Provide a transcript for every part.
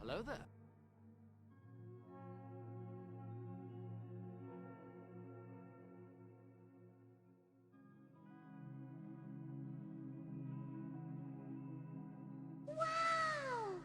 Hello there. Wow!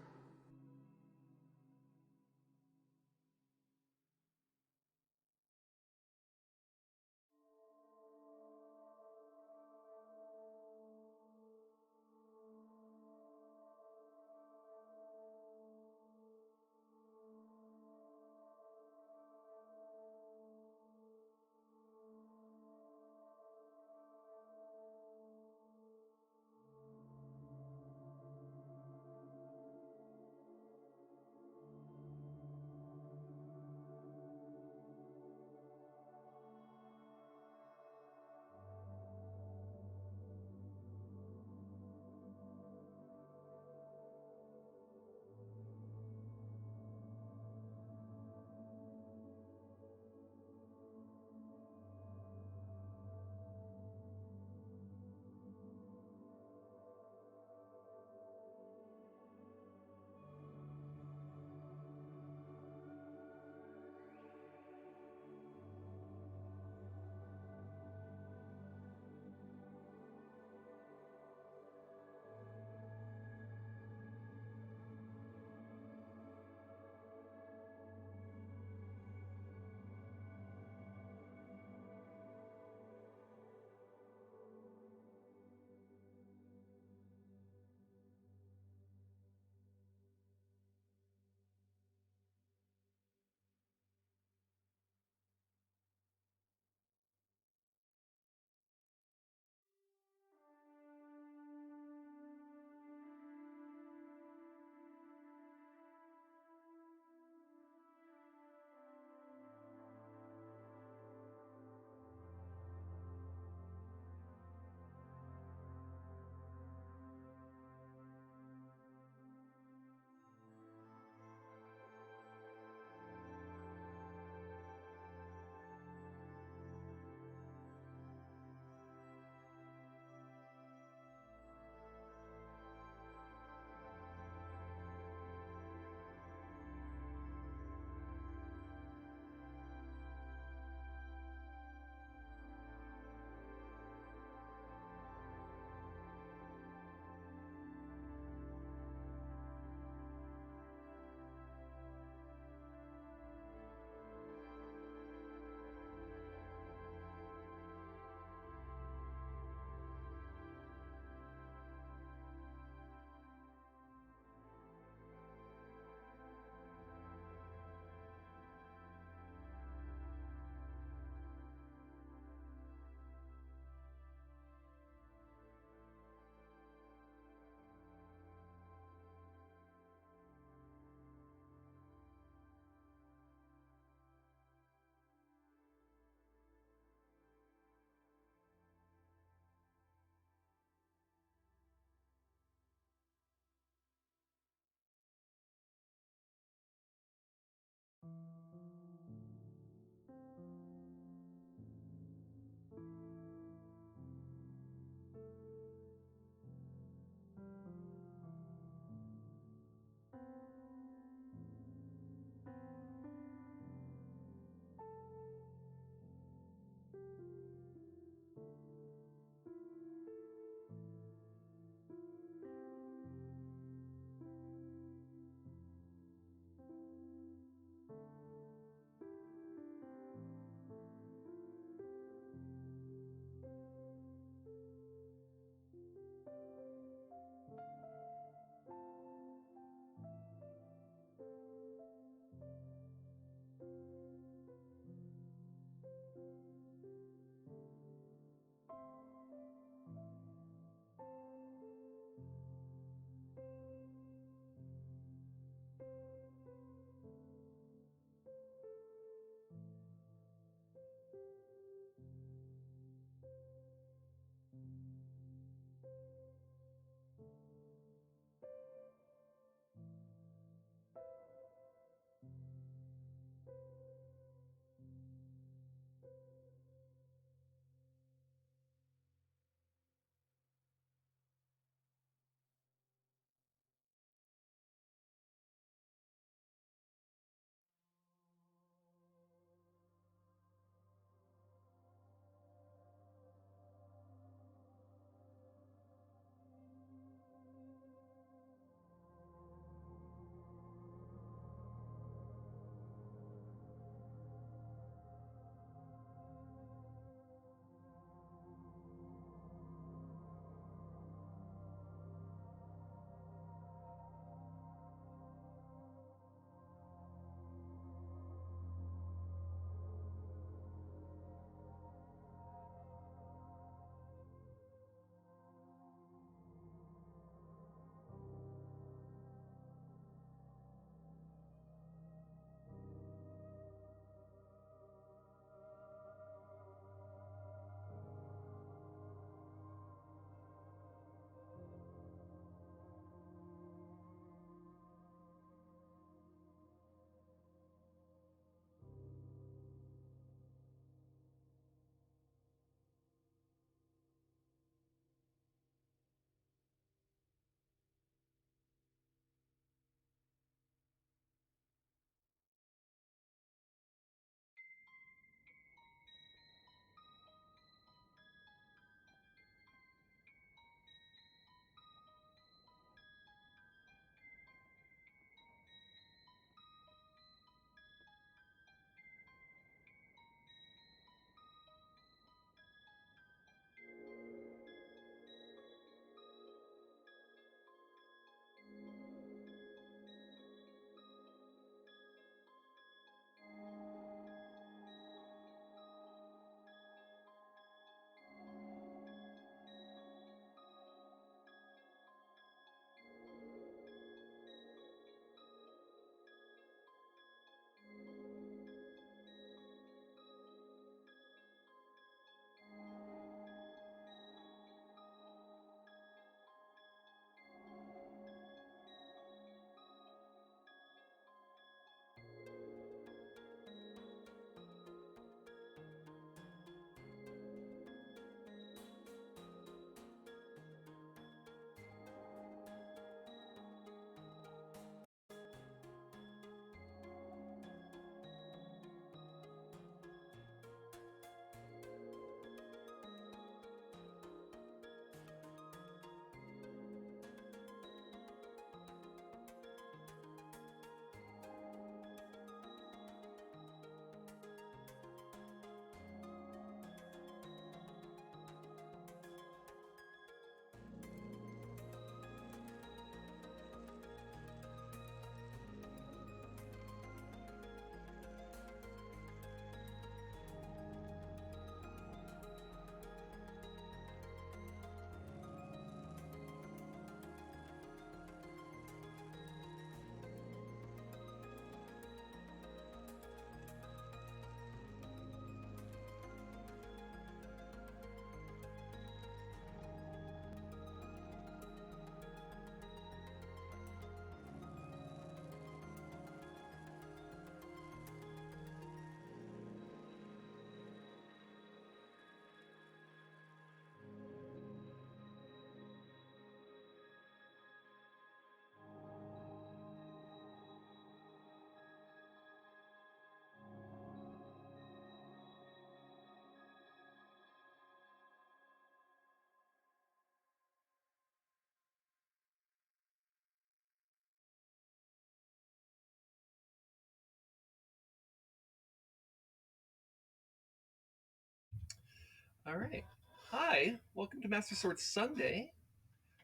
All right. Hi, welcome to Master Sword Sunday.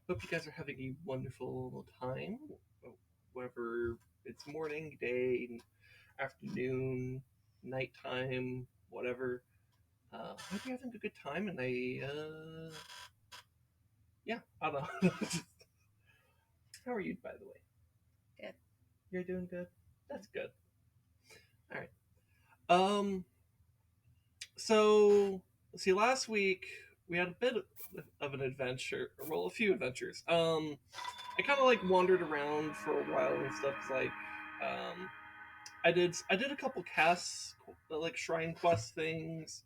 Hope you guys are having a wonderful time, whether it's morning, day, afternoon, nighttime, whatever. Hope you're having a good time, and yeah, I don't know. How are you, by the way? Good. You're doing good. That's good. All right. Um. So, see, last week we had a bit of an adventure. Well, a few adventures. I kind of like wandered around for a while and stuff. Like, um, I did a couple casts, like shrine quest things,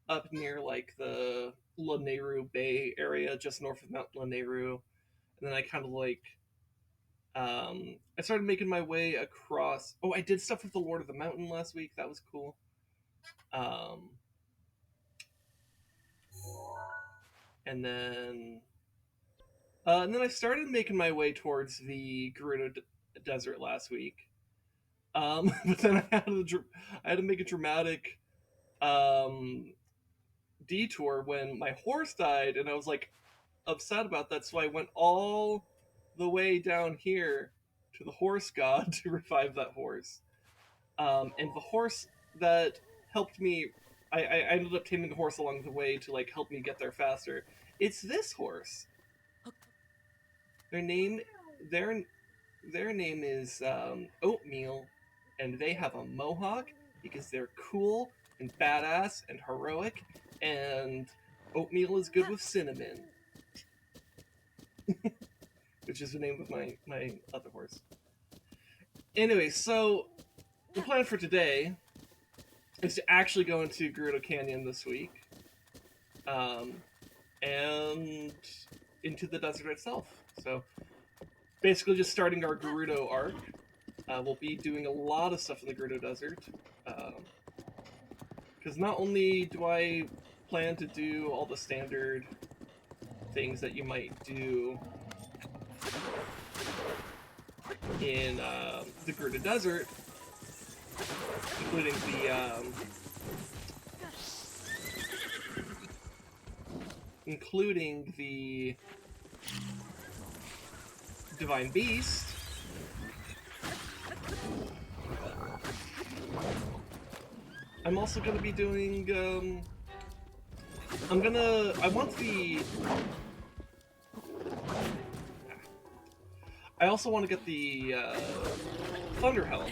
up near like the Laneru Bay area, just north of Mount Laneru, and then I kind of like I started making my way across. Oh, I did stuff with the Lord of the Mountain last week. That was cool. Um, and then I started making my way towards the Desert last week. But then I had to make a dramatic um, detour when my horse died, and I was like upset about that. So I went all the way down here to the horse god to revive that horse. And the horse that helped me, I ended up taming the horse along the way to like help me get there faster. It's this horse. Their name, their their name is Oatmeal, and they have a mohawk because they're cool and badass and heroic. And Oatmeal is good with cinnamon, which is the name of my other horse. Anyway, so the plan for today is to actually go into Gerudo Canyon this week, um, and into the desert itself. So basically, just starting our Gerudo arc. We'll be doing a lot of stuff in the Gerudo Desert, because not only do I plan to do all the standard things that you might do in the Gerudo Desert, including the Divine Beast. I'm also going to be doing. I want the. I also want to get the Thunder Helm,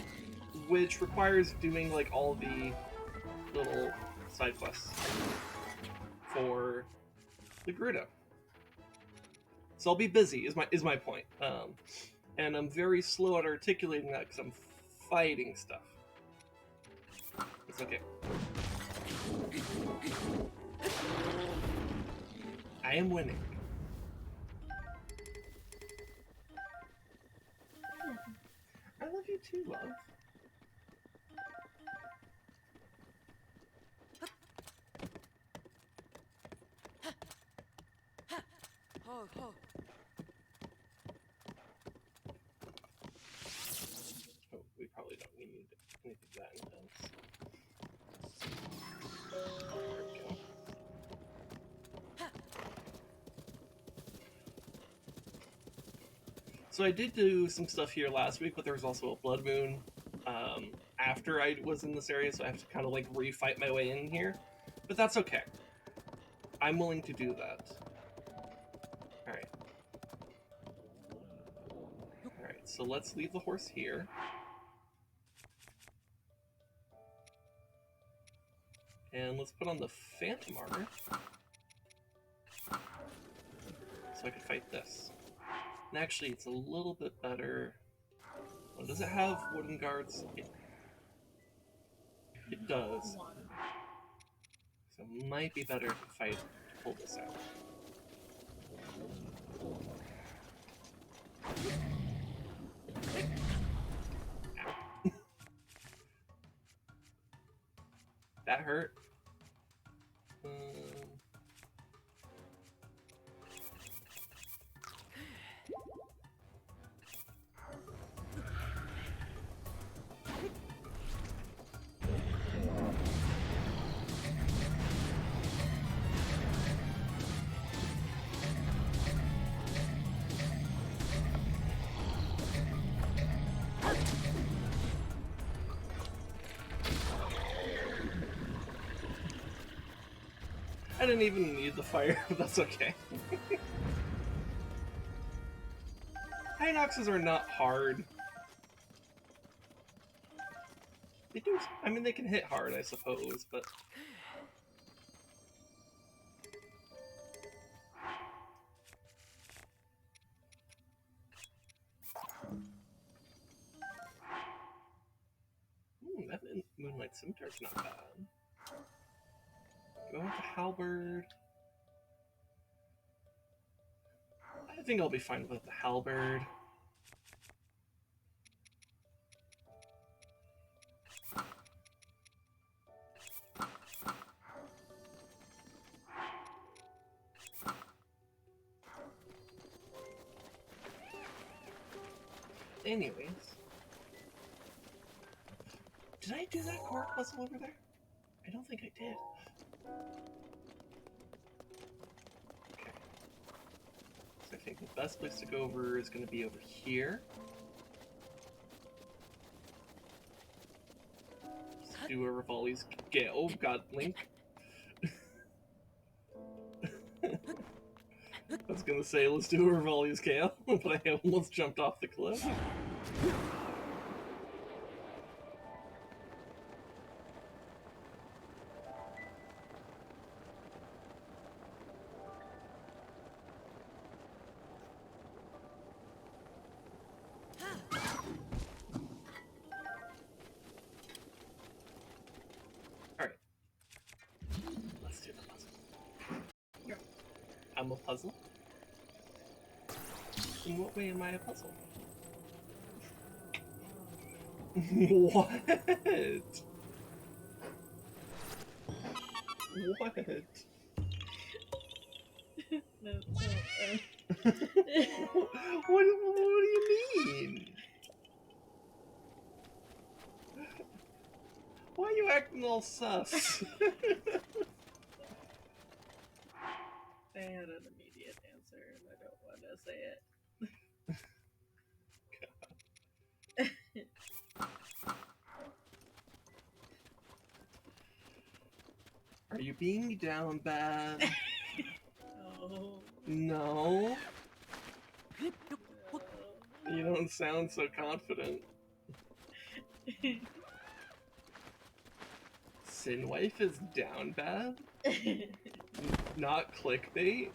which requires doing like all the little side quests for the Gerudo. So I'll be busy. Is my point. And I'm very slow at articulating that because I'm fighting stuff. It's okay. I am winning. I love you too, love. Oh, we probably don't need anything that intense. There we go. So I did do some stuff here last week, but there was also a blood moon after I was in this area, so I have to kind of like refight my way in here. But that's okay. I'm willing to do that. Alright. Alright, so let's leave the horse here. And let's put on the Phantom Armor. So I can fight this. And actually, it's a little bit better. Well, does it have wooden guards? It does. So it might be better if I pull this out. Ow. That hurt. I didn't even need the fire, but that's okay. Hinoxes are not hard. They do. I mean, they can hit hard, I suppose, but. That Moonlight Scimitar's not bad. Go with the halberd. I think I'll be fine with the halberd. Anyways. Did I do that core puzzle over there? I don't think I did. Okay. So I think the best place to go over is going to be over here. Just do a Rivali's Gale. Oh god, Link. I was going to say, let's do a Rivali's Gale, but I almost jumped off the cliff. I'm a puzzle? In what way am I a puzzle? What? What? No. What do you mean? Why are you acting all sus? I had an immediate answer and I don't want to say it. Are you being down bad? No. No? No. You don't sound so confident. Sinwife is down bad? Not clickbait?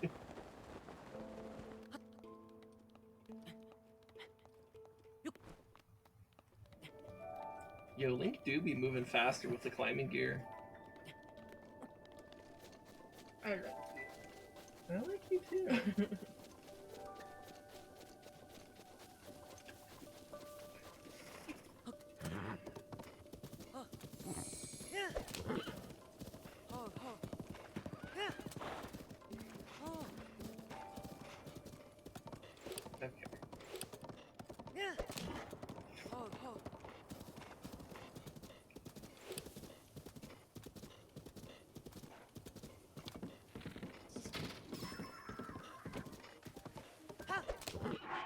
Yo, Link do be moving faster with the climbing gear. I like I like you too. Okay.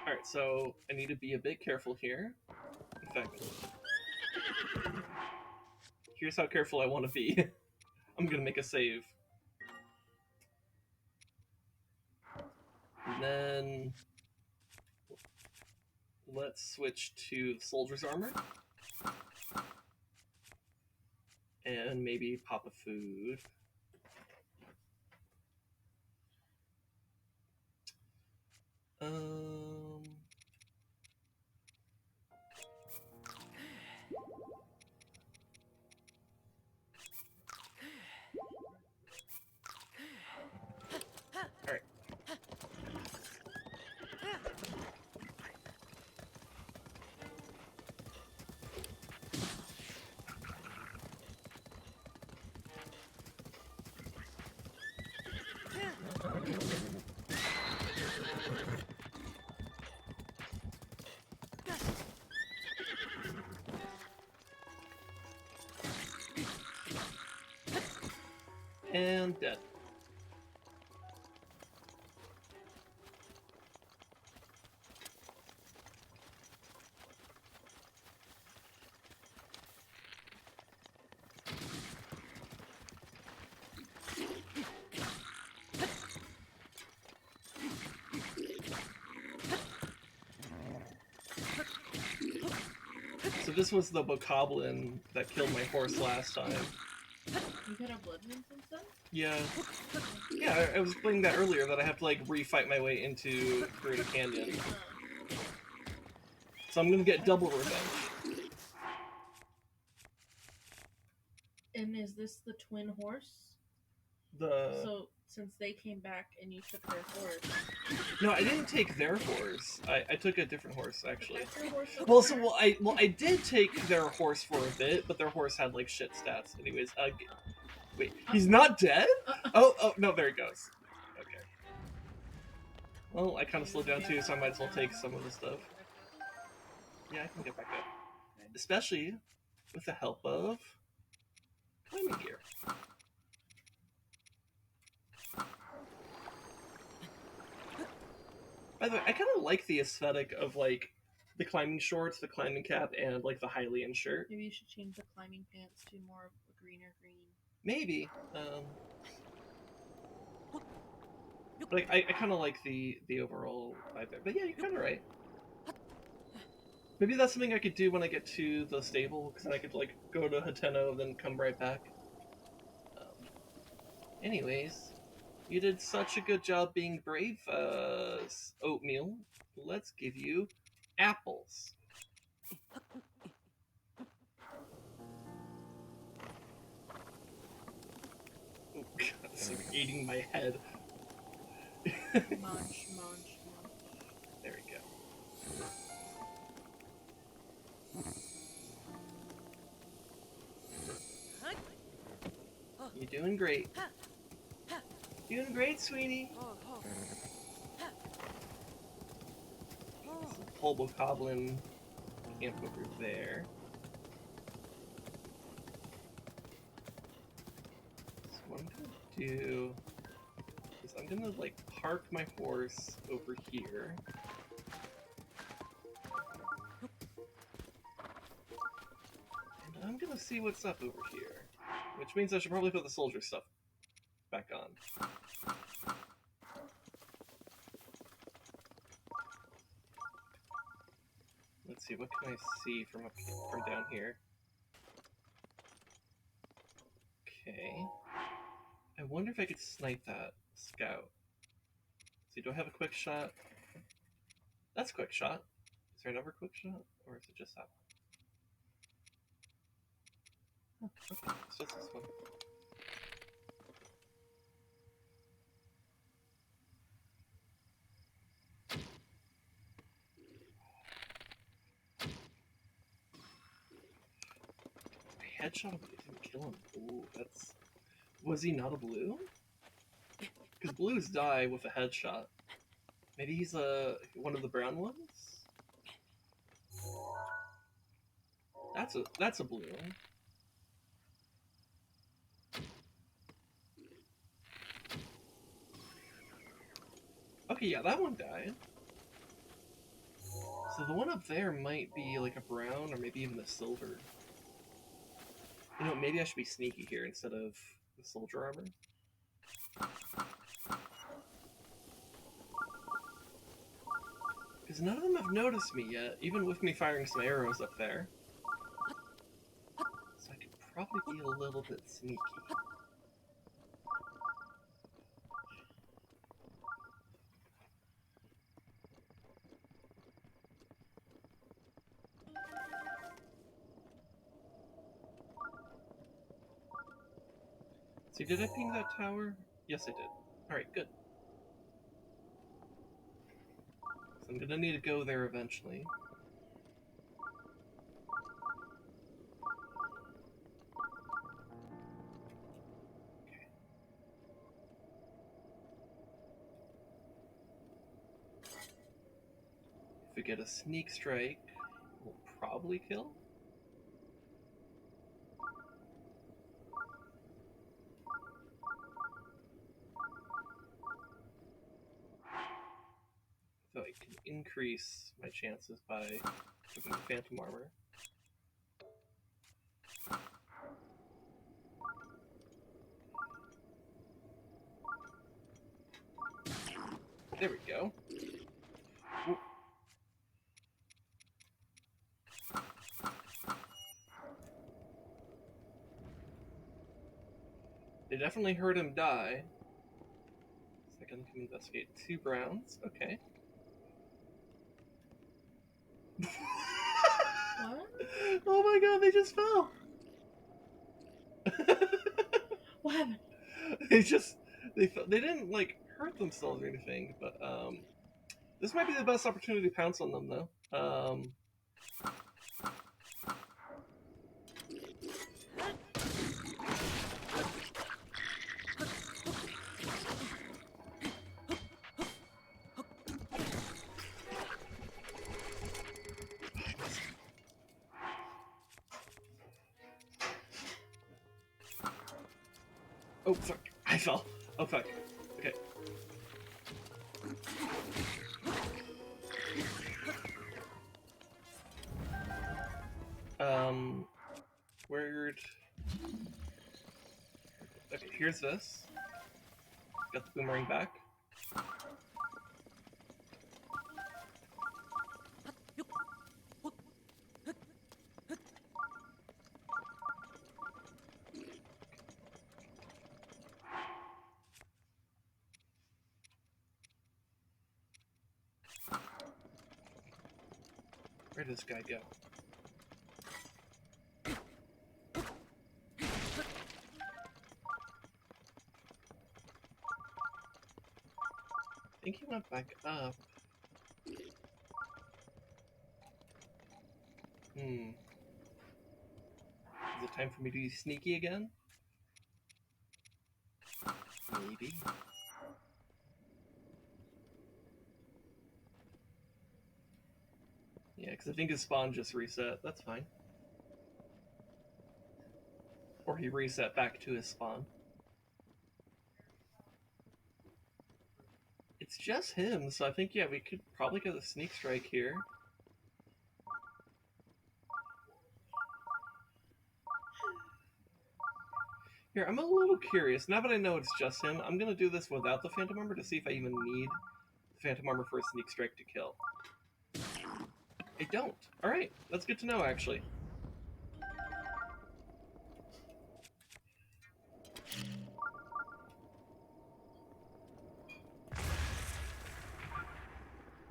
Alright, so I need to be a bit careful here. In fact, here's how careful I want to be. I'm gonna make a save. And then let's switch to the soldier's armor. And maybe pop a food. Alright. And dead. So this was the bokoblin that killed my horse last time. You got a blood moon since then? Yeah. Yeah, I was explaining that earlier, that I have to, like, refight my way into Gerudo Canyon. So I'm gonna get double revenge. And is this the twin horse? So, since they came back and you took their horse... No, I didn't take their horse. I took a different horse, actually. Horse I did take their horse for a bit, but their horse had, like, shit stats. Anyways, wait, he's not dead? Oh, no, there he goes. Okay. Well, I kind of slowed down too, so I might as well take some of the stuff. Yeah, I can get back up. Especially with the help of climbing gear. By the way, I kind of like the aesthetic of, like, the climbing shorts, the climbing cap, and, like, the Hylian shirt. Maybe you should change the climbing pants to more of a greener green. Maybe. But I kind of like the overall vibe there. But yeah, you're kind of right. Maybe that's something I could do when I get to the stable, because then I could, like, go to Hateno and then come right back. Anyways, you did such a good job being brave, Oatmeal. Let's give you apples. Oh god, it's like eating my head. Munch, munch, munch. There we go. You're doing great. Doing great, sweetie. There's a whole bokoblin camp over there. So what I'm gonna do is I'm gonna, like, park my horse over here. And I'm gonna see what's up over here. Which means I should probably put the soldier stuff back on. Let's see, what can I see from down here? Okay. I wonder if I could snipe that scout. See, do I have a quick shot? That's quick shot. Is there another quick shot? Or is it just that one? Oh, okay, it's just this one. Headshot him, but it didn't kill him. Ooh, that's... Was he not a blue? Because blues die with a headshot. Maybe he's one of the brown ones? That's a blue one. Okay, yeah, that one died. So the one up there might be like a brown or maybe even a silver. You know, maybe I should be sneaky here instead of the soldier armor. Because none of them have noticed me yet, even with me firing some arrows up there. So I could probably be a little bit sneaky. See, did I ping that tower? Yes, I did. Alright, good. So I'm gonna need to go there eventually. Okay. If we get a sneak strike, we'll probably kill. So I can increase my chances by putting phantom armor. There we go. Ooh. definitely heard him die. Second, can investigate 2 browns. Okay. What? Oh my god, they just fell! What happened? They didn't, like, hurt themselves or anything, but, this might be the best opportunity to pounce on them, though. Oh, fuck. I fell. Oh, fuck. Okay. Where'd... Okay, here's this. Got the boomerang back. Where did this guy go? I think he went back up. Is it time for me to be sneaky again? Maybe. Yeah, because I think his spawn just reset. That's fine. Or he reset back to his spawn. It's just him, so I think, yeah, we could probably get a sneak strike here. Here, I'm a little curious. Now that I know it's just him, I'm going to do this without the Phantom Armor to see if I even need the Phantom Armor for a sneak strike to kill. I don't. Alright, that's good to know, actually.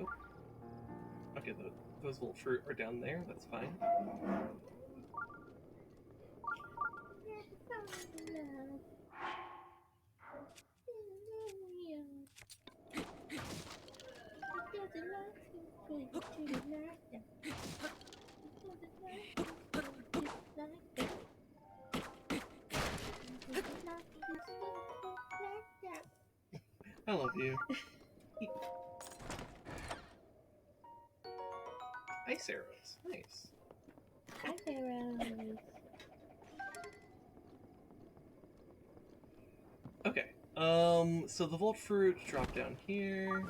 Oh. Okay, those little fruit are down there. That's fine. I love you. Ice arrows. Nice. Ice arrows. Okay. So the Volt Fruit drop down here.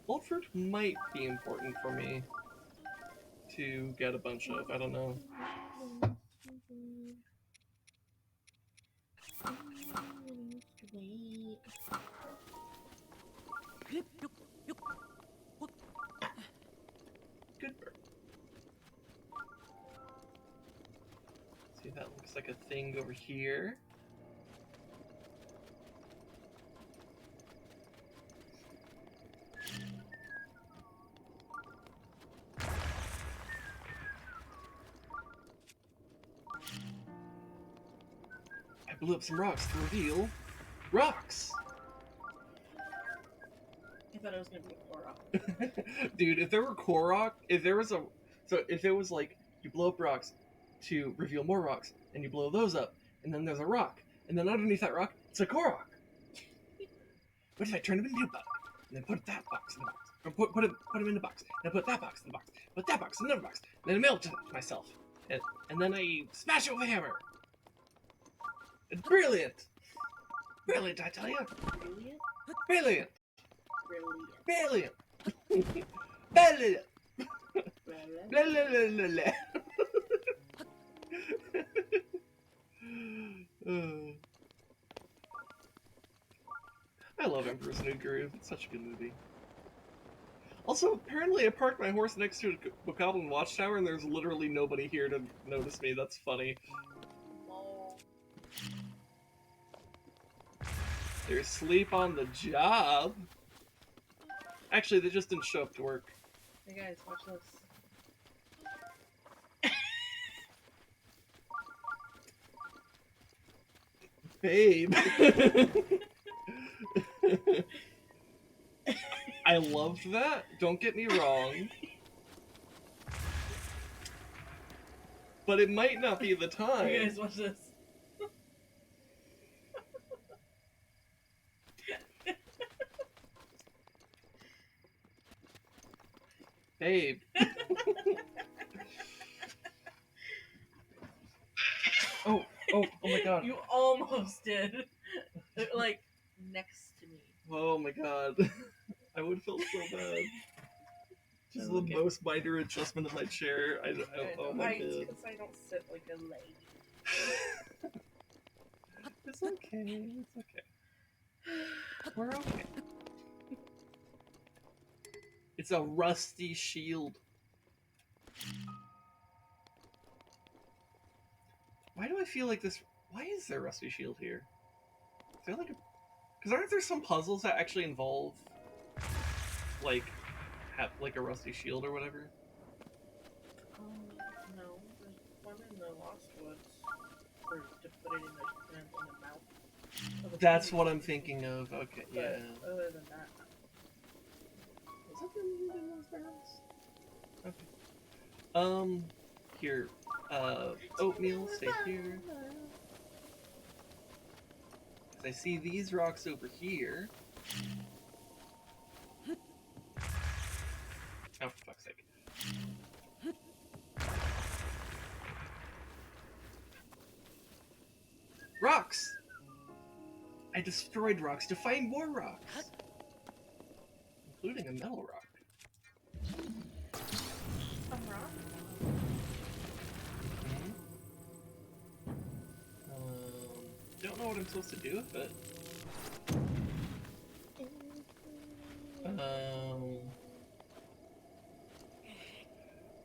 Volt Fruit might be important for me to get a bunch of. I don't know. Good bird. See, that looks like a thing over here. I blew up some rocks to reveal rocks! I thought it was gonna be a Korok. Dude, if there were Korok, if there was like, you blow up rocks to reveal more rocks, and you blow those up, and then there's a rock, and then underneath that rock, it's a Korok! What if I turn him into a bug, and then put that box in the box, or put him in the box, and then put that box in the box, put that box in another box, and then I mail it to myself, and then I smash it with a hammer! It's brilliant! Brilliant, I tell you! Brilliant? Brilliant! Brilliant. Brilliant! Brilliant! Blah, blah, blah, blah, blah. I love Emperor's New Groove. It's such a good movie. Also, apparently I parked my horse next to a Bokoblin Watchtower and there's literally nobody here to notice me. That's funny. Lol. They're asleep on the job. Actually, they just didn't show up to work. Hey guys, watch this. Babe. I loved that. Don't get me wrong. But it might not be the time. You guys watch this. Babe. Oh my god. You almost did. Like, next to me. Oh my god. I would feel so bad. Just the most minor adjustment of my chair. Oh my god. It's because I don't sit like a lady. It's okay. It's okay. We're okay. It's a rusty shield. Why do I feel like this? Why is there a rusty shield here? Is there like a? Because aren't there some puzzles that actually involve like have like a rusty shield or whatever? No. There's one in the Lost Woods to put it in the mouth. That's what I'm thinking of. Okay, but yeah. Other than that, Was that in those barrels? Okay. Here. Oatmeal, stay here. I see these rocks over here. Oh, for fuck's sake. Rocks! I destroyed rocks to find more rocks. Including a metal rock. a rock? Don't know what I'm supposed to do with it.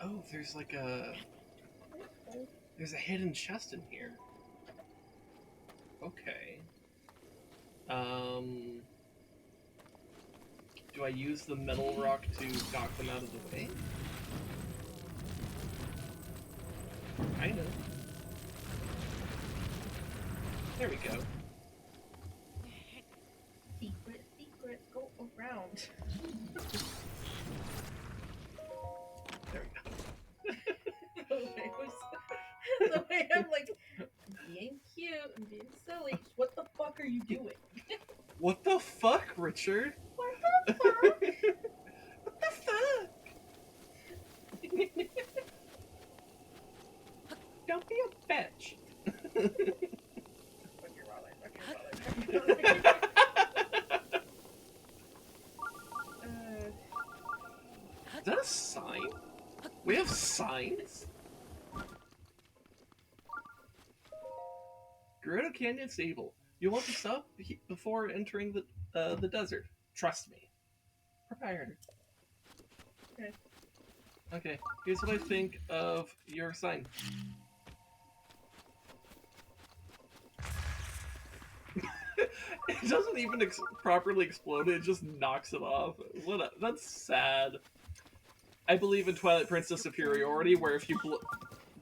Oh, there's like a... There's a hidden chest in here. Okay. Do I use the metal rock to knock them out of the way? Kind of. There we go. Secret, go around. There we go. The way I'm like being cute and being silly. What the fuck are you doing? What the fuck, Richard? What the fuck? What the fuck? Don't be a bitch. Is that a sign? We have signs? Gerudo Canyon stable. You want to stop before entering the desert. Trust me. Prepare. Okay. Okay, here's what I think of your sign. It doesn't even properly explode, it just knocks it off. That's sad. I believe in Twilight Princess superiority, where if you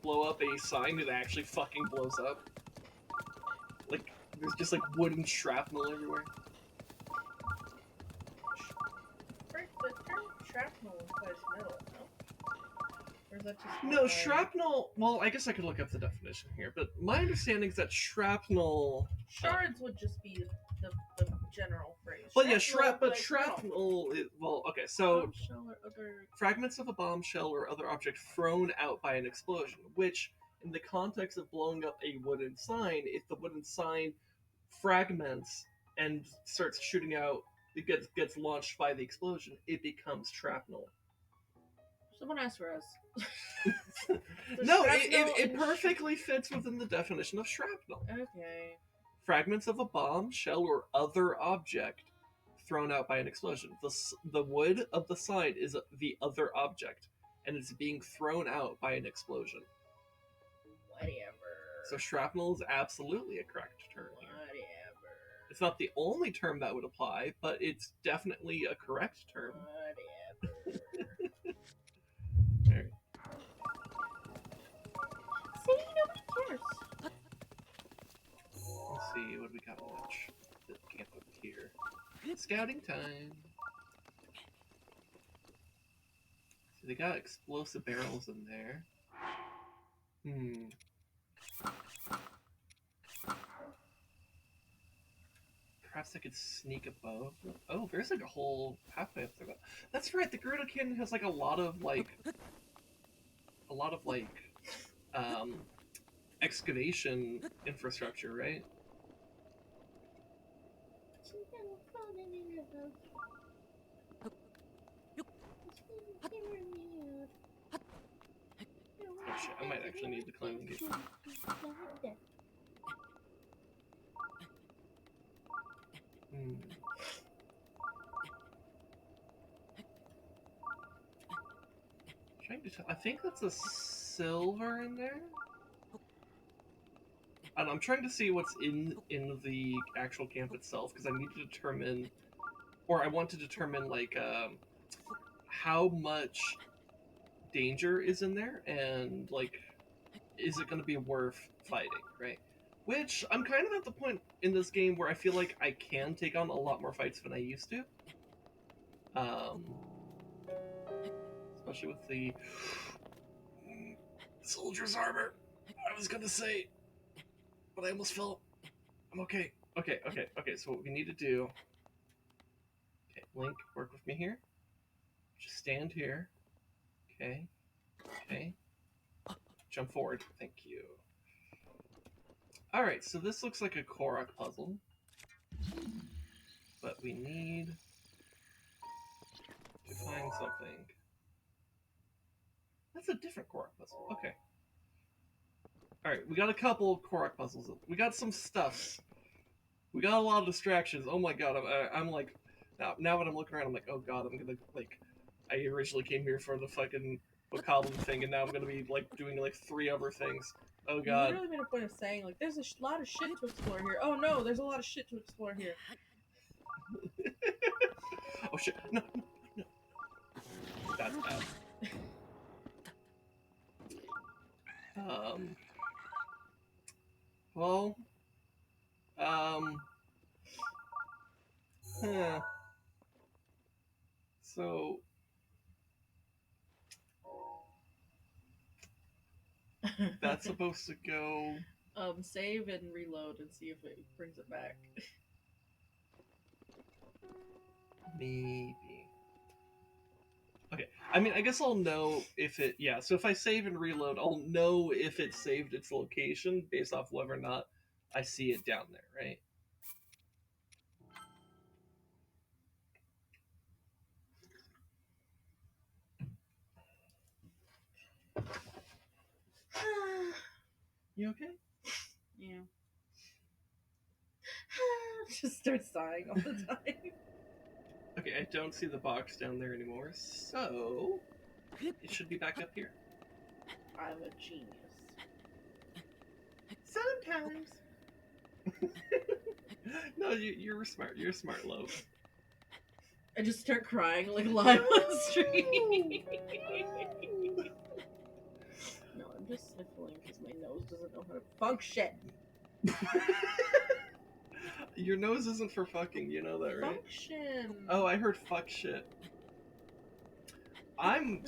blow up a sign, it actually fucking blows up. Like, there's just like wooden shrapnel everywhere. The term shrapnel implies metal, no? Or is that just no, shrapnel... Well, I guess I could look up the definition here, but my understanding is that shrapnel... Shards would just be the general phrase. Well, yeah, shrapnel... Well, okay, so... Other... Fragments of a bombshell or other object thrown out by an explosion, which, in the context of blowing up a wooden sign, if the wooden sign fragments and starts shooting out, it gets launched by the explosion, it becomes shrapnel. Someone asked for us. No, it perfectly fits within the definition of shrapnel. Okay. Fragments of a bomb, shell, or other object thrown out by an explosion. The wood of the sign is the other object, and it's being thrown out by an explosion. Whatever. So shrapnel is absolutely a correct term here. Whatever. It's not the only term that would apply, but it's definitely a correct term. Whatever. Right. See, nobody cares. Let's see what we got much. The camp up here. Scouting time. So they got explosive barrels in there. Perhaps I could sneak above. Oh, there's like a whole pathway up there. That's right. The Gerudo Canyon has like a lot of excavation infrastructure, right? Oh shit, I might actually need to climb the gate. I think that's a silver in there. And I'm trying to see what's in the actual camp itself, because I need to determine, or I want to determine like how much danger is in there, and like, is it going to be worth fighting, right? Which I'm kind of at the point in this game where I feel like I can take on a lot more fights than I used to. Especially with the soldier's armor. I was gonna say, but I almost fell. I'm okay. Okay. So what we need to do. Okay, Link, work with me here. Just stand here. Okay. Jump forward. Thank you. Alright, so this looks like a Korok puzzle. But we need to find something. That's a different Korok puzzle. Okay. Alright, we got a couple of Korok puzzles. We got some stuffs. We got a lot of distractions. Oh my god, I'm like... Now that I'm looking around, I'm like, oh god, I'm gonna, like... I originally came here for the fucking Bokoblin thing, and now I'm gonna be, like, doing, like, 3 other things. Oh god. You really made a point of saying, like, there's a lot of shit to explore here. Oh no, there's a lot of shit to explore here. Oh shit, no. That's bad. Well, so, that's supposed to go... Save and reload and see if it brings it back. Maybe. Okay, I mean, I guess I'll know if it... Yeah, so if I save and reload, I'll know if it saved its location based off whether or not I see it down there, right? You okay? Yeah. Just start sighing all the time. Okay, I don't see the box down there anymore, so it should be back up here. I'm a genius. Sometimes. No, you're smart. You're a smart, Loeb. I just start crying like live on stream. No, I'm just sniffling because my nose doesn't know how to function. Your nose isn't for fucking, you know that, right? Function. Oh, I heard fuck shit. I'm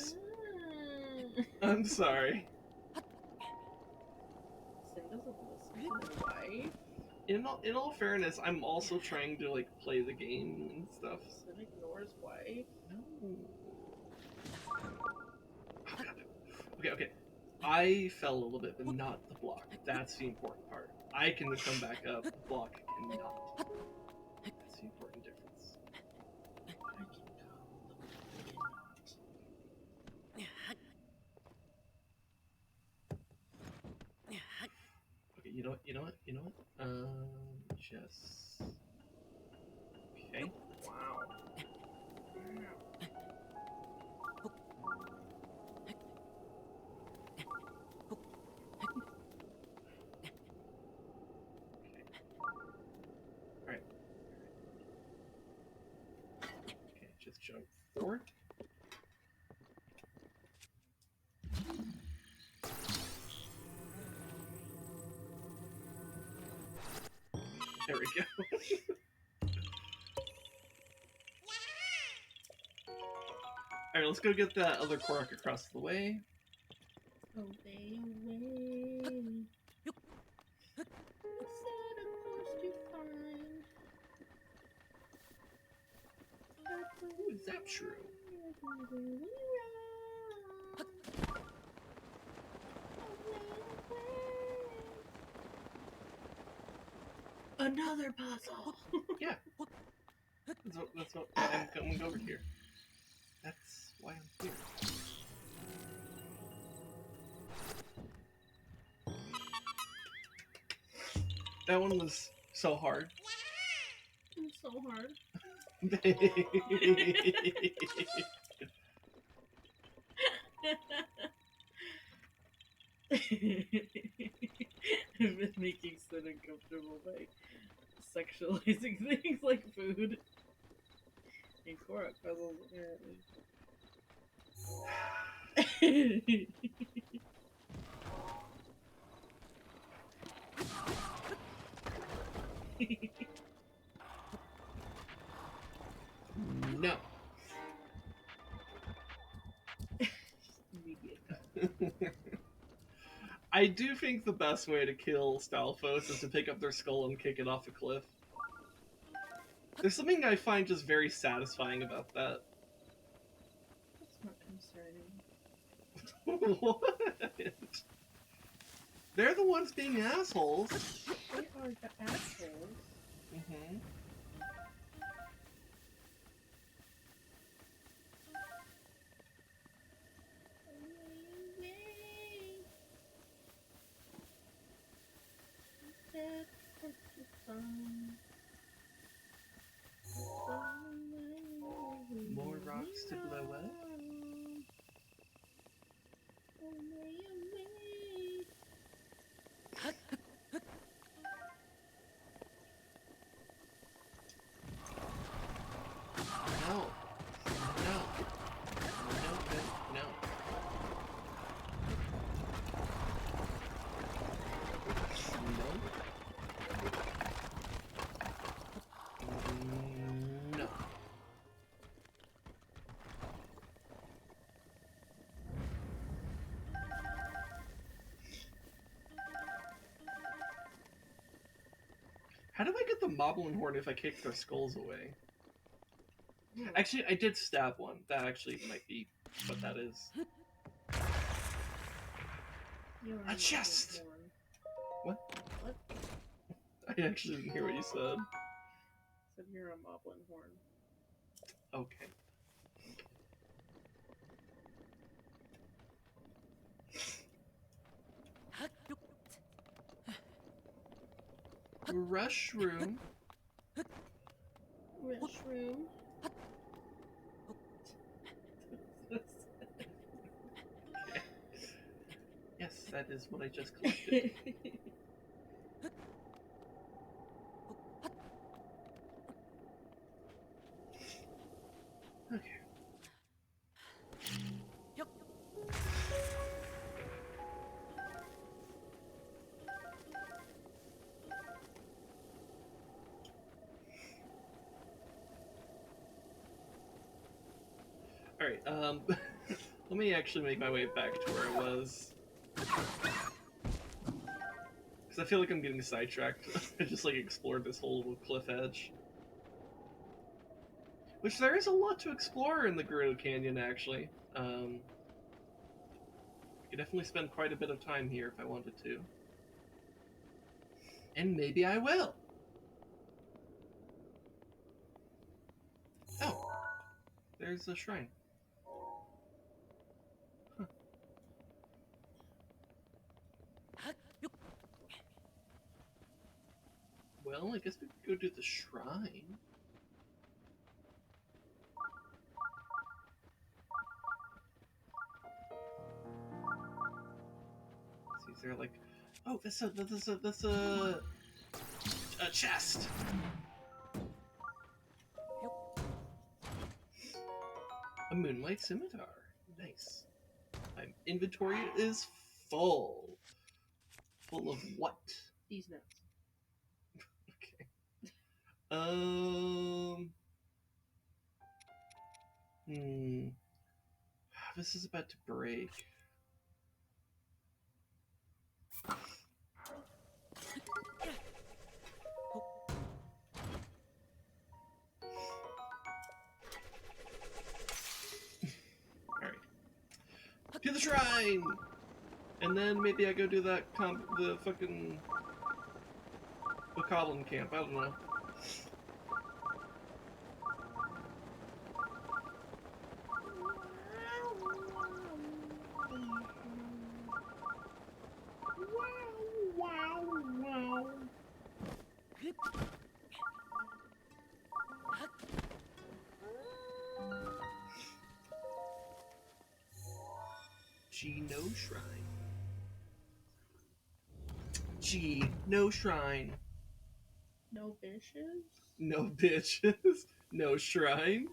sorry. Sin doesn't listen to his wife. In all fairness, I'm also trying to like play the game and stuff. Sin ignores wife. No. Oh, God. Okay. I fell a little bit, but not the block. That's the important part. I can come back up. The block cannot. That's the important difference. Okay, you know what? Just... Okay. Wow. Alright, jump forward. There we go. Alright, let's go get that other Korok across the way. Away, away. Set a course to find. Ooh, Zap Shrew. Another puzzle. Yeah. That's what I'm coming over here. That's why I'm here. That one was so hard. It's so hard. I've been making Sin uncomfortable by sexualizing things like food and Korok puzzles, apparently. No. I do think the best way to kill Stalfos is to pick up their skull and kick it off a cliff. There's something I find just very satisfying about that. That's not concerning. What? They're the ones being assholes. They are the assholes. Mm-hmm. More rocks to blow up. No. No. No, no, no. No. How do I get the Moblin Horn if I kick their skulls away? Actually, I did stab one. That actually might be what that is. A chest! What? What? I actually didn't hear what you said. I said you're a Moblin Horn. Okay. Rush room. Rush room. Okay. Yes, that is what I just collected. Okay. Alright, let me actually make my way back to where I was. Because I feel like I'm getting sidetracked. I just, like, explored this whole little cliff edge. Which there is a lot to explore in the Gerudo Canyon, actually. I could definitely spend quite a bit of time here if I wanted to. And maybe I will! Oh! There's a shrine. Huh. Well, I guess we could go to the shrine. See, is there like... Oh, that's a chest! A moonlight scimitar. Nice. My inventory is full. Full of what? These nuts. Okay. Um. Hmm. This is about to break. Alright. To the shrine! And then maybe I go do that the fucking Goblin camp. I don't know. No shrine. No shrine. No fishes? No bitches. No shrines.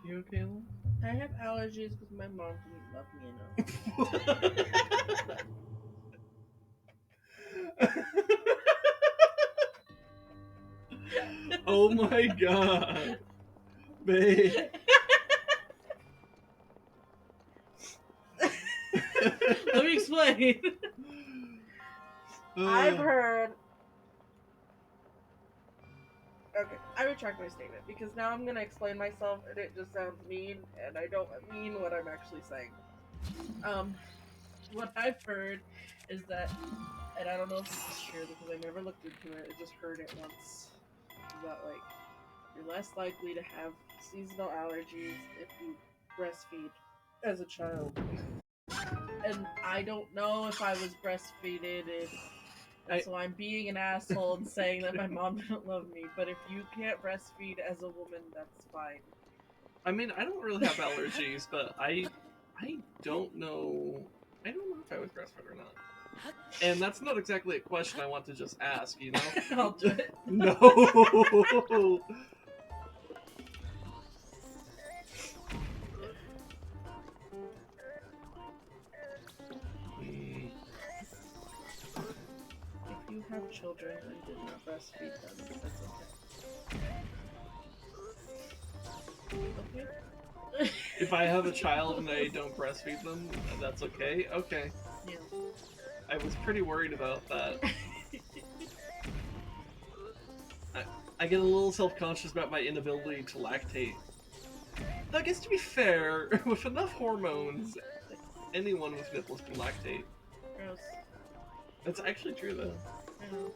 You okay, Lynn? I have allergies because my mom didn't love me enough. Oh my god. Babe. Let me explain. I've heard. Okay, I retract my statement because now I'm gonna explain myself and it just sounds mean, and I don't mean what I'm actually saying. What I've heard is that, and I don't know if this is true because I never looked into it. I just heard it once. That like you're less likely to have seasonal allergies if you breastfeed as a child. And I don't know if I was breastfeeded, and so I'm being an asshole and saying that my mom didn't love me. But if you can't breastfeed as a woman, that's fine. I mean, I don't really have allergies, but I don't know. I don't know if I was breastfed or not. And that's not exactly a question I want to just ask, you know? I'll do it. No. If you have children and did not breastfeed them, that's okay. Okay? If I have a child and I don't breastfeed them, that's okay? Okay. Yeah. I was pretty worried about that. I get a little self-conscious about my inability to lactate. Though I guess to be fair, with enough hormones, anyone with nipples can lactate. Gross. That's actually true, though. I know.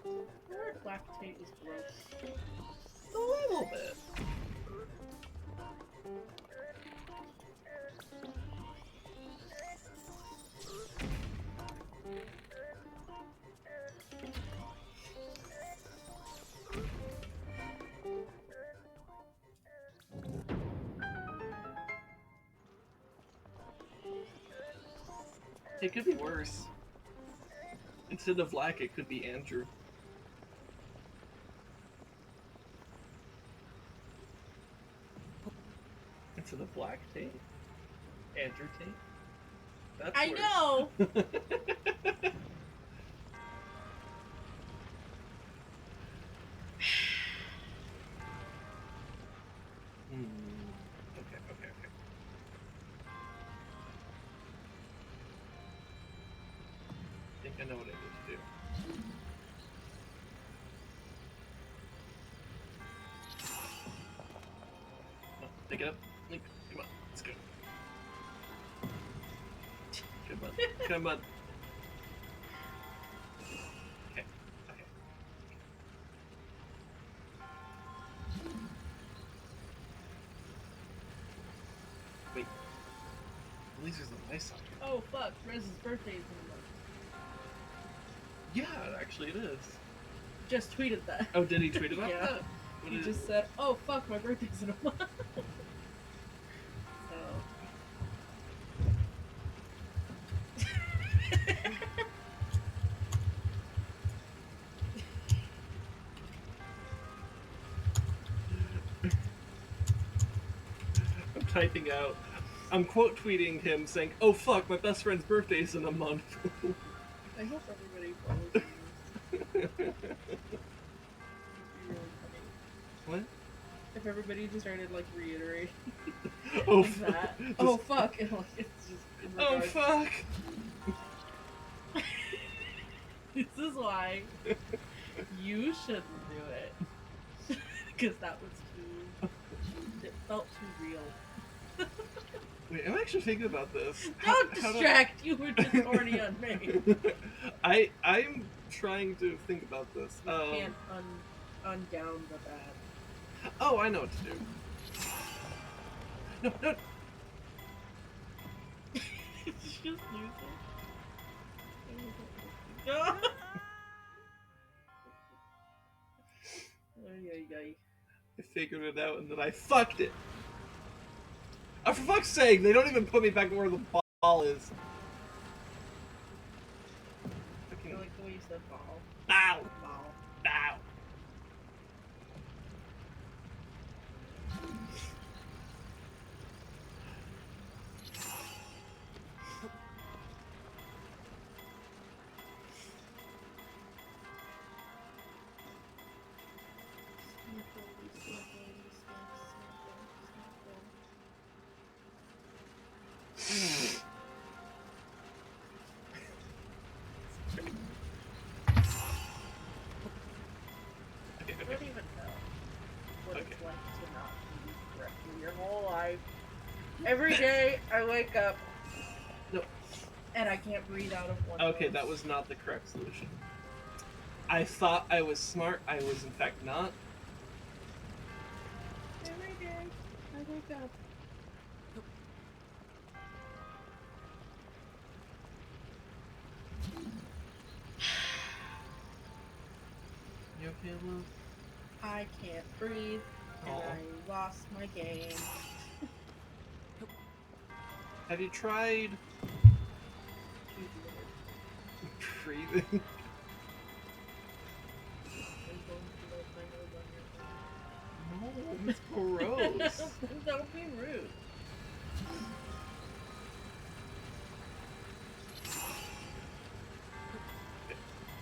I heard lactate is gross. A little bit. It could be worse. Instead of Lack, it could be Andrew. Instead of Black Tate, Andrew Tate. That's I worse. know! Okay. I think I know what I need to do. Oh, pick it up. Link, come on, let's go. Come on. Okay. Wait. Lasers on my socket. Oh fuck, Rez's birthday is in a month. Yeah, actually it is. Just tweeted that. Oh, did he tweet about Yeah. that? What He did- just said, "Oh fuck, my birthday's in a month." So. I'm typing out. I'm quote tweeting him saying, "Oh fuck, my best friend's birthday's in a month." I hope everybody follows you. It'd be really funny. What? If everybody just started like reiterating Oh like that. Oh fuck, and like it's just. In Oh regards- fuck! This is why you shouldn't do it. Because that was too. It felt too real. Wait, I'm actually thinking about this. Don't distract! You were just horny on me. I'm trying to think about this. You can't undown the bad. Oh, I know what to do. No, no. Did you just lose it? No! Ay. I figured it out and then I fucked it. Oh, for fuck's sake, they don't even put me back where the ball is. I like the way you said ball. Ow! Ball. Ow! I don't even know what it's like to not be correctly your whole life. Every day I wake up and I can't breathe out of one Okay, nose. that was not the correct solution. I thought I was smart, I was in fact not. Every day I wake up. You okay, love? I can't breathe and Aw. I lost my game. Have you tried breathing? No, it's gross. Don't be rude.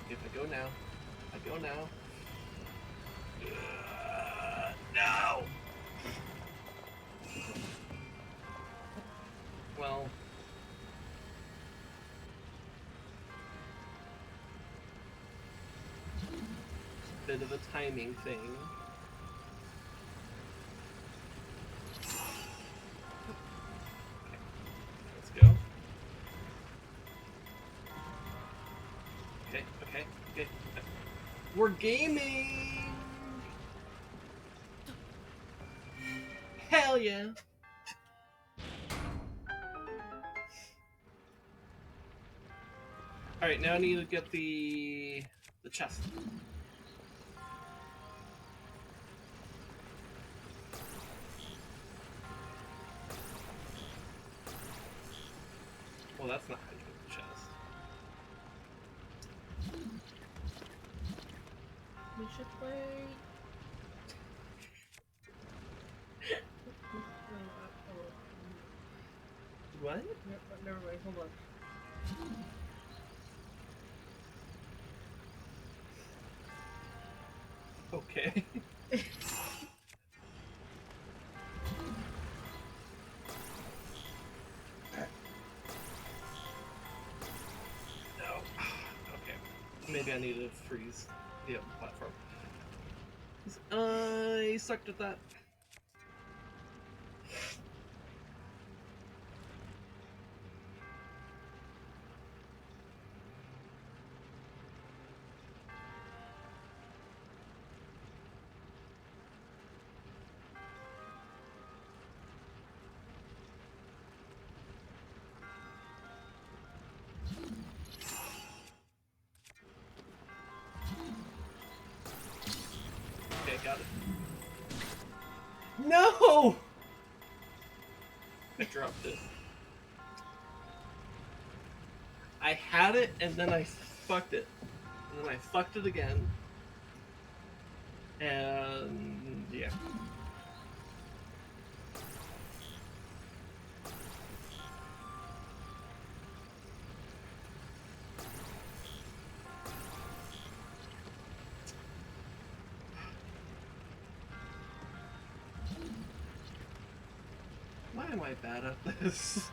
If I go now, I go now. No! Well. Bit of a timing thing. Let's go. Okay. We're gaming! Hell yeah! Alright, now I need to get the chest. Well, that's not how you get the chest. We should play. What? Never mind, hold on. Okay. No. Okay. Maybe I need to freeze the platform. I sucked at that. got it. No! I dropped it. I had it and then I fucked it. And then I fucked it again. And yeah. Why am I bad at this?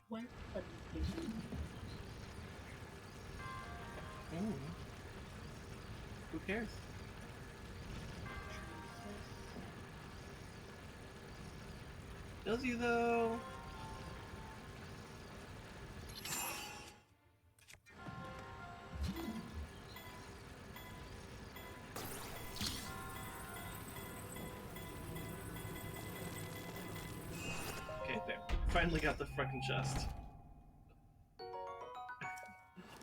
What? Who cares? Does he though? Okay, there. Finally got the fucking chest.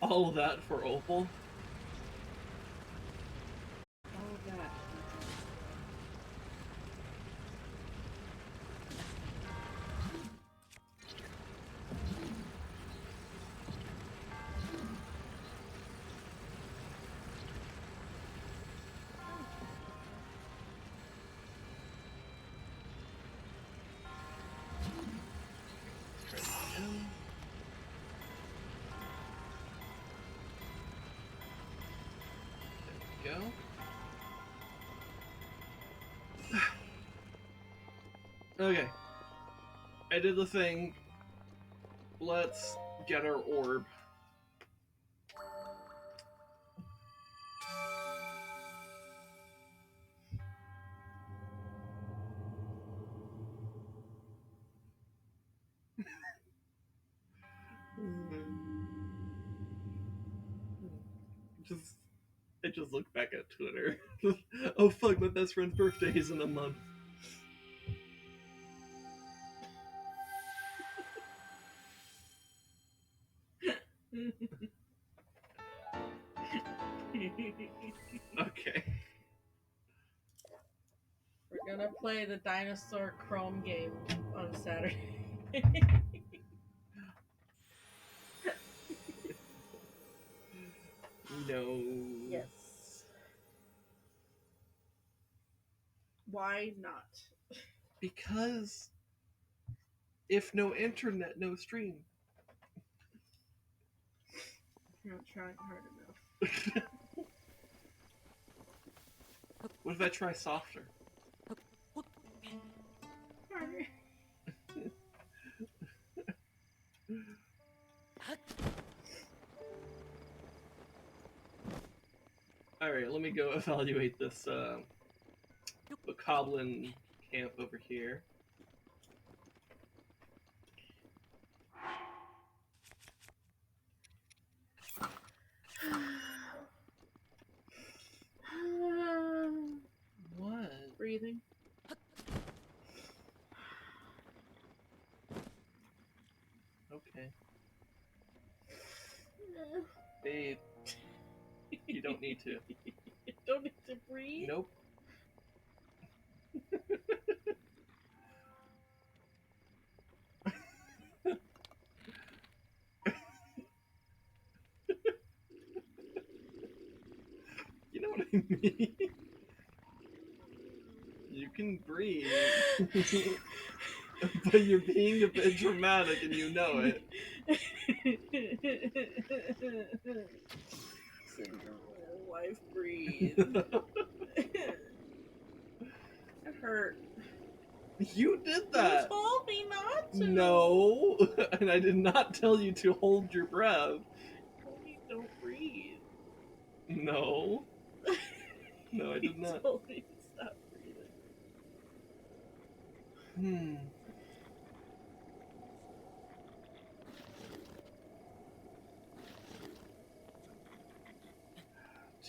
All of that for Opal. All of that. Try this again. There we go. Okay. I did the thing. Let's get our orb. I just looked back at Twitter. Oh fuck, my best friend's birthday is in a month. Okay. We're gonna play the dinosaur Chrome game on Saturday. No. Yes. Why not? Because if no internet, no stream. You're not trying hard enough. What if I try softer? Harder. Alright, let me go evaluate this Bokoblin camp over here. What? Breathing. Okay. Babe, you don't need to. You don't need to breathe? Nope. You know what I mean? You can breathe. But you're being a bit dramatic and you know it. Wife breathe. It hurt. You did that! You told me not to! No! And I did not tell you to hold your breath. You told me don't breathe. No. No, I did not. You told me to stop breathing.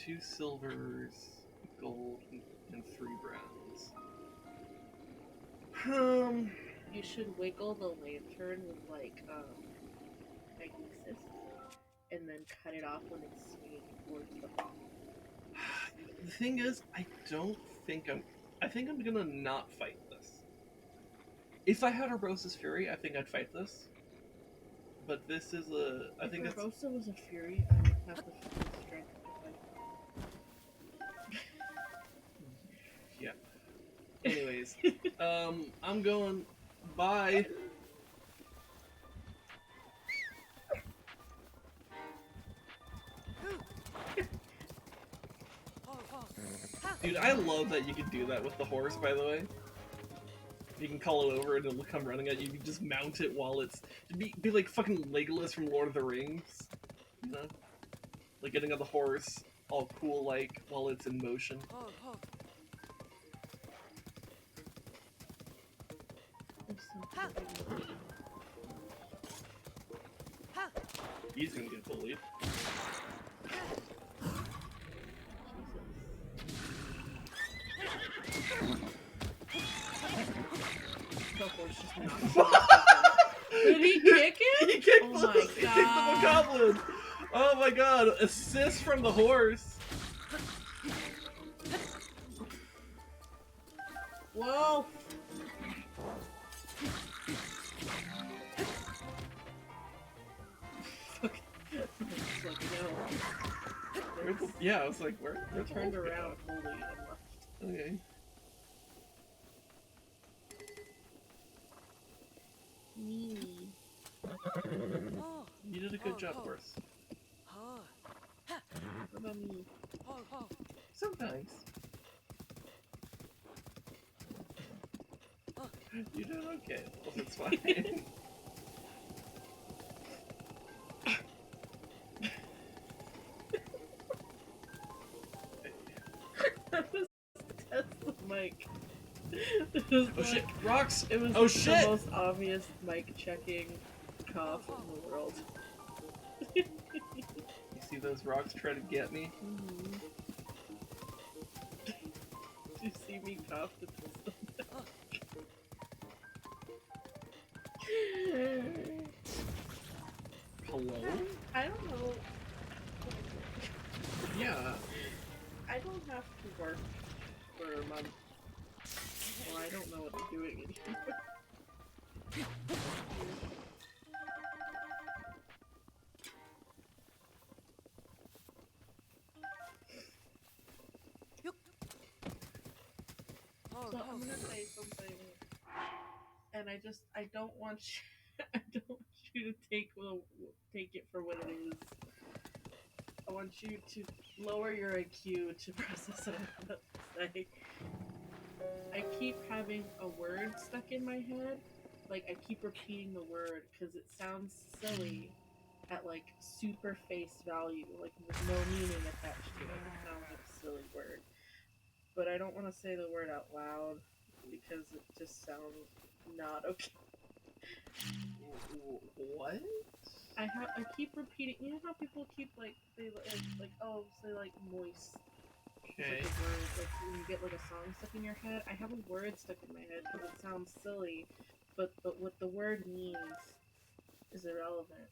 2 silvers, gold, and 3 browns. You should wiggle the lantern with magnesis, and then cut it off when it's swinging towards the ball. The thing is, I don't think I think I'm gonna not fight this. If I had a Rosa's Fury, I think I'd fight this. But this is a. I think If it's. Urbosa was a Fury, I would have the strength to fight. Yeah. Anyways, I'm going. Bye. Dude, I love that you can do that with the horse, by the way. You can call it over and it'll come running at you. You can just mount it while it's... Be like fucking Legolas from Lord of the Rings. You know? Like getting on the horse, all cool like, while it's in motion. He's gonna get bullied. Did he kick it? He kicked Oh the, my he kicked the god. goblin! Oh my god, assist from the horse! Whoa! Yeah, I was like, where? I turned around fully and left. Okay. Me. You did a good job, horse. What about me? Sometimes. You did okay. Well, it's fine. Test the mic. Oh shit! Rocks! It was oh the shit! most obvious mic checking cough in the world. You see those rocks try to get me? Mm-hmm. Did you see me cough to pistol? Hello? I don't know. Yeah. I don't have to work for a month. Well, I don't know what I'm doing anymore. So I'm gonna say something, and I don't want you, I don't want you to take it for what it is. I want you to lower your IQ to process what I'm about to say. I keep having a word stuck in my head. Like, I keep repeating the word because it sounds silly at, like, super face value. Like, with no meaning attached to it. It sounds like a silly word. But I don't want to say the word out loud because it just sounds not okay. What? I keep repeating. You know how people keep like say moist. Okay. It's like a word, like when you get like a song stuck in your head. I have a word stuck in my head because it sounds silly, but what the word means is irrelevant.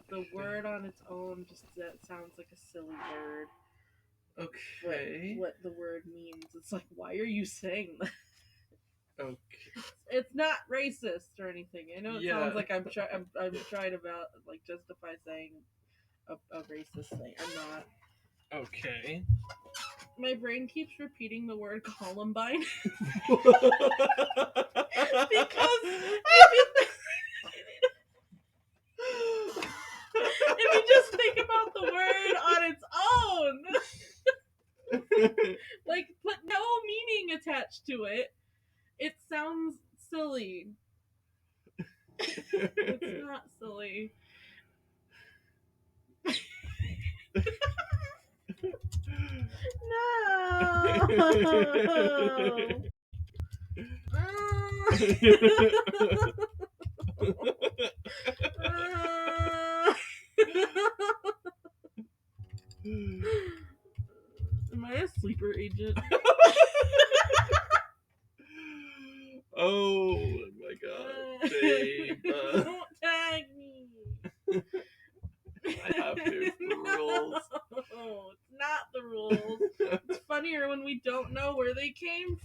The word on its own just sounds like a silly word. Okay. But what the word means, it's like, why are you saying that? Okay. It's not racist or anything. I know it sounds like I'm trying to justify saying a racist thing. I'm not. Okay. My brain keeps repeating the word Columbine Because if you just think about the word on its own, like put no meaning attached to it, it sounds silly. It's not silly. No. Am I a sleeper agent? Oh my god, babe. Don't tag me. I have to. It's the rules. No, it's not the rules.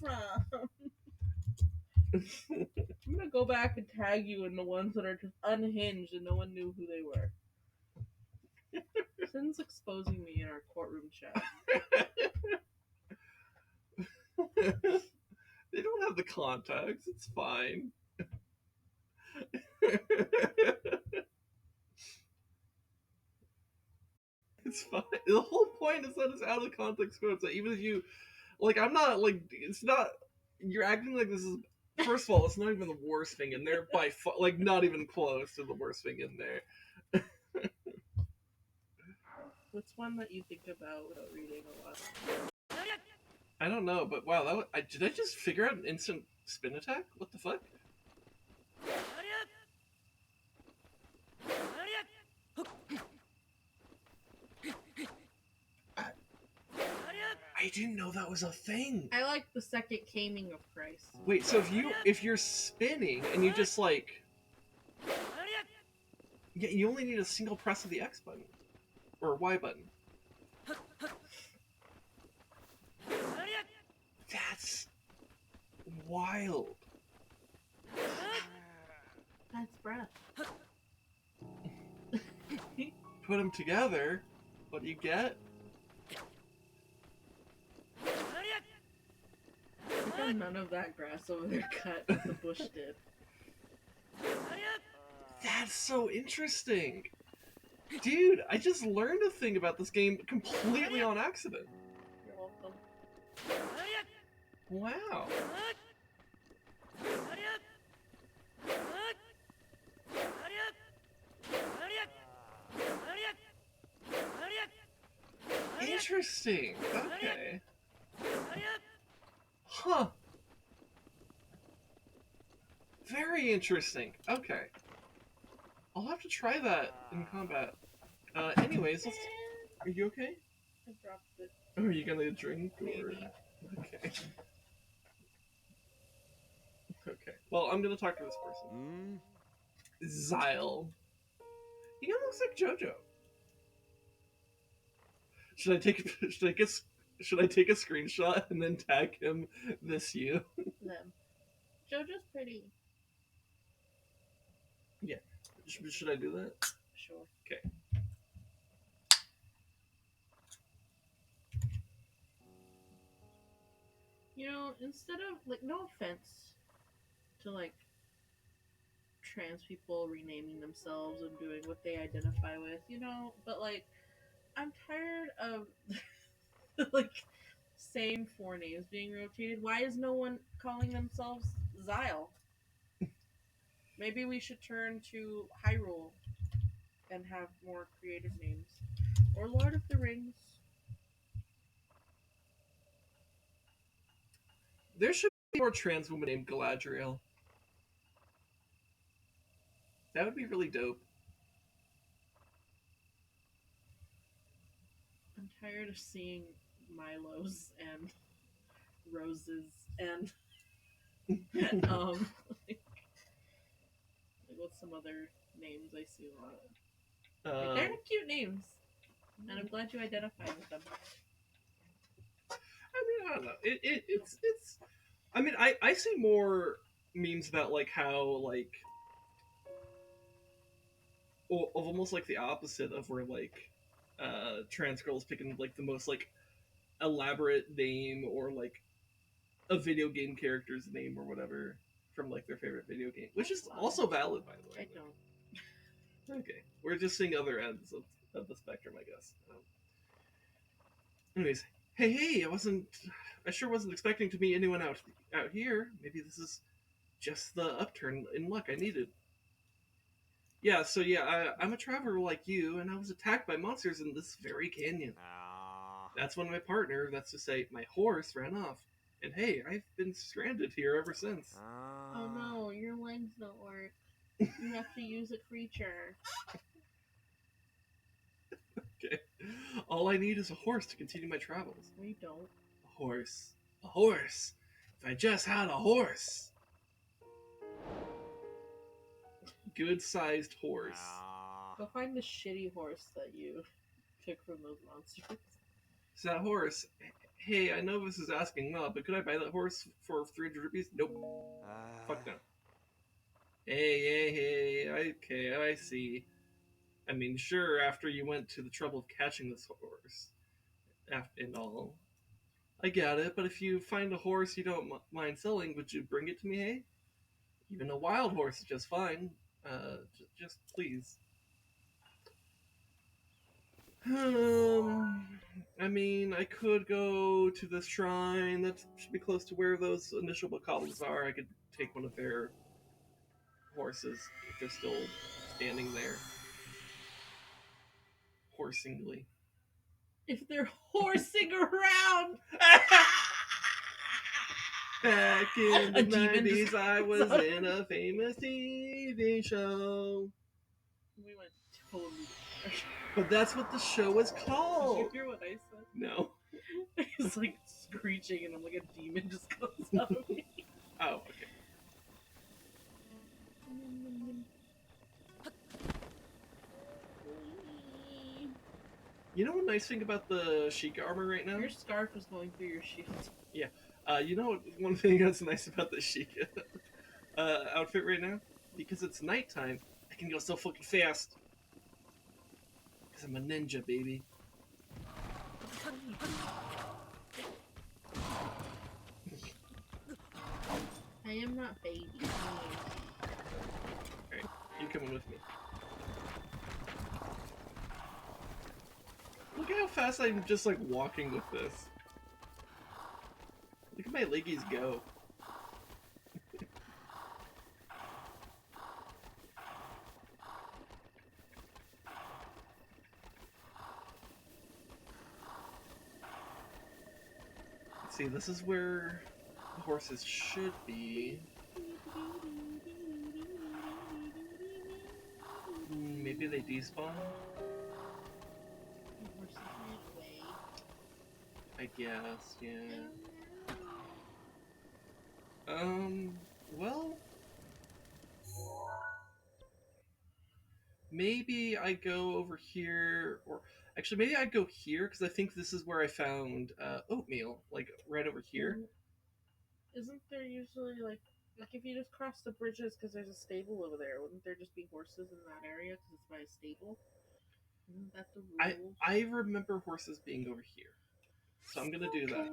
from? I'm gonna go back and tag you in the ones that are just unhinged and no one knew who they were. Sin's exposing me in our courtroom chat. They don't have the contacts. It's fine. It's fine. The whole point is that it's out of context quotes. That even if you, like, I'm not like, it's not. You're acting like this is. First of all, it's not even the worst thing in there by far. Like, not even close to the worst thing in there. What's one that you think about without reading a lot? I don't know, but wow, did I just figure out an instant spin attack? What the fuck? I didn't know that was a thing. I like the second Caming of Christ. Wait, so if you're spinning and you just like, yeah, you only need a single press of the X button or Y button. That's wild. That's breath. Put them together, what do you get? I got none of that grass over there cut as the bush did. That's so interesting. Dude, I just learned a thing about this game completely on accident. You're welcome. Wow. Interesting. Okay. Huh. Very interesting. Okay. I'll have to try that in combat. Anyways, are you okay? I dropped it. Are you gonna drink? Or... Maybe. Okay. Okay. Well, I'm gonna talk to this person. Zyle. He kind of looks like JoJo. Should I take a screenshot and then tag him this you? Them. JoJo's pretty. Yeah. Should I do that? Sure. Okay. You know, instead of, like, no offense to, like, trans people renaming themselves and doing what they identify with, you know, but, like, I'm tired of, like, same four names being rotated. Why is no one calling themselves Zyle? Maybe we should turn to Hyrule and have more creative names. Or Lord of the Rings. There should be more trans woman named Galadriel. That would be really dope. I'm tired of seeing Milos and Roses and like what's some other names I see a lot. Like, they're cute names, and I'm glad you identify with them. I mean, I don't know. It's. I mean, I see more memes about like how like of almost like the opposite of where like trans girls picking like the most like elaborate name or like a video game character's name or whatever from like their favorite video game, which is also valid, by the way. I don't. Okay, we're just seeing other ends of the spectrum, I guess. Anyways, hey, I sure wasn't expecting to meet anyone out here. Maybe this is just the upturn in luck I needed. Yeah, so yeah, I'm a traveler like you, and I was attacked by monsters in this very canyon. That's when my partner, that's to say, my horse, ran off. And hey, I've been stranded here ever since. Oh no, your legs don't work. You have to use a creature. Okay. All I need is a horse to continue my travels. No, you don't. A horse. A horse. If I just had a horse. Good-sized horse. Go find the shitty horse that you took from those monsters. So that horse, Hey, I know this is asking well, but could I buy that horse for 300 rupees? Nope. Fuck no. Hey, okay, I see. I mean, sure, after you went to the trouble of catching this horse, and all. I get it, but if you find a horse you don't mind selling, would you bring it to me, hey? Even a wild horse is just fine. Just please. I mean, I could go to this shrine that should be close to where those initial bokoblins are. I could take one of their horses if they're still standing there. Horsingly. If they're horsing around! Back in the A demon 90s, just- I was in a famous TV show. We went totally different. But that's what the show was Did called. you hear what I said? No. It's like screeching, and I'm like, a demon just comes out of me. Oh, okay. You know one nice thing about the Sheikah armor right now? Your scarf is going through your shield. You know one thing that's nice about the Sheikah outfit right now? Because it's nighttime, I can go so fucking fast. Because I'm a ninja, baby. I am not baby. Alright, you coming with me. Look at how fast I'm just like walking with this. Look at my leggies go. Let's see, this is where the horses should be. Maybe they despawn? I guess, yeah. Well... Maybe I go over here, or... Actually, maybe I go here, because I think this is where I found oatmeal, like, right over here. Isn't there usually, like if you just cross the bridges because there's a stable over there, wouldn't there just be horses in that area because it's by a stable? Isn't that the rule? I remember horses being over here. So I'm gonna do that.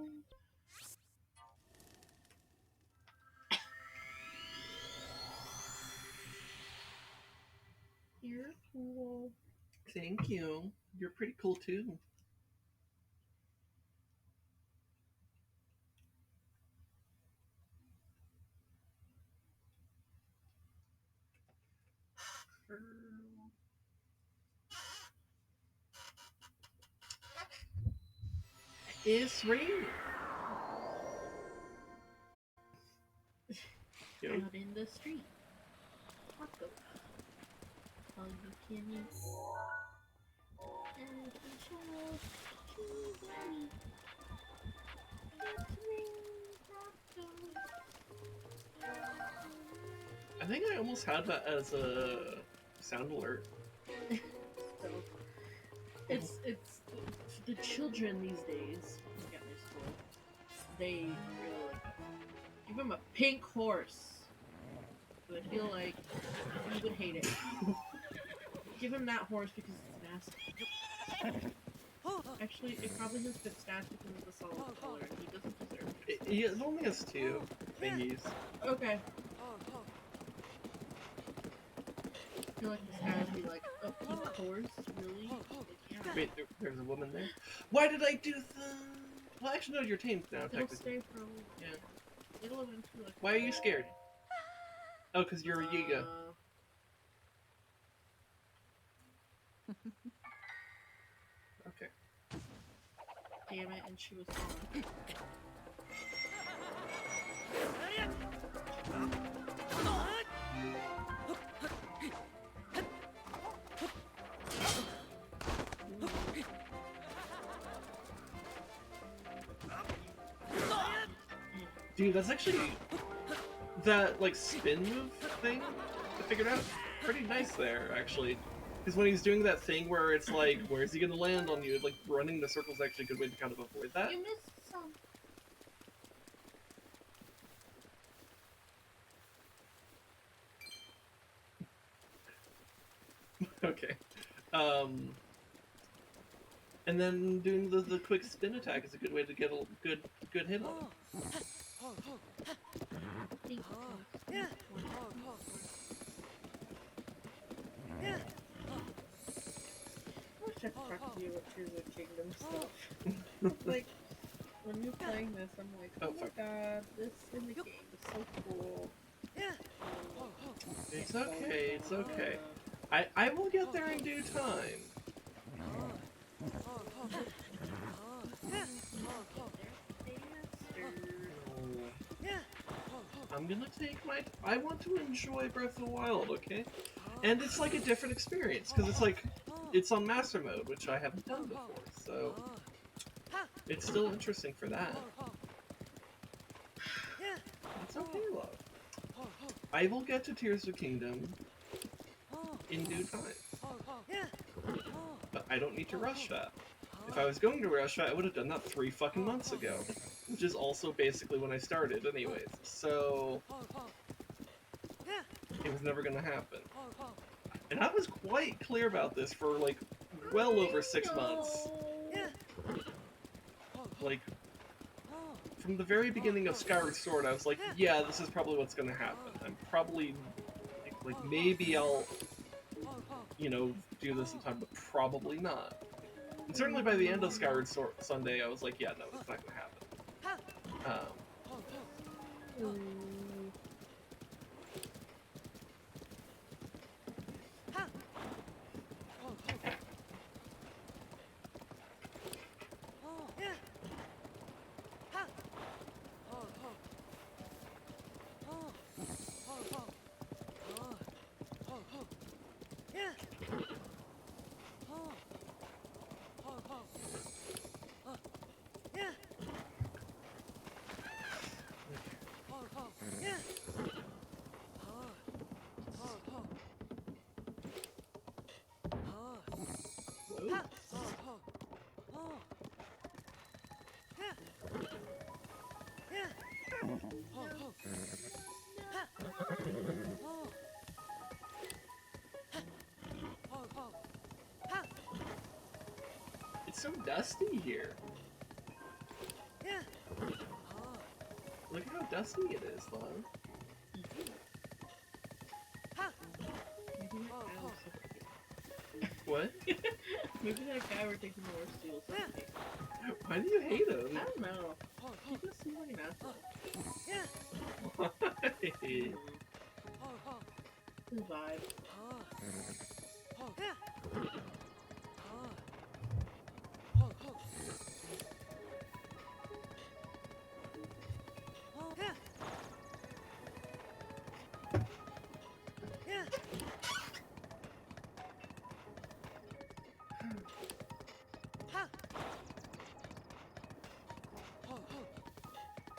You're cool. Thank you. You're pretty cool too. It's raining. Out in the street. Taco. All you can eat. And we shall choose any. Let's ring taco. I think I almost had that as a sound alert. So, it's the children these days. Look at my school. They really like give them a pink horse. But I feel like you would hate it. Give him that horse because it's nasty. Actually, it probably has good stats because of the solid color, and he doesn't deserve it. It only has 2 thingies. Okay. I feel like this guy would be like, a pink horse? Really? Like, yeah. Wait, there's a woman there? Why did I do that? Well, actually, no, you're tamed now, It'll technically. stay for a little Yeah. It'll eventually like... Why are you scared? Oh, because you're a Yiga. Okay. Damn it, and she was gone. Dude, that's actually... That, like, spin move thing I figured out pretty nice there, actually. Because when he's doing that thing where it's like, where's he gonna land on you? Like, running the circle's actually a good way to kind of avoid that. You missed some. Okay. And then doing the quick spin attack is a good way to get a good hit on it. I wish I could talk to you about Tears of the Kingdom stuff. Like, when you're playing this, I'm like, oh my god, this in the game is so cool. It's okay, it's okay. I will get there in due time. I'm gonna take my... I want to enjoy Breath of the Wild, okay? And it's like a different experience, because it's like... It's on Master Mode, which I haven't done before, so... It's still interesting for that. It's okay, love. I will get to Tears of the Kingdom in due time. But I don't need to rush that. If I was going to rush that, I would have done that 3 fucking months ago. Which is also basically when I started anyways. So... It was never gonna happen. And I was quite clear about this for, like, well over 6 months. Like, from the very beginning of Skyward Sword, I was like, yeah, this is probably what's gonna happen. I'm probably... Like, maybe I'll... You know, do this in time, but probably not. And certainly by the end of Skyward Sword Sunday, I was like, yeah, no, it's not gonna happen. It's so dusty here. Look how dusty it is, though. What? Maybe that guy we're taking more steals. Why do you hate him? I don't know. He just seems like an asshole. Why? His vibe.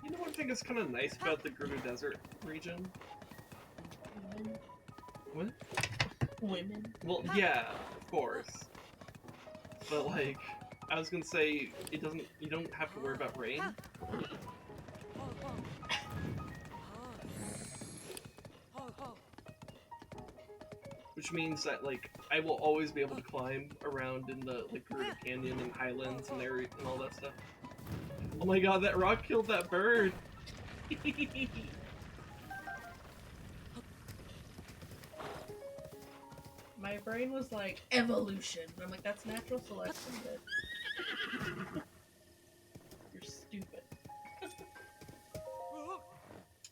You know, one thing that's kind of nice about the Gerudo Desert region? Women. What? Women. Well, yeah, of course. But, like, I was gonna say, it doesn't, you don't have to worry about rain. Which means that, like, I will always be able to climb around in the, like, Gerudo Canyon and highlands and area and all that stuff. Oh my god, that rock killed that bird! My brain was like, evolution. And I'm like, that's natural selection, but... You're stupid.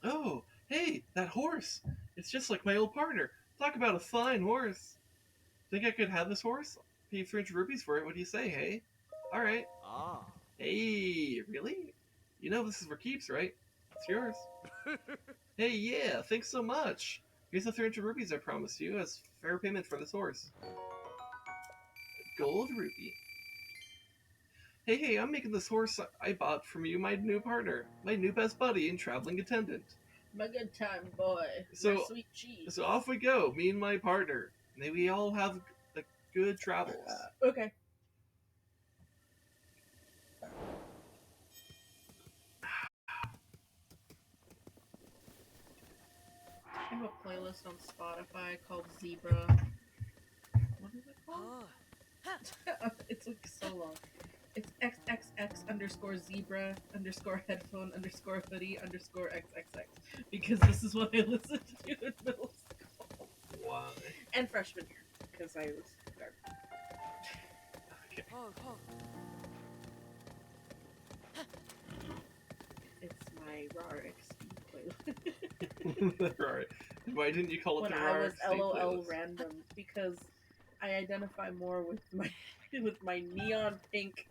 Oh, hey, that horse! It's just like my old partner. Talk about a fine horse. Think I could have this horse? Pay 300 rupees for it, what do you say, hey? Alright. Ah. Hey, really? You know this is for keeps, right? It's yours. Hey, yeah, thanks so much. Here's the 300 rupees I promised you as fair payment for this horse. Gold rupee. Hey, I'm making this horse I bought from you my new partner, my new best buddy and traveling attendant. My good time boy. So- My sweet cheese. So off we go, me and my partner. May we all have good travels. Okay. have a playlist on Spotify called Zebra. What is it called? It's like so long. It's XXX underscore zebra underscore headphone underscore hoodie underscore XXX because this is what I listened to in middle school Why? and freshman year because I was garbage. Okay. It's my RAR XP playlist. Right. Why didn't you call it When the I was RRXD LOL playlist? random because I identify more with my neon pink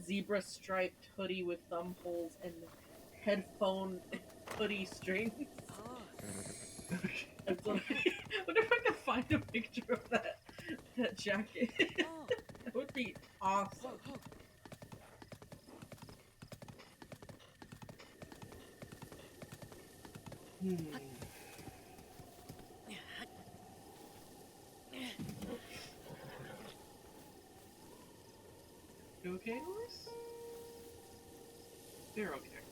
zebra striped hoodie with thumb holes and headphone hoodie strings. Okay. That's what I wonder if I can find a picture of that jacket. That would be awesome. You okay, Norris? They're okay.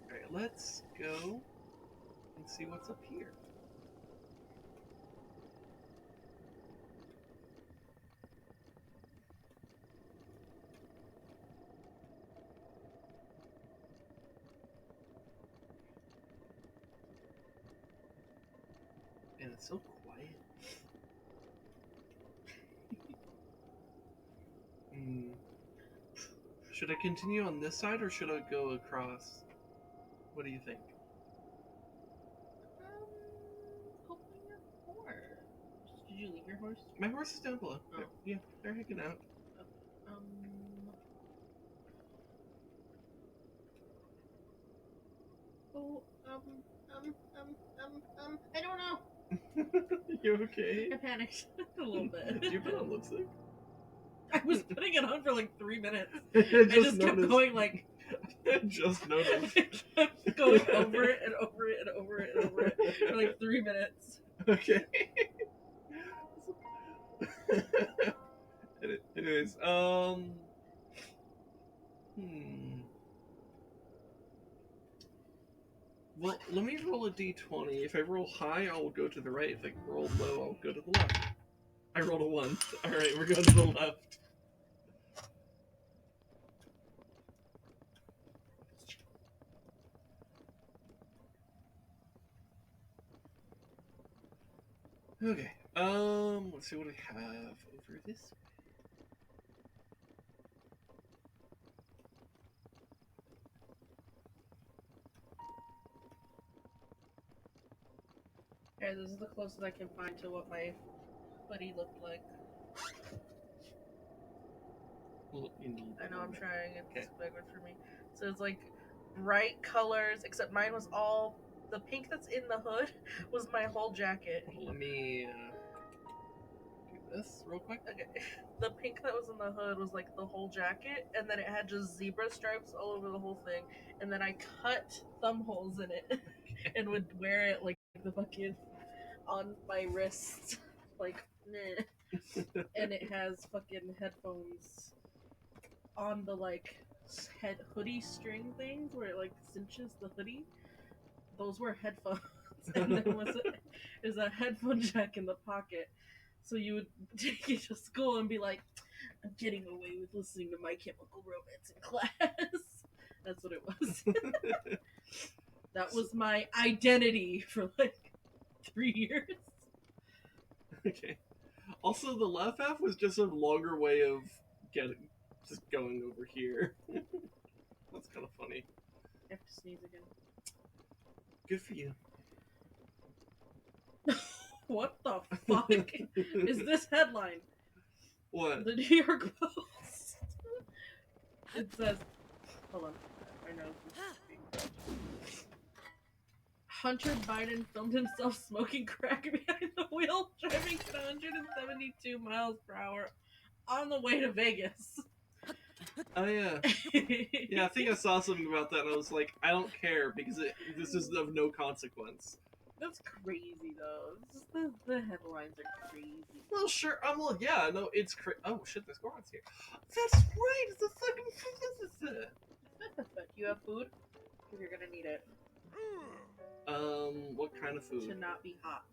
Alright, let's go and see what's up here. And it's so quiet. Should I continue on this side or should I go across? What do you think? Hopefully your horse. Did you leave your horse? My horse is down below. Oh. Yeah, they're hanging out. Um. Oh. I don't know. You okay? I panicked a little bit. Did you put on lipstick? I was putting it on for like 3 minutes. I I just kept going like. I just noticed. I kept going over it and over it and over it and over it for like 3 minutes. Okay. Anyways, Well, let me roll a d20. If I roll high, I'll go to the right. If I roll low, I'll go to the left. I rolled a 1. Alright, we're going to the left. Okay. Let's see what I have over this. Here, this is the closest I can find to what my hoodie looked like. Well, you need I know I'm trying. It's okay. big one for me. So it's like bright colors, except mine was all the pink that's in the hood was my whole jacket. Let me do this real quick. Okay. The pink that was in the hood was like the whole jacket, and then it had just zebra stripes all over the whole thing. And then I cut thumb holes in it and would wear it like the fucking on my wrist, like meh. And it has fucking headphones on the like head hoodie string things where it like cinches the hoodie. Those were headphones, and there was a headphone jack in the pocket. So you would take it to school and be like, "I'm getting away with listening to My Chemical Romance in class." That's what it was. That was my identity for like 3 years. Okay. Also, the left half was just a longer way of just going over here. That's kind of funny. I have to sneeze again. Good for you. What the fuck is this headline? What? The New York Post. It says, hold on, my nose is being red. Hunter Biden filmed himself smoking crack behind the wheel, driving at 172 miles per hour on the way to Vegas. Oh yeah. Yeah, I think I saw something about that and I was like, I don't care because this is of no consequence. That's crazy though. It's just the headlines are crazy. Well, sure. Well, yeah. No, it's oh shit. There's Gorons here. That's right. It's a fucking physicist. You have food? Because you're gonna need it What kind of to food? not be hot.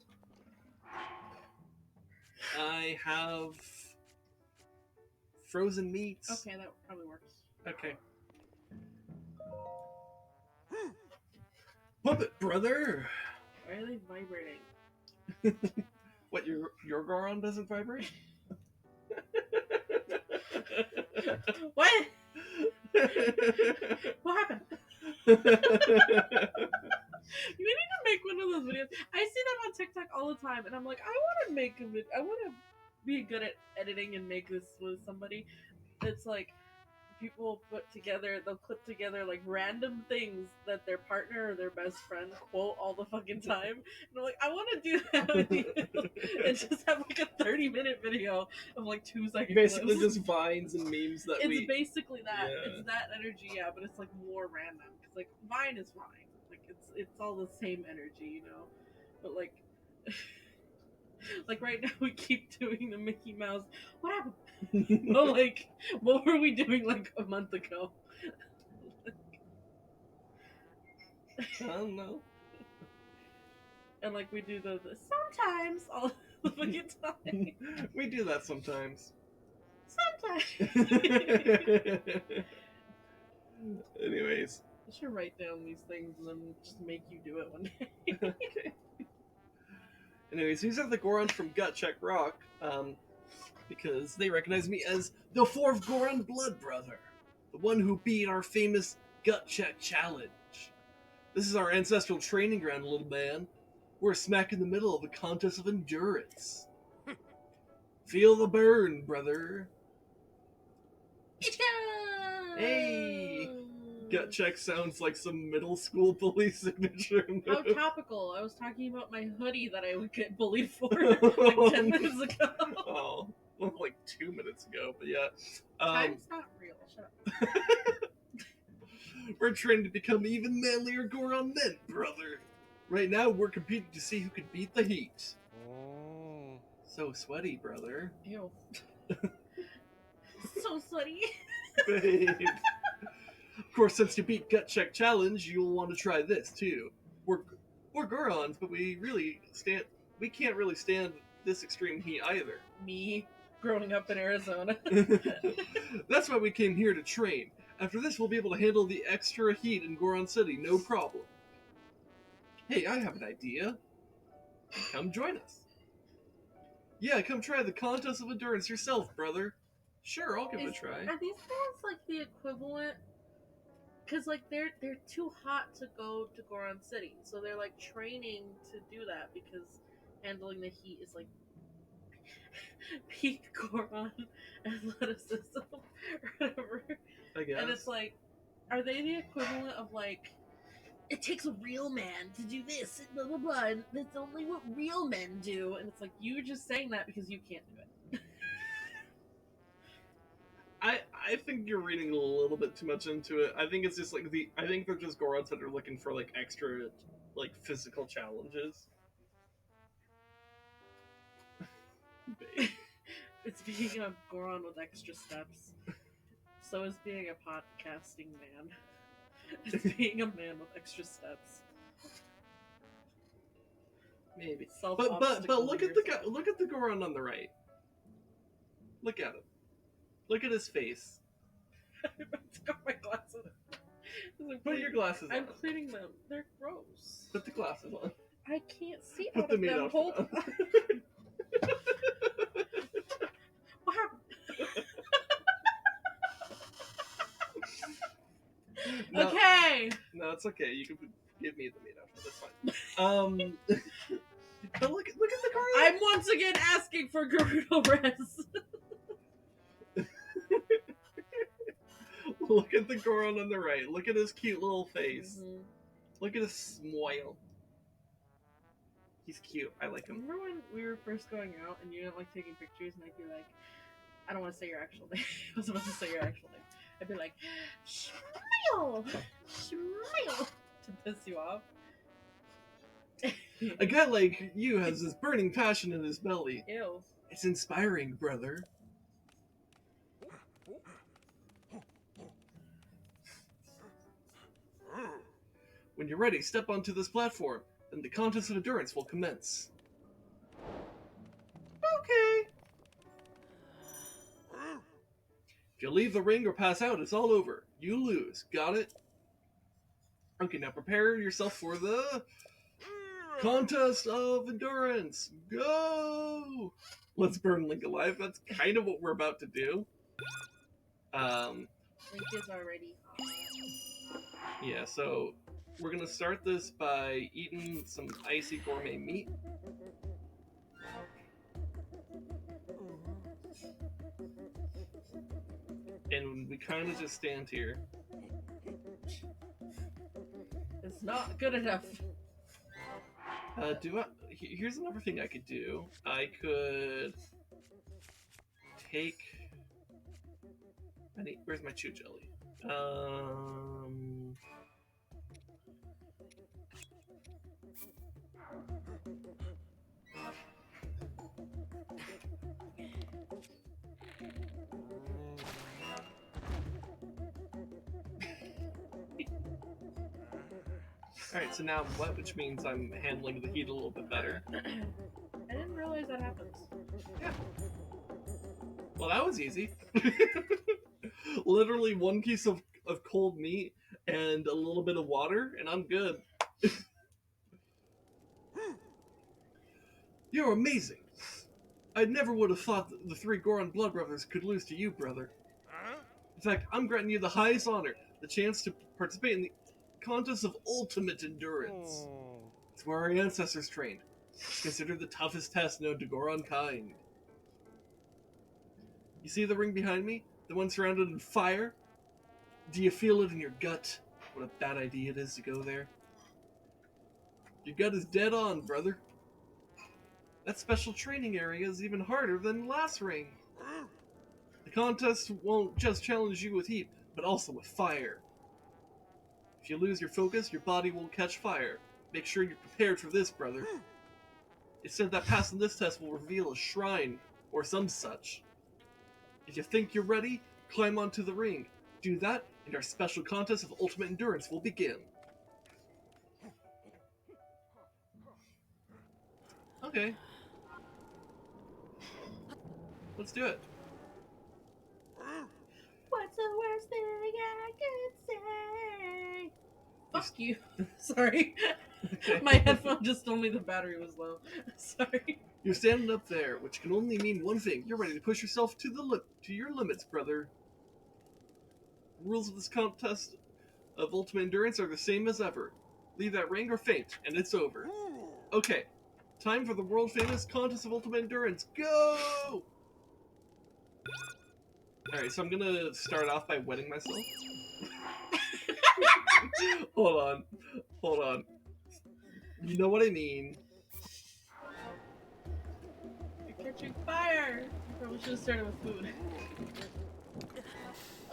I have frozen meats. Okay, that probably works. Okay. Puppet brother. Why are they vibrating? What, your Goron doesn't vibrate? What? What happened? You need to make one of those videos. I see them on TikTok all the time, and I'm like, I want to make a video. I want to be good at editing and make this with somebody. It's like people they'll clip together like random things that their partner or their best friend quote all the fucking time. And I'm like, I want to do that with you and just have like a 30-minute video of like 2 seconds. Basically just vines and memes that it's basically that. Yeah. It's that energy, yeah, but it's like more random. Because like Vine is Vine. Like it's all the same energy, you know? But like like right now we keep doing the Mickey Mouse. What happened? But like, what were we doing like a month ago? I don't know. And like we do the sometimes all the fucking time. We do that sometimes. Sometimes. Anyways. I should write down these things and then just make you do it one day. Okay. Anyways, these are the Gorons from Gut Check Rock, because they recognize me as the fourth Goron blood brother, the one who beat our famous Gut Check challenge. This is our ancestral training ground, little man. We're smack in the middle of a contest of endurance. Feel the burn, brother. Hey! Gut Check sounds like some middle school bully signature. How topical. I was talking about my hoodie that I would get bullied for like 10 minutes ago. Oh, well, like 2 minutes ago, but yeah. Time's not real. Shut up. We're trying to become even manlier Goron men, brother. Right now, we're competing to see who can beat the heat. Oh. So sweaty, brother. Ew. So sweaty. Babe. Of course, since you beat Gut Check Challenge, you'll want to try this too. We're Gorons, but we can't really stand this extreme heat either. Me, growing up in Arizona. That's why we came here to train. After this, we'll be able to handle the extra heat in Goron City, no problem. Hey, I have an idea. Come join us. Yeah, come try the contest of endurance yourself, brother. Sure, I'll give it a try. Are these guys like the equivalent? Because like they're too hot to go to Goron City, so they're like training to do that because handling the heat is like peak Goron athleticism or whatever. I guess. And it's like, are they the equivalent of like, it takes a real man to do this, and blah blah blah, and that's only what real men do. And it's like, you're just saying that because you can't do it. I think you're reading a little bit too much into it. I think it's just like I think they're just Gorons that are looking for like extra like physical challenges. It's being a Goron with extra steps. So is being a podcasting man. It's being a man with extra steps. Maybe. But look at the Goron on the right. Look at him. Look at his face. I'm about to got my glasses. Put your glasses on. I'm cleaning them. They're gross. Put the glasses on. I can't see Put out the of meat them. outfit Hold on. What happened? No, Okay. No, it's okay. You can give me the meat outfit. That's fine. But look at the Goron. I'm once again asking for Gerudo res. Look at the Goron on the right. Look at his cute little face. Mm-hmm. Look at his smile. He's cute. I like him. Remember when we were first going out and you didn't like taking pictures and I'd be like, I don't want to say your actual name. I was supposed to say your actual name. I'd be like, smile! Smile! To piss you off. A guy like you has this burning passion in his belly. Ew. It's inspiring, brother. When you're ready, step onto this platform, and the contest of endurance will commence. Okay. If you leave the ring or pass out, it's all over. You lose. Got it? Okay, now prepare yourself for the contest of endurance. Go! Let's burn Link alive. That's kind of what we're about to do. Link is already Yeah, so we're gonna start this by eating some icy gourmet meat. And we kind of just stand here. It's not good enough. Here's another thing I could do. I could take. Where's my chew jelly? Alright, so now I'm wet, which means I'm handling the heat a little bit better. I didn't realize that happens. Yeah. Well, that was easy. Literally one piece of cold meat and a little bit of water, and I'm good. You're amazing. I never would have thought that the three Goron blood brothers could lose to you, brother. In fact, I'm granting you the highest honor, the chance to participate in the contest of ultimate endurance. It's where our ancestors trained. It's considered the toughest test known to Goron kind. You see the ring behind me? The one surrounded in fire? Do you feel it in your gut? What a bad idea it is to go there. Your gut is dead on, brother. That special training area is even harder than the last ring. The contest won't just challenge you with heat, but also with fire. If you lose your focus, your body will catch fire. Make sure you're prepared for this, brother. It said that passing this test will reveal a shrine, or some such. If you think you're ready, climb onto the ring. Do that, and our special contest of ultimate endurance will begin. Okay. Let's do it. What's the worst thing I could say? Fuck you. Sorry. My headphone just told me the battery was low. Sorry. You're standing up there, which can only mean one thing. You're ready to push yourself to your limits, brother. The rules of this contest of ultimate endurance are the same as ever. Leave that ring or faint, and it's over. Okay, time for the world famous contest of ultimate endurance. Go! Alright, so I'm gonna start off by wetting myself. Hold on. You know what I mean. You're catching fire! You probably should have started with food.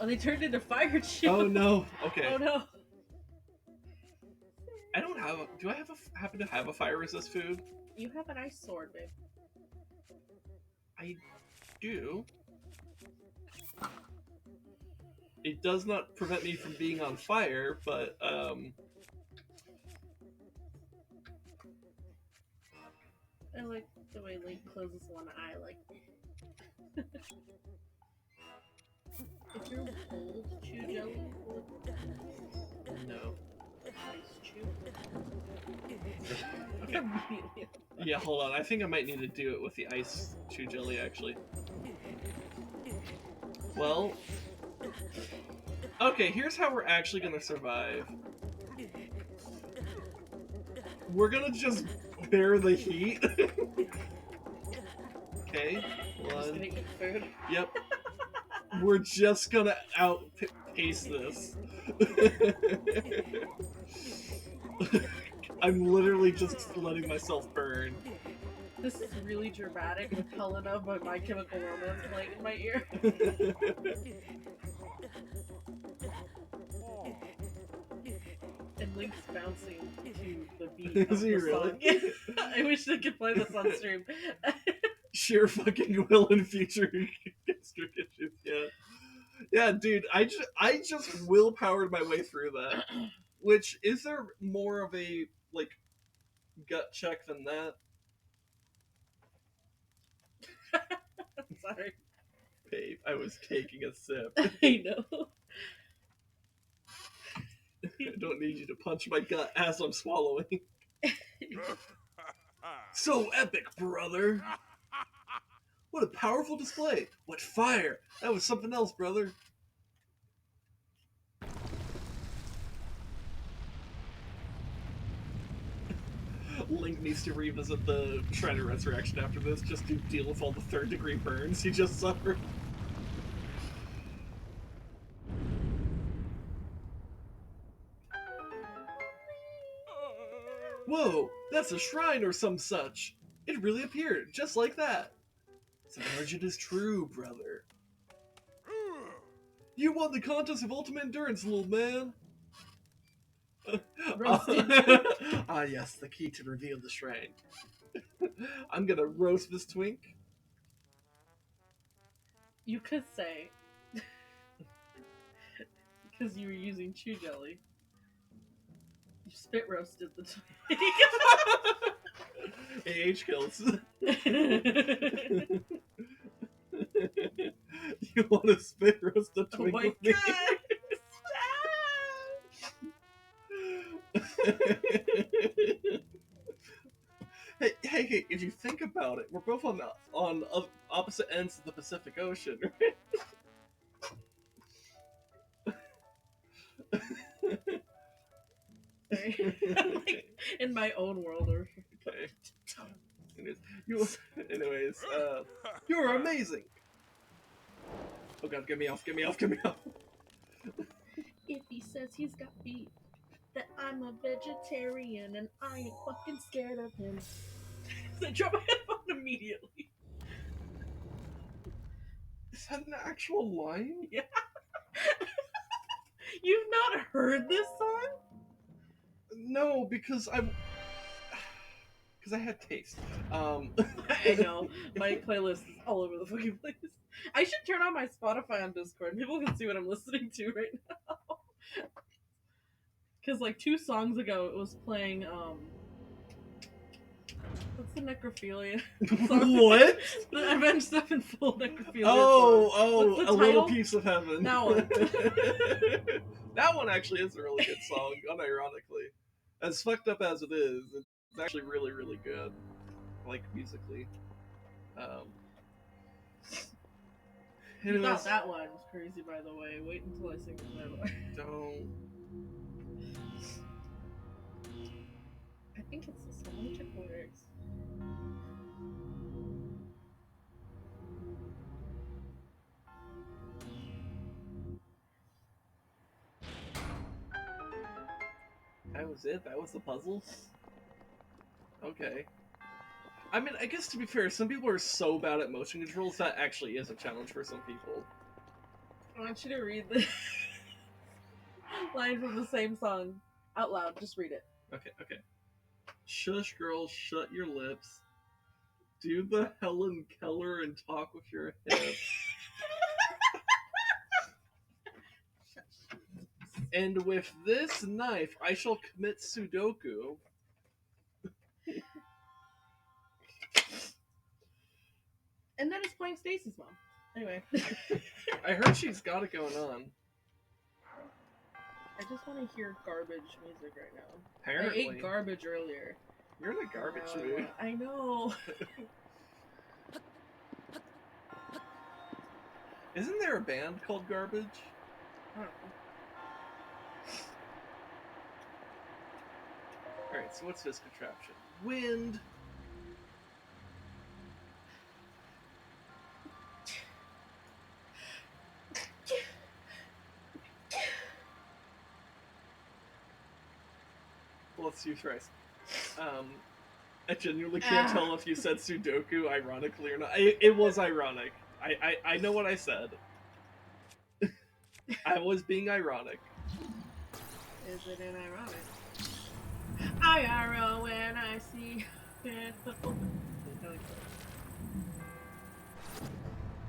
Oh, they turned into fire chips. Oh no. Okay. Oh no. I don't have do I happen to have a fire resist food? You have an ice sword, babe. I do. It does not prevent me from being on fire, but I like the way Link closes one eye like If you're cold chew jelly, no. ice chew. Okay. Immediately. Yeah, hold on. I think I might need to do it with the ice chew jelly, actually. Well, okay, here's how we're actually gonna survive. We're gonna just bear the heat. Okay, Just gonna eat food. Yep. We're just gonna outpace this. I'm literally just letting myself burn. This is really dramatic with Helena by My Chemical Romance playing in my ear. And Link's bouncing to the beat Is of he the really? song. Yeah. I wish they could play this on stream. Sheer fucking will and future gastric issues. Yeah, yeah, dude. I just willpowered my way through that. Which is there more of a like gut check than that? Sorry. Babe, I was taking a sip. I know. I don't need you to punch my gut as I'm swallowing. So epic, brother! What a powerful display! What fire! That was something else, brother. Link needs to revisit the Shredder Resurrection after this just to deal with all the third-degree burns he just suffered. Whoa, that's a shrine or some such. It really appeared, just like that. The legend is true, brother. You won the contest of ultimate endurance, little man. Roasted. Ah, yes, the key to reveal the shrine. I'm gonna roast this twink. You could say, because you were using chew jelly, you spit roasted the twig. AH kills. You want to spit roast a Oh twink my with me? Hey, if you think about it, we're both on opposite ends of the Pacific Ocean, right? Like, in my own world. Or... Okay. Anyways, you're amazing. Oh god, get me off, get me off, get me off. If he says he's got beef, that I'm a vegetarian and I ain't fucking scared of him. So I drop my headphone immediately. Is that an actual line? Yeah. You've not heard this song? No, because I had taste. I know. My playlist is all over the fucking place. I should turn on my Spotify on Discord. People can see what I'm listening to right now. Because like 2 songs ago, it was playing what's the necrophilia song? What? The Avenged Sevenfold necrophilia Oh, song. What's the a little title? piece of heaven. That one. That one actually is a really good song, unironically. As fucked up as it is, it's actually really, really good. Like musically. You Anyways, thought that line was crazy, by the way. Wait until I sing the other one. don't. I think it's this one. Let me check the lyrics. That was it? That was the puzzle? Okay. I mean, I guess to be fair, some people are so bad at motion controls that actually is a challenge for some people. I want you to read the line from the same song out loud. Just read it. Okay. Shush, girl, shut your lips. Do the Helen Keller and talk with your hips. And with this knife, I shall commit Sudoku. And then it's playing Stacy's mom. Anyway. I heard she's got it going on. I just want to hear garbage music right now. Apparently. I ate garbage earlier. You're in a garbage No, mood. I know. Isn't there a band called Garbage? I don't know. Alright, so what's this contraption? Wind. Well, let's see thrice. I genuinely can't tell if you said Sudoku ironically or not. It was ironic. I know what I said. I was being ironic. Is it an ironic? IRO when I see. Is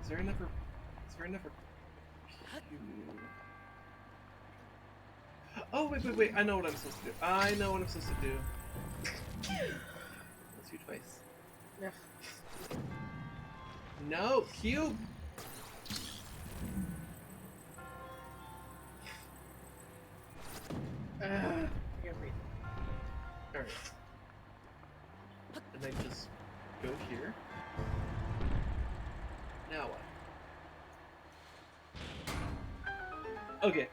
there another? Is there another? Oh wait! I know what I'm supposed to do. I know what I'm supposed to do. Let's do twice. Yeah. No, cube. I can't breathe. All right. And then just go here. Now what? Okay.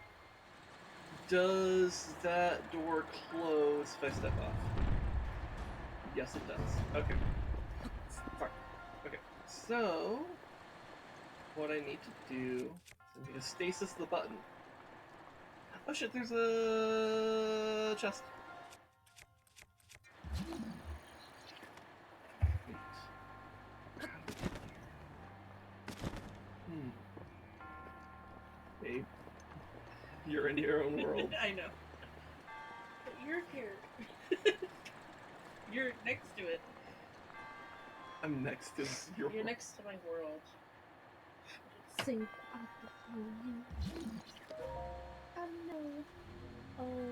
Does that door close if I step off? Yes, it does. Okay. Fine. Okay. So, what I need to do is I need to stasis the button. Oh shit, there's a chest. Wait. Babe, you're in your own world. I know. But you're here. You're next to it. I'm next to your You're next to my world. Sing I know all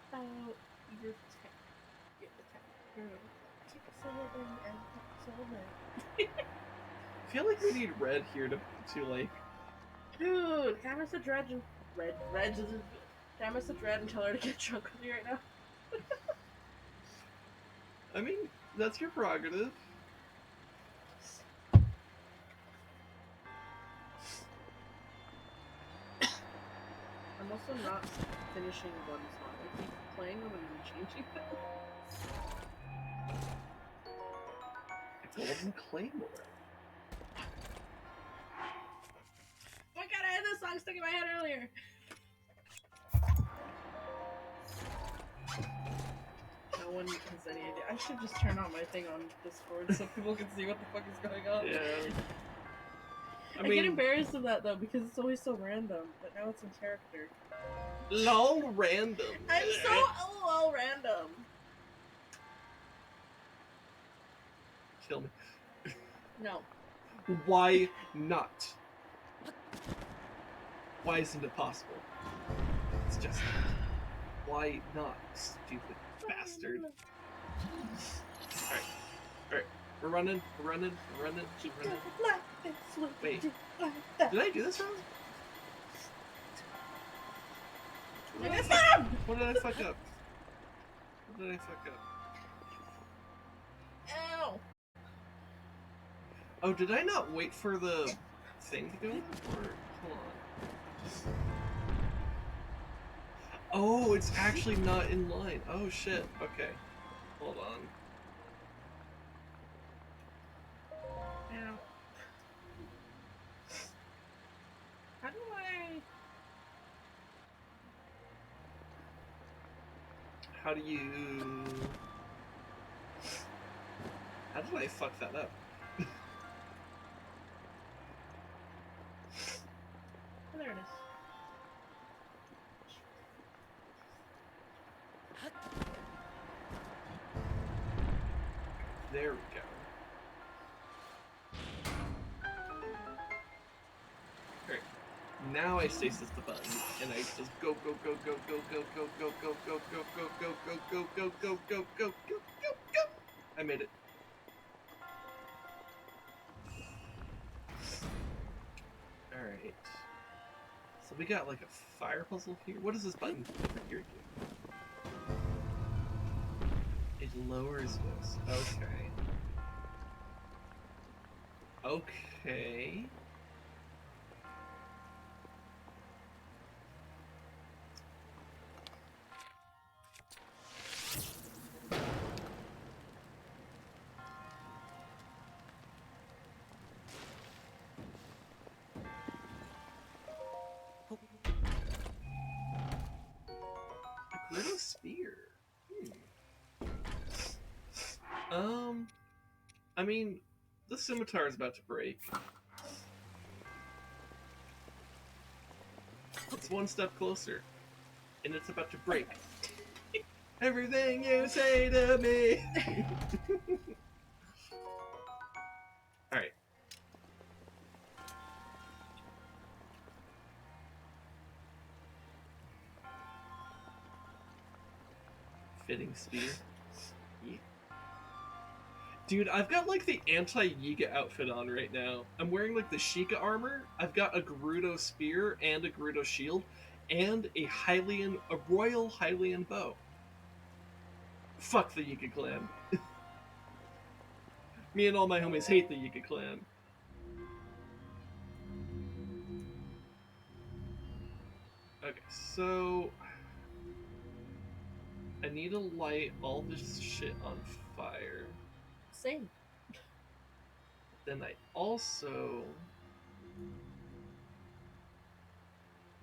about your tech. I feel like we need red here to like. Dude, can I miss a dread and red? Can I miss a dread and tell her to get drunk with me right now? I mean, that's your prerogative. I'm also not finishing one song. I keep playing them and then changing them. Golden Claymore. Oh my god, I had this song stuck in my head earlier! No one has any idea. I should just turn on my thing on Discord so people can see what the fuck is going on. Yeah. I get embarrassed of that though because it's always so random, but now it's in character. LOL random. I'm so LOL random. Kill me. No. Why not? Why isn't it possible? It's just why not, stupid bastard. Alright. We're running. Wait. Did I do this wrong? What did I fuck up? Ow! Oh, did I not wait for the thing to go? Or hold on. Oh, it's actually not in line. Oh shit. Okay. Hold on. Ow. How do I... How did I fuck that up? Oh, there it is. There we go. Alright. Now I stasis the button and I just go. I made it. Alright. So we got like a fire puzzle here. What does this button over here do? It lowers this. Okay. Gerudo spear. I mean, the scimitar is about to break. It's one step closer, and it's about to break. Everything you say to me. Alright. Fitting spear. Yeah. Dude, I've got like the anti-Yiga outfit on right now. I'm wearing like the Sheikah armor. I've got a Gerudo spear and a Gerudo shield, and a royal Hylian bow. Fuck the Yiga clan. Me and all my homies hate the Yiga clan. Okay, so I need to light all this shit on fire. Same. Then I also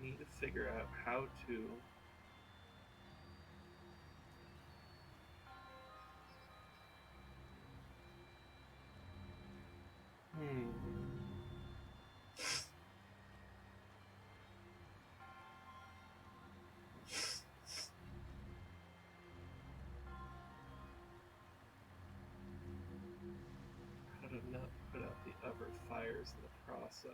need to figure out how to how to not put out the other fires in the process.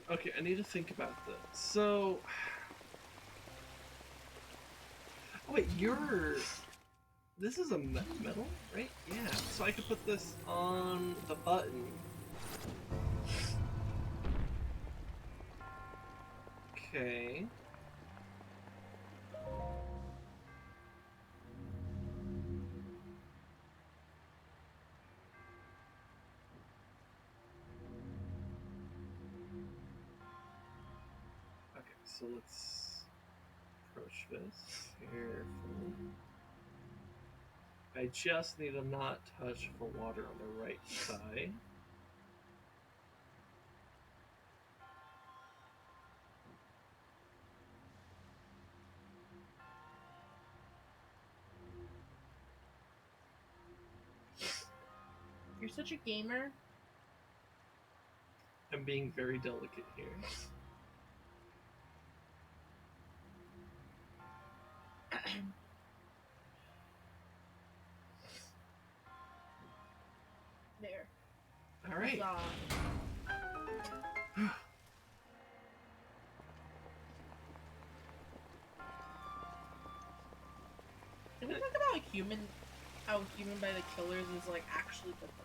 Okay, I need to think about this. So, oh wait, this is a metal, right? Yeah, so I could put this on the button. Okay. Okay, so let's approach this carefully. I just need to not touch the water on the right side. You're such a gamer. I'm being very delicate here. There. All right. Bazaar. Can we talk about how human by the killers is like actually different?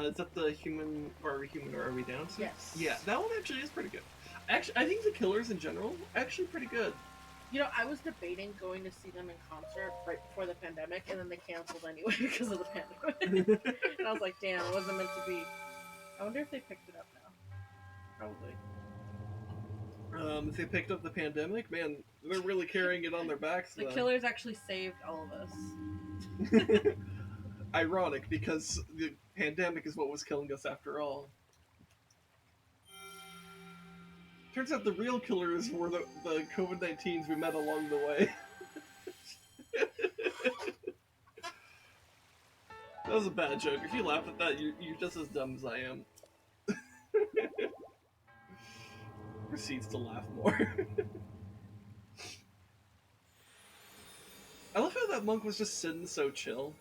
Is that the human, or are we human or are we down? Yes. Yeah, that one actually is pretty good. Actually, I think the killers in general actually pretty good. You know, I was debating going to see them in concert right before the pandemic, and then they canceled anyway because of the pandemic. And I was like, damn, it wasn't meant to be. I wonder if they picked it up now. Probably. If they picked up the pandemic, man, they're really carrying it on their backs. The killers actually saved all of us. Ironic, because the pandemic is what was killing us after all. Turns out the real killers were the COVID-19s we met along the way. That was a bad joke. If you laugh at that, you're just as dumb as I am. Proceeds to laugh more. I love how that monk was just sitting so chill.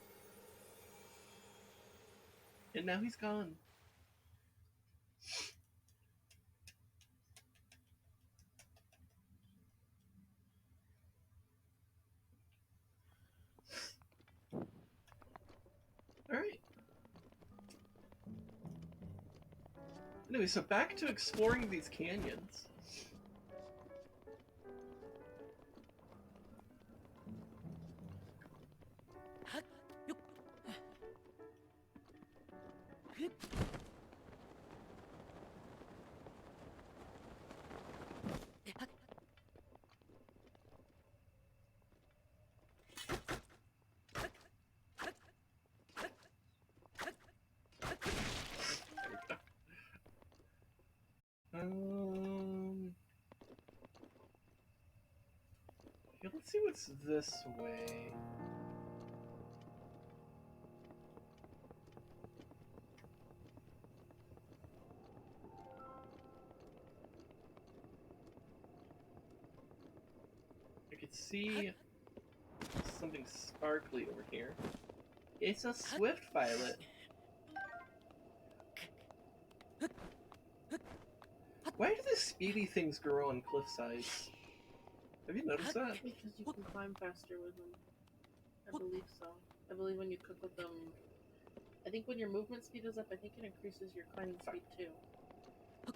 And now he's gone. Alright. Anyway, so back to exploring these canyons. Let's see what's this way. I could see something sparkly over here. It's a swift violet. Why do the speedy things grow on cliff sides? Have you noticed that? Because you can climb faster with them. I believe so. I believe when you cook with them, I think when your movement speed is up, I think it increases your climbing speed too.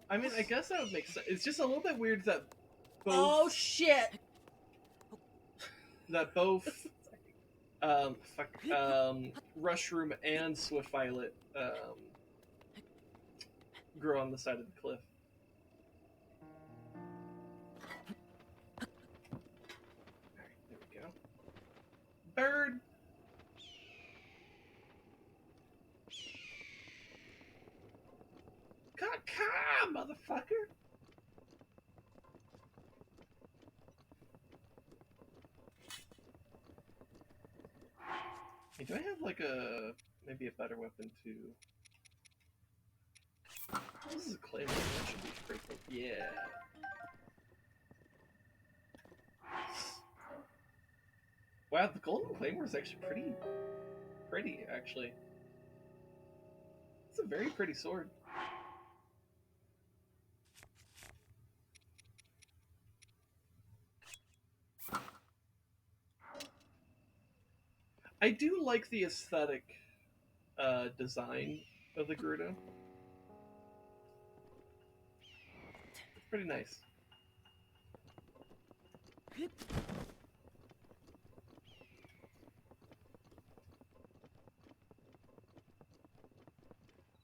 I mean, I guess that would make sense. It's just a little bit weird that both. Oh shit! That both. Rushroom and Swift Violet grow on the side of the cliff. Alright, there we go. Bird! Caw-caw, motherfucker! Hey, do I have like maybe a better weapon to... This is a claymore, that should be pretty cool. Yeah. Wow, the golden claymore is actually pretty, actually. It's a very pretty sword. I do like the aesthetic design of the Gerudo. It's pretty nice.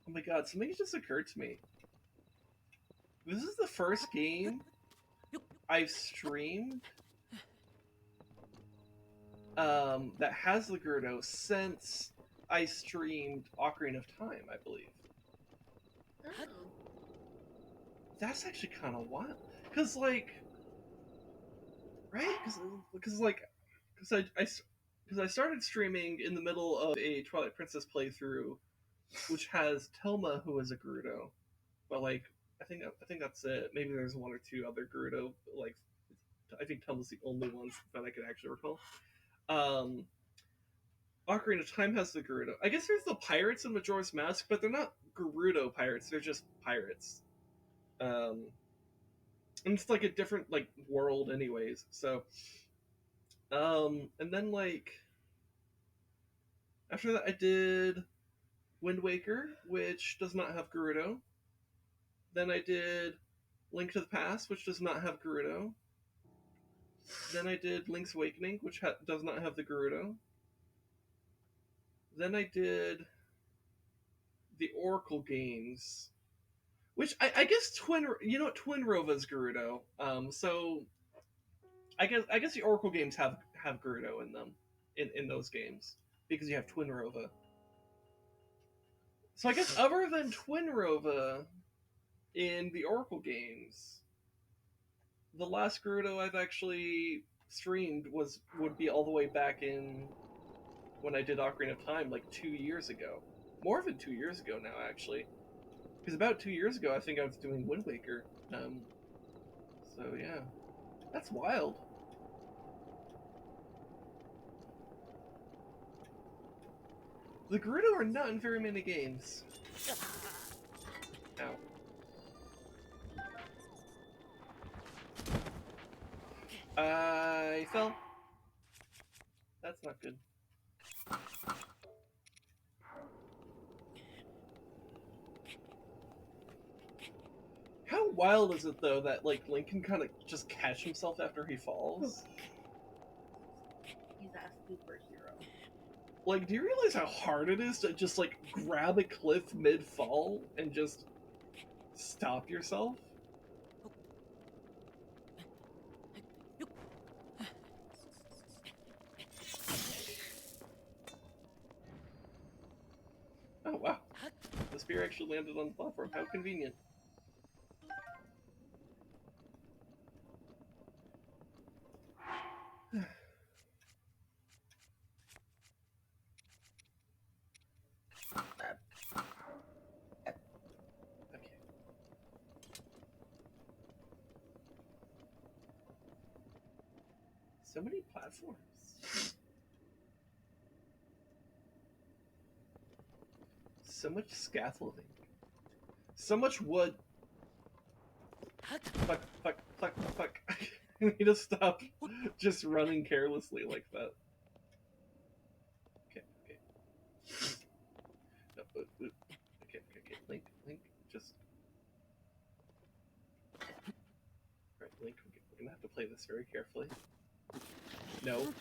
Oh my god, something just occurred to me. This is the first game I've streamed that has the Gerudo since I streamed Ocarina of Time, I believe. Oh. That's actually kind of wild. Because, like... Right? Because I started streaming in the middle of a Twilight Princess playthrough, which has Telma, who is a Gerudo. But, like, I think that's it. Maybe there's one or two other Gerudo, but, like, I think Telma's the only ones that I could actually recall. Ocarina of Time has the Gerudo. I guess there's the pirates in Majora's Mask, but they're not Gerudo pirates. They're just pirates. And it's like a different like world, anyways. So, and then like after that, I did Wind Waker, which does not have Gerudo. Then I did Link to the Past, which does not have Gerudo. Then I did Link's Awakening, which does not have the Gerudo. Then I did the Oracle games, which I guess Twin Rova's Gerudo. So I guess the Oracle games have Gerudo in them in those games because you have Twin Rova. So I guess other than Twin Rova in the Oracle games, the last Gerudo I've actually streamed would be all the way back in when I did Ocarina of Time, like 2 years ago. More than 2 years ago now, actually. Because about 2 years ago, I think I was doing Wind Waker. So yeah, that's wild. The Gerudo are not in very many games. Ow. I fell. That's not good. How wild is it though that like Link can kind of just catch himself after he falls? He's a superhero. Like, do you realize how hard it is to just like grab a cliff mid-fall and just stop yourself? Oh wow, the spear actually landed on the platform. How convenient. So many platforms. So much scaffolding. So much wood. Fuck, fuck, fuck, fuck. I need to stop just running carelessly like that. Okay, okay. No, okay. Link, just... Right, Link, we're gonna have to play this very carefully. No.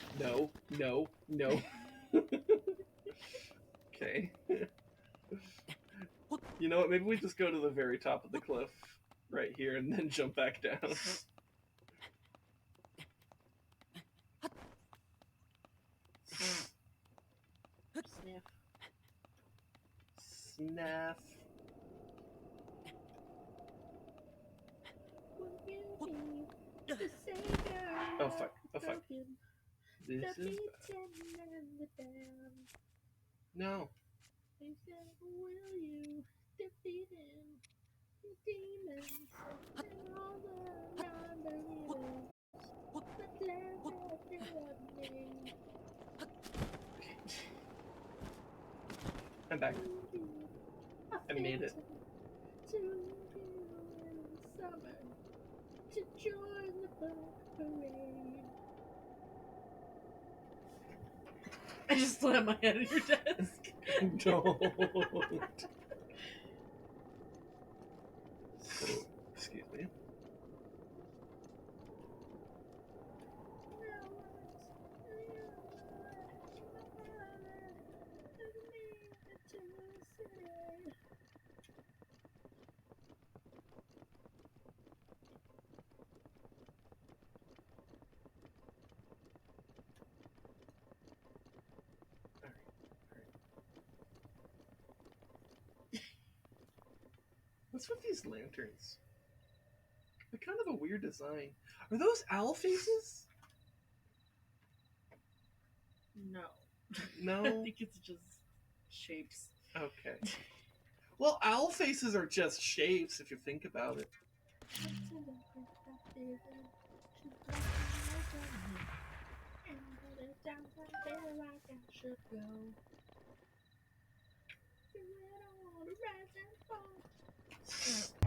Okay. You know what, maybe we just go to the very top of the cliff right here and then jump back down. Sniff. Snaff. Oh fuck. This is bad. No. Will you defeat him? Demons and all the non-believers. The land that they have made. I'm back. I made it. To in summer to join the boat parade. I just slammed my head on your desk. Don't. So, excuse me. What's with these lanterns? They're kind of a weird design. Are those owl faces? No. No? I think it's just shapes. Okay. Well, owl faces are just shapes if you think about it.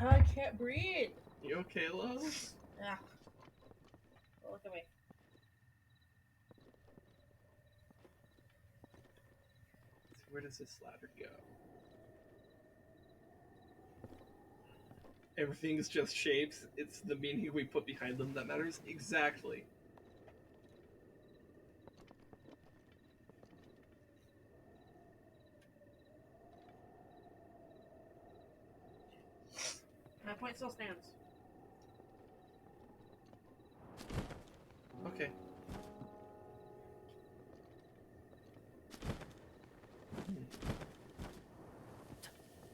I can't breathe. You okay, love? Yeah. Oh, look at me. So where does this ladder go? Everything is just shapes. It's the meaning we put behind them that matters. Exactly. My point still stands. Okay.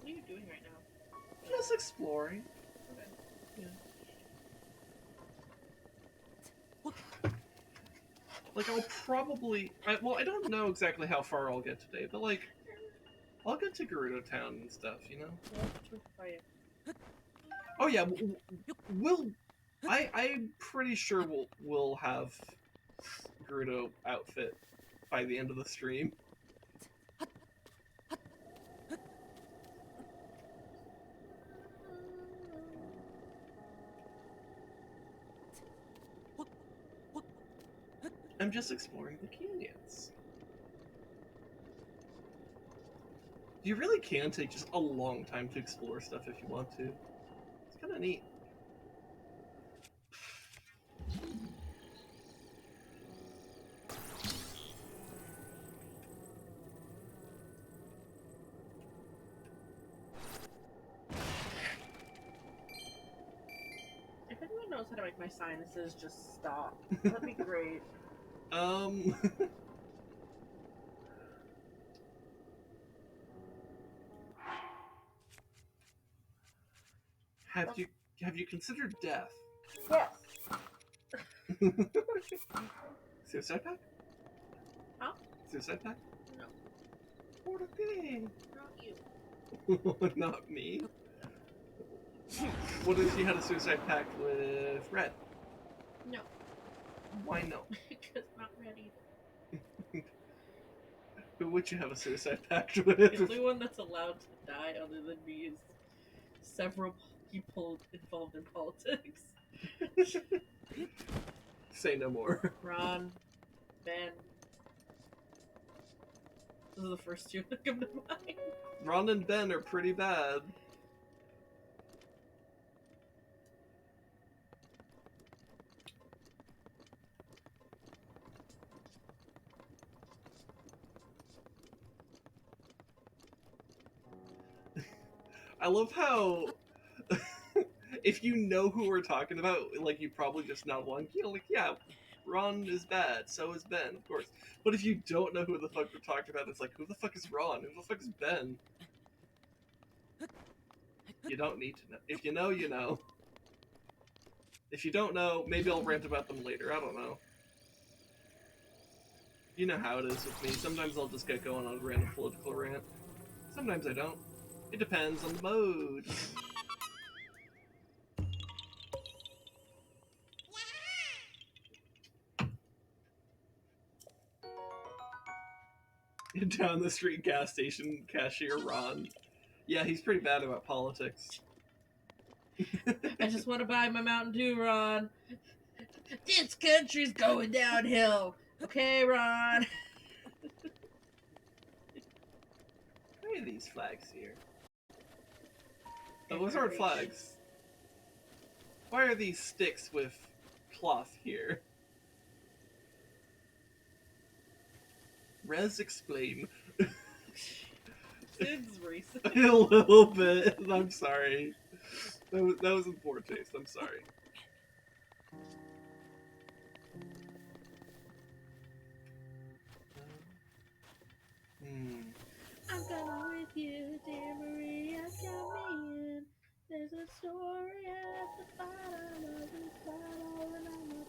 What are you doing right now? Just exploring. Okay. Yeah. Like, I'll probably... I don't know exactly how far I'll get today, but, like, I'll get to Gerudo Town and stuff, you know? Oh, yeah, we'll... I'm pretty sure we'll have Gerudo outfit by the end of the stream. I'm just exploring the canyons. You really can take just a long time to explore stuff if you want to. It's kind of neat. If anyone knows how to make my sinuses just stop, that'd be great. Have you considered death? Yes. Suicide pact? Huh? Suicide pact? No. What a thing! Not you. Not me. What if you had a suicide pact with Red? No. Why no? Because just not ready. Who would you have a suicide pact with? The only one that's allowed to die other than me is several people involved in politics. Say no more. Ron, Ben. Those are the first two that come to mind. Ron and Ben are pretty bad. I love how if you know who we're talking about, like you probably just nod along. You know, like yeah, Ron is bad, so is Ben, of course. But if you don't know who the fuck we're talking about, it's like who the fuck is Ron? Who the fuck is Ben? You don't need to know. If you know, you know. If you don't know, maybe I'll rant about them later. I don't know. You know how it is with me. Sometimes I'll just get going on a random political rant. Sometimes I don't. It depends on the mode. Down the street gas station cashier Ron. Yeah, he's pretty bad about politics. I just want to buy my Mountain Dew, Ron. This country's going downhill. Okay, Ron. Why are these flags here? Oh, those aren't flags. Why are these sticks with cloth here? Res explain. Sid's racist. A little bit. I'm sorry. That was in poor taste. I'm sorry. I'm coming with you, dear Maria, come in. There's a story at the bottom of this bottle, and I'm up.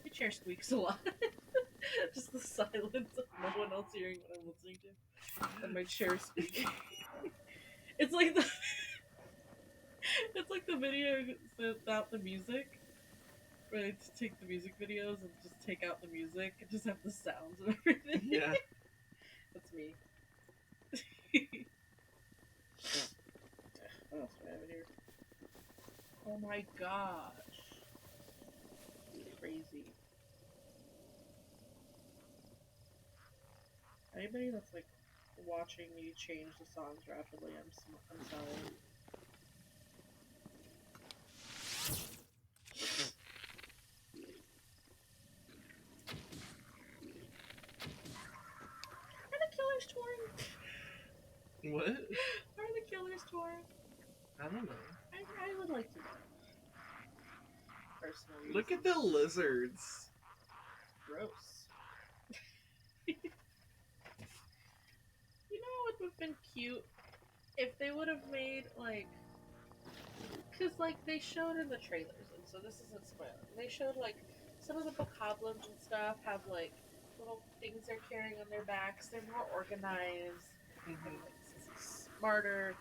The chair squeaks a lot. Just the silence of no one else hearing what I'm listening to. And my chair squeaking. It's like the it's like the video without the music. Where they take the music videos and just take out the music and just have the sounds and everything. Yeah. That's me. What else do I have in here? Oh my gosh. Crazy. Anybody that's like watching me change the songs rapidly, I'm sorry. Are the killers touring? What? Are the killers touring? I don't know. I would like to know. Personally. Look at the lizards. Gross. You know what would have been cute? If they would have made, like... Because, like, they showed in the trailers, and so this isn't spoiling. They showed, like, some of the bokoblins and stuff have, like, little things they're carrying on their backs. They're more organized. And, like, smarter.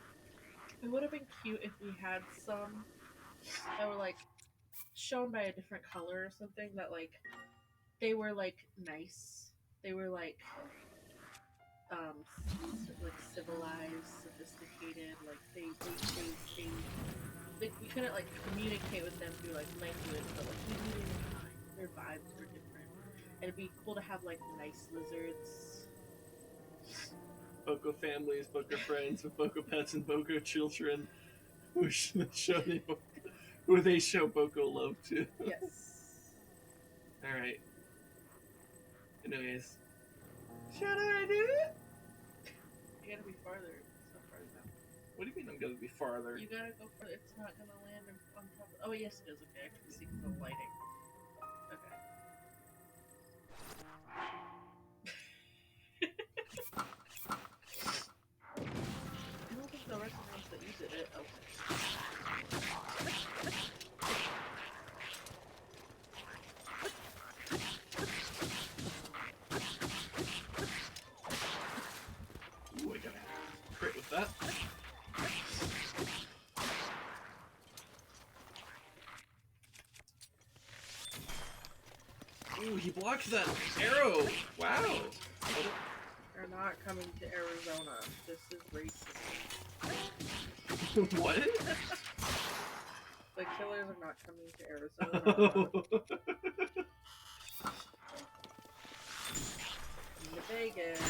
It would have been cute if we had some that were, like, shown by a different color or something, that, like, they were, like, nice. They were, like civilized, sophisticated, like, they we couldn't, like, communicate with them through, like, language, but, like, we knew they were kind. Their vibes were different. And it'd be cool to have, like, nice lizards. Boko families, Boko friends, with Boko pets and Boko children who they show Boko love to. Yes. Alright. Anyways. Should I do it? You gotta be farther. It's not far enough. What do you mean I'm gonna be farther? You gotta go further. It's not gonna land on top of... Oh, yes it is. Okay, I can see the lighting. Okay. I don't think the rest of us that you did it. Okay. Ooh, I got a crit with that. he blocked that arrow! Wow! They're not coming to Arizona. This is racist. What? The killers are not coming to Arizona. To Vegas.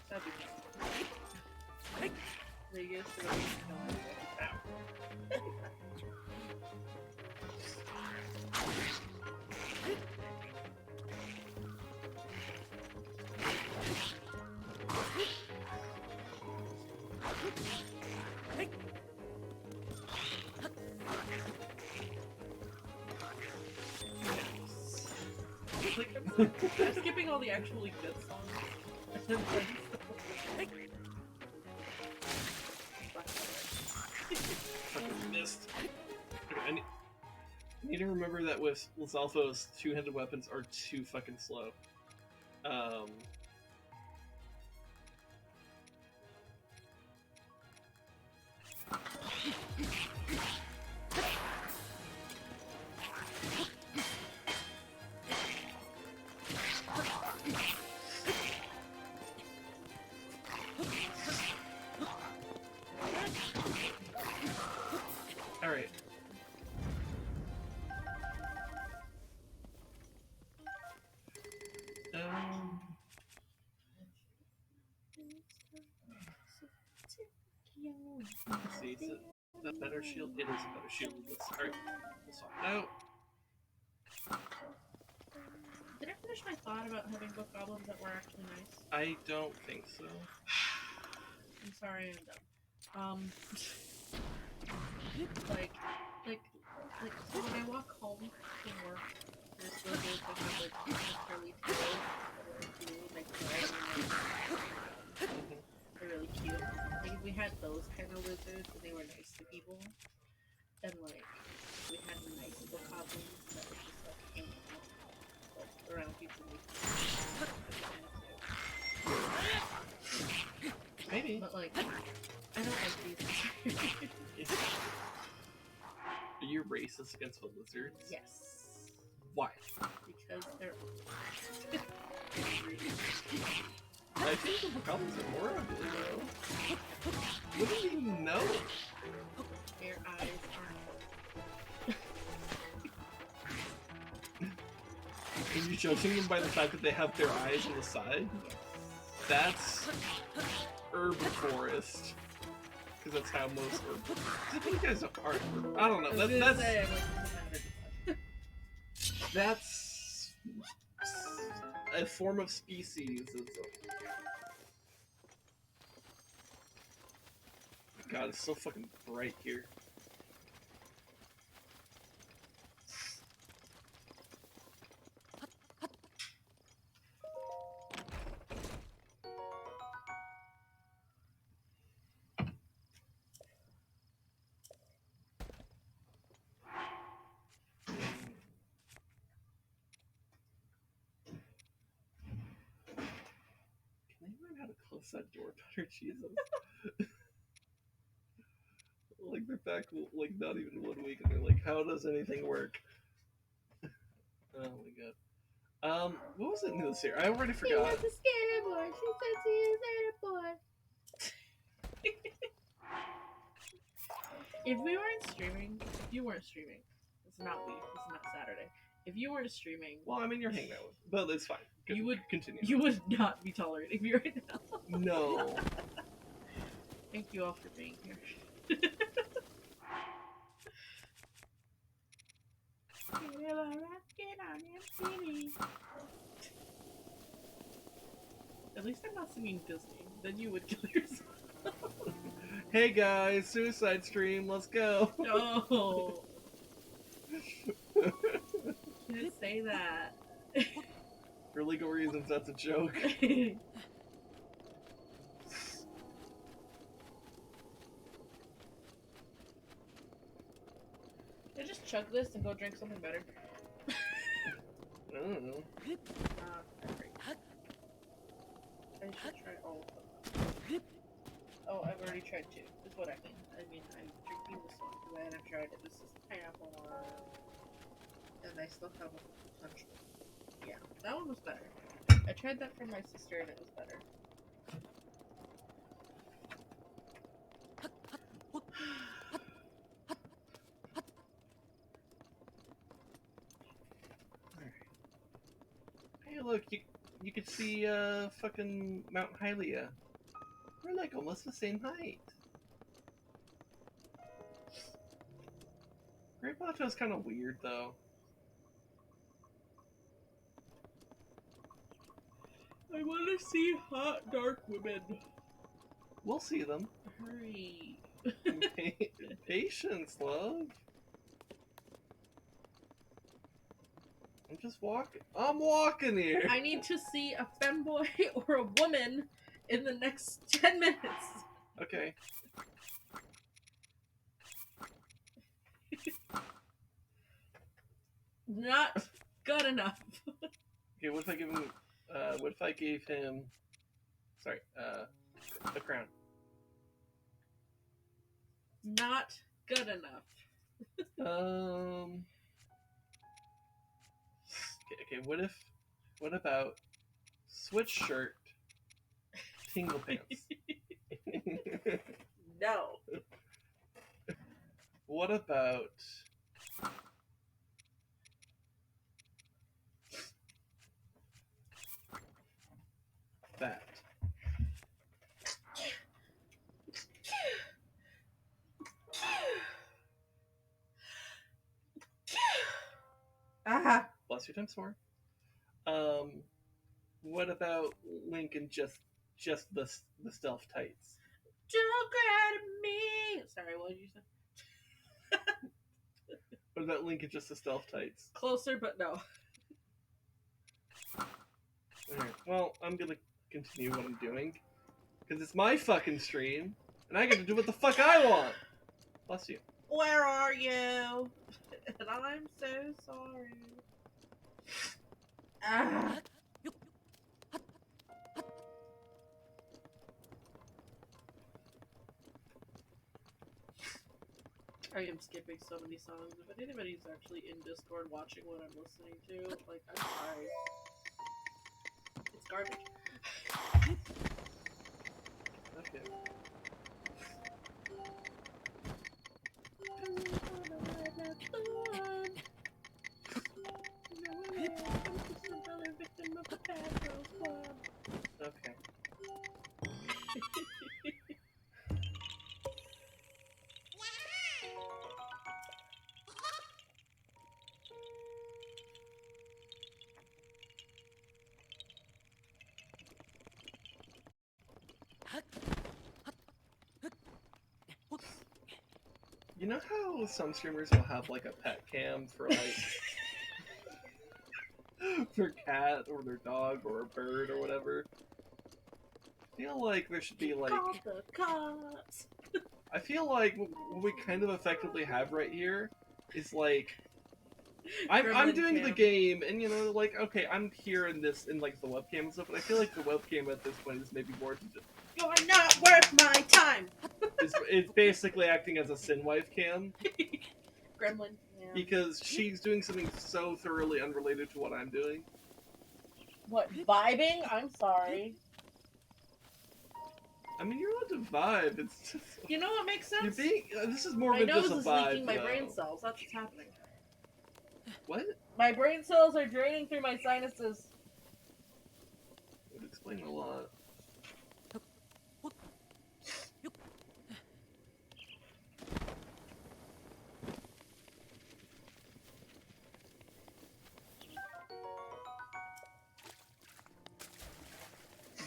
That'd be fun. Vegas is I'm skipping all the actually good songs. Fucking missed. Okay, I need to remember that with Lizalfo's two-handed weapons are too fucking slow. Alright. Let's see, is it a better shield? It is a better shield than this. Alright, we'll swap it out. Did I finish my thought about having book goblins that were actually nice? I don't think so. I'm sorry, I'm dumb. Like, so when I walk home from work, there's lizards that have like curly tails that are blue, like red, and they're really cute. Like if we had those kind of lizards and they were nice to people, and like we had nice book goblins that were just like hanging out like around people. Maybe. But like, I don't like these. Are you racist against the lizards? Yes. Why? Because they're. I think the goblins are more ugly though. What do you even know? Their eyes are. Are you judging them by the fact that they have their eyes on the side? Yes. That's herbivorist. Because that's how most you guys are. I don't know. That's a form of species. God, it's so fucking bright here. Close that door better, Jesus. Like they're back, like not even 1 week, and they're like, "How does anything work?" Oh my god. What was it in this here? I already forgot. He was a scary boy. She said he is a boy. If we weren't streaming, if you weren't streaming, it's not Saturday. If you weren't streaming, well, I mean, you're hanging out with, but it's fine. You would continue. You would not be tolerating me right now. No. Thank you all for being here. At least I'm not singing Disney. Then you would kill yourself. Hey guys, suicide stream, let's go. No. Can't say that. For legal reasons, that's a joke. I just chug this and go drink something better. I don't know. I should try all of them. Oh, I've already tried 2, is what I mean. I'm drinking this one because I haven't tried it. This is pineapple one. and I still have a bunch. Yeah, that one was better. I tried that for my sister and it was better. Hey, look, you could see fucking Mount Hylia. We're like almost the same height. Great Plateau's kind of weird though. I want to see hot dark women. We'll see them. Hurry. Patience, love. I'm just walking. I'm walking here. I need to see a femboy or a woman in the next 10 minutes. Okay. Not good enough. Okay, what if I give him? What if I gave him? Sorry, a crown. Not good enough. Okay. What about switch shirt, tingle pants? No. What about that? Ah. Bless you times more. What about Link in just the stealth tights? Don't grab me. Sorry, what did you say? What about Link in just the stealth tights? Closer, but no. Alright, well, I'm gonna continue what I'm doing. Because it's my fucking stream, and I get to do what the fuck I want! Bless you. Where are you? And I'm so sorry. Ah. I am skipping so many songs. If anybody's actually in Discord watching what I'm listening to, like, I'm sorry. It's garbage. Okay. Okay. You know how some streamers will have like a pet cam for like their cat or their dog or a bird or whatever? I feel like there should be like Call the cops. I feel like what we kind of effectively have right here is like I'm Gremlin doing the cam. game and you know like okay I'm here in this in like the webcam and stuff but I feel like the webcam at this point is maybe more than just You're not worth my time. it's basically acting as a Sinwife cam Gremlin cam. because she's doing something so thoroughly unrelated to what I'm doing. What, vibing? I'm sorry. I mean, you're allowed to vibe. It's just You know what makes sense? you're being. This is more My than nose just a is vibe. leaking my though. brain cells. That's what's happening. What? My brain cells are draining through my sinuses. It would explain a lot.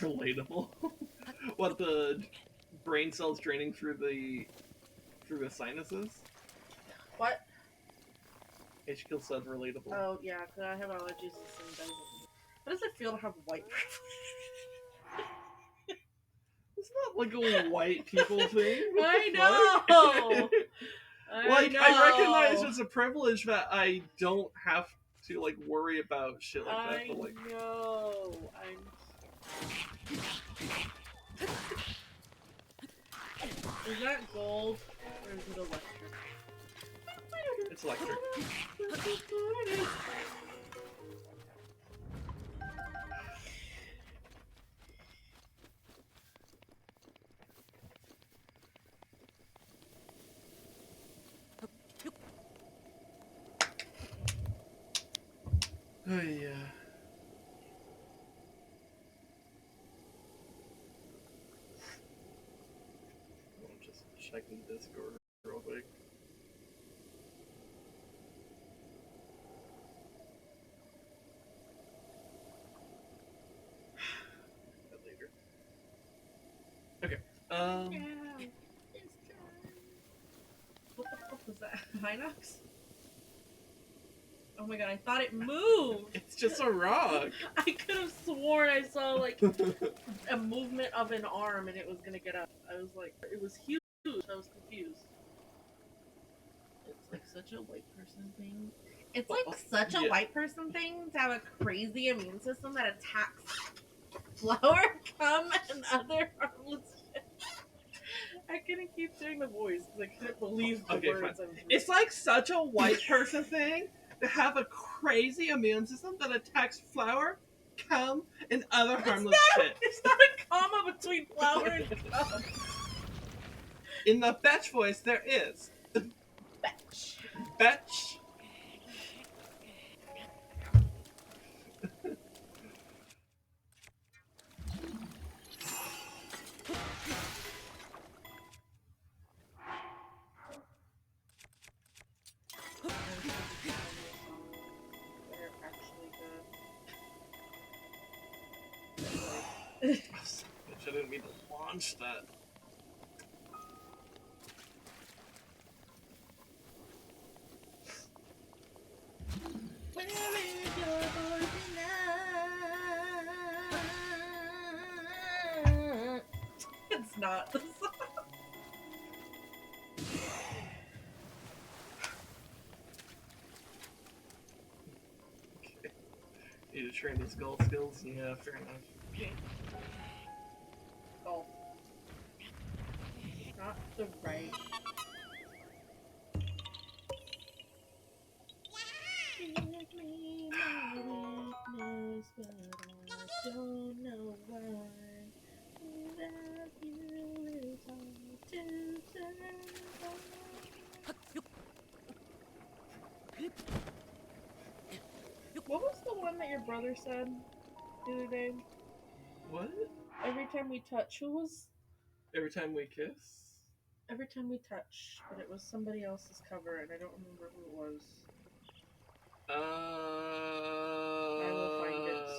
Relatable. What the brain cells draining through the sinuses? What? HKill said relatable. Oh, yeah, because I have allergies to some things. How does it feel to have white privilege? It's not like a white people thing. What I the know! fuck? Like, I recognize it's a privilege that I don't have to, like, worry about shit like that, but, like... know. Is that gold, or is it electric? It's electric. Oh yeah. I'm just checking Discord real quick. Later. Okay. What the fuck was that? Hinox? Oh my god, I thought it moved! It's just a rock! I could have sworn I saw, like, a movement of an arm and it was gonna get up. I was like, it was huge. I was confused. It's like such a white person thing. It's like such a white person thing to have a crazy immune system that attacks flower, cum, and other harmless shit. I couldn't keep doing the voice because I couldn't believe the words. It's like such a white person thing to have a crazy immune system that attacks flour, cum, and other harmless shit. It's not a comma between flower and cum. In the Betch voice, there is. Betch. Betch. I didn't mean to launch that. Where is your voice tonight? It's not the song. Okay. Need to train his golf skills? Yeah, fair enough. Okay. Golf. Not the right. Give me my weakness, but I don't know why. Without you, it's hard to survive. What was the one that your brother said the other day? What? Every time we touch, who was? Every time we kiss? Every time we touch, but it was somebody else's cover, and I don't remember who it was. I will find it.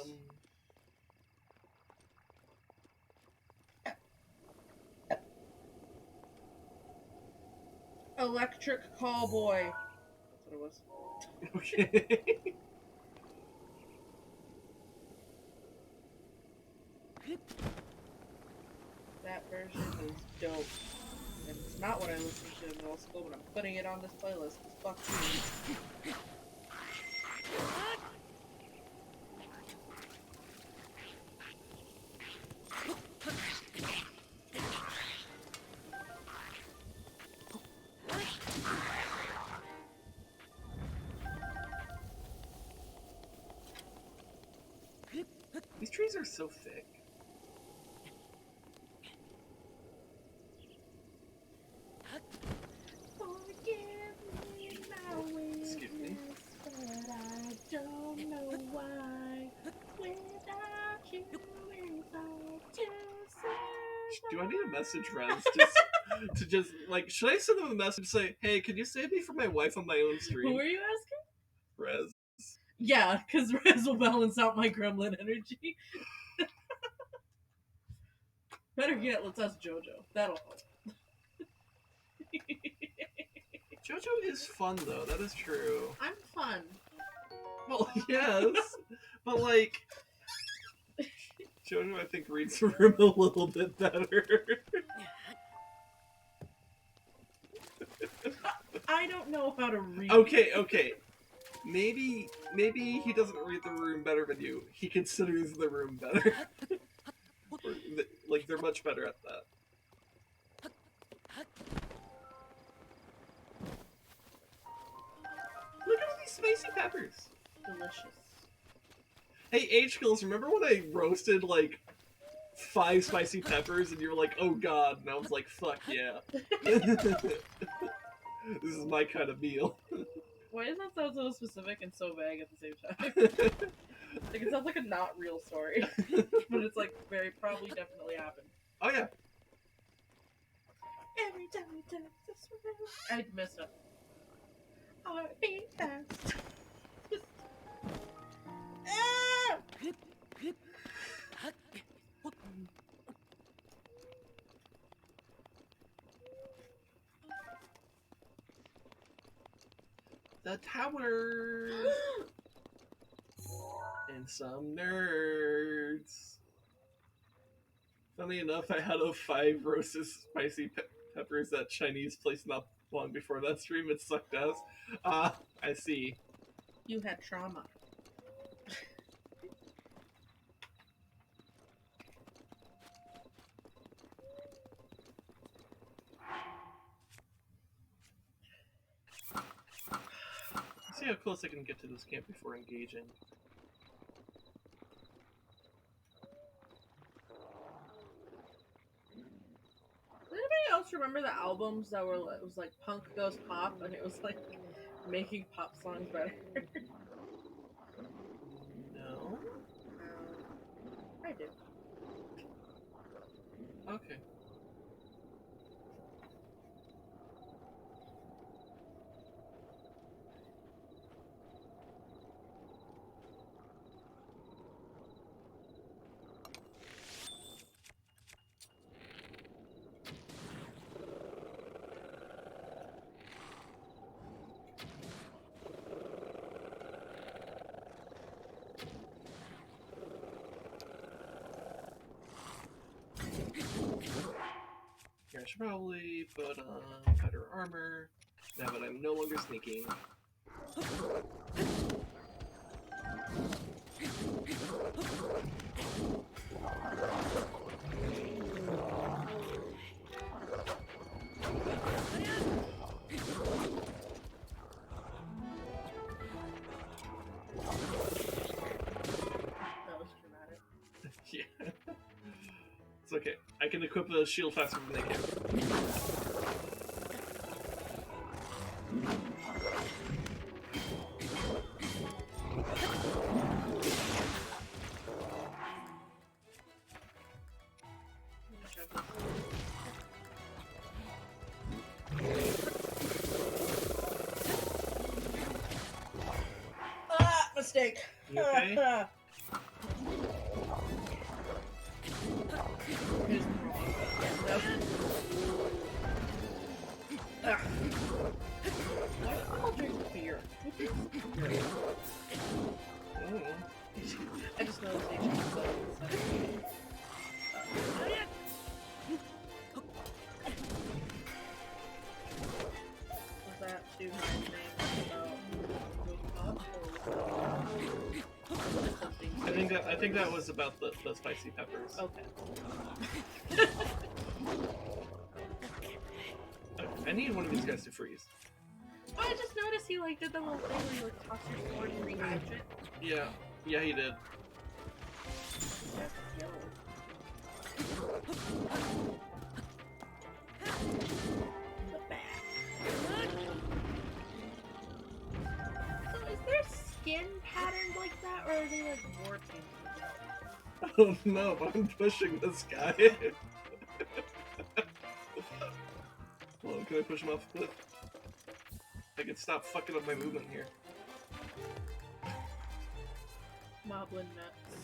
Electric Callboy. That's what it was. Okay. That version is dope. And it's not what I listened to in middle school, but I'm putting it on this playlist. Fuck you. These trees are so thick. Excuse me. But I don't know why. Without you, it's hard to survive. Do I need a message, Rez? Just to just like, should I send them a message say, "Hey, can you save me from my wife on my own stream?" Who are you asking? Rez. Yeah, because Rez will balance out my gremlin energy. Better yet, let's ask JoJo. That'll help. JoJo is fun though. That is true. I'm fun. Well, yes, but like, JoJo I think reads the room a little bit better. I don't know how to read. Okay. Maybe he doesn't read the room better than you. He considers the room better. Like, they're much better at that. Look at all these spicy peppers. Delicious. Hey, H-Kills, remember when I roasted, like, 5 spicy peppers and you were like, oh god, and I was like, fuck yeah. This is my kind of meal. Why does that sound so specific and so vague at the same time? Like, it sounds like a not real story. But it's like, very probably definitely happened. Oh yeah. Every time we touch this I messed up. Heartbeat fast. Ah! The tower. And some nerds. Funny enough, I had 5 roasted spicy peppers at Chinese place not long before that stream. It sucked ass. I see. You had trauma. Let's see how close I can get to this camp before engaging. Does anybody else remember the albums that were it was like Punk Goes Pop and it was like making pop songs better? No? I do. Okay. Here, I should probably put on better armor now that I'm no longer sneaking. That was dramatic. Yeah. It's okay. I can equip the shield faster than they can. Ah, mistake. You okay? Why do people drink beer? Oh. I just noticed they changed was that too much name about something? I think that was about the spicy peppers. Okay. I need one of these guys to freeze. Oh, I just noticed he like did the little thing where you like toss your sword and rehydrate it. Yeah. Yeah, he did. That's yellow. In the back. So is there skin patterns like that, or are they like warping? Oh no, but I'm pushing this guy. Hold on, can I push him off the cliff? I can stop fucking up my movement here. Moblin nuts.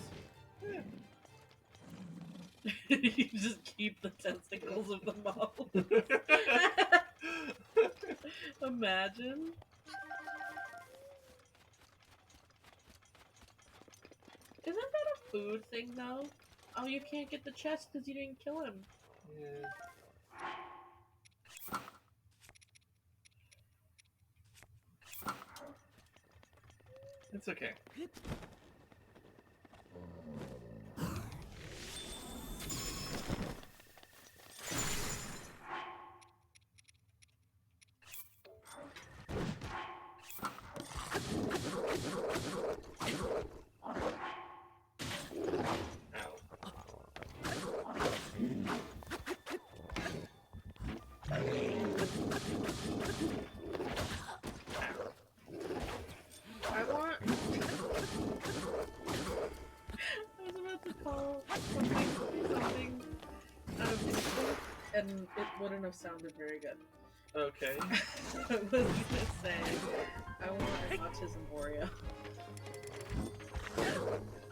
Yeah. You just keep the testicles of the mob. Imagine. Isn't that a food thing though? Oh, you can't get the chest because you didn't kill him. Yeah. It's okay. call something out of instinct, and it wouldn't have sounded very good. Okay. I was gonna say, I want an autism Oreo.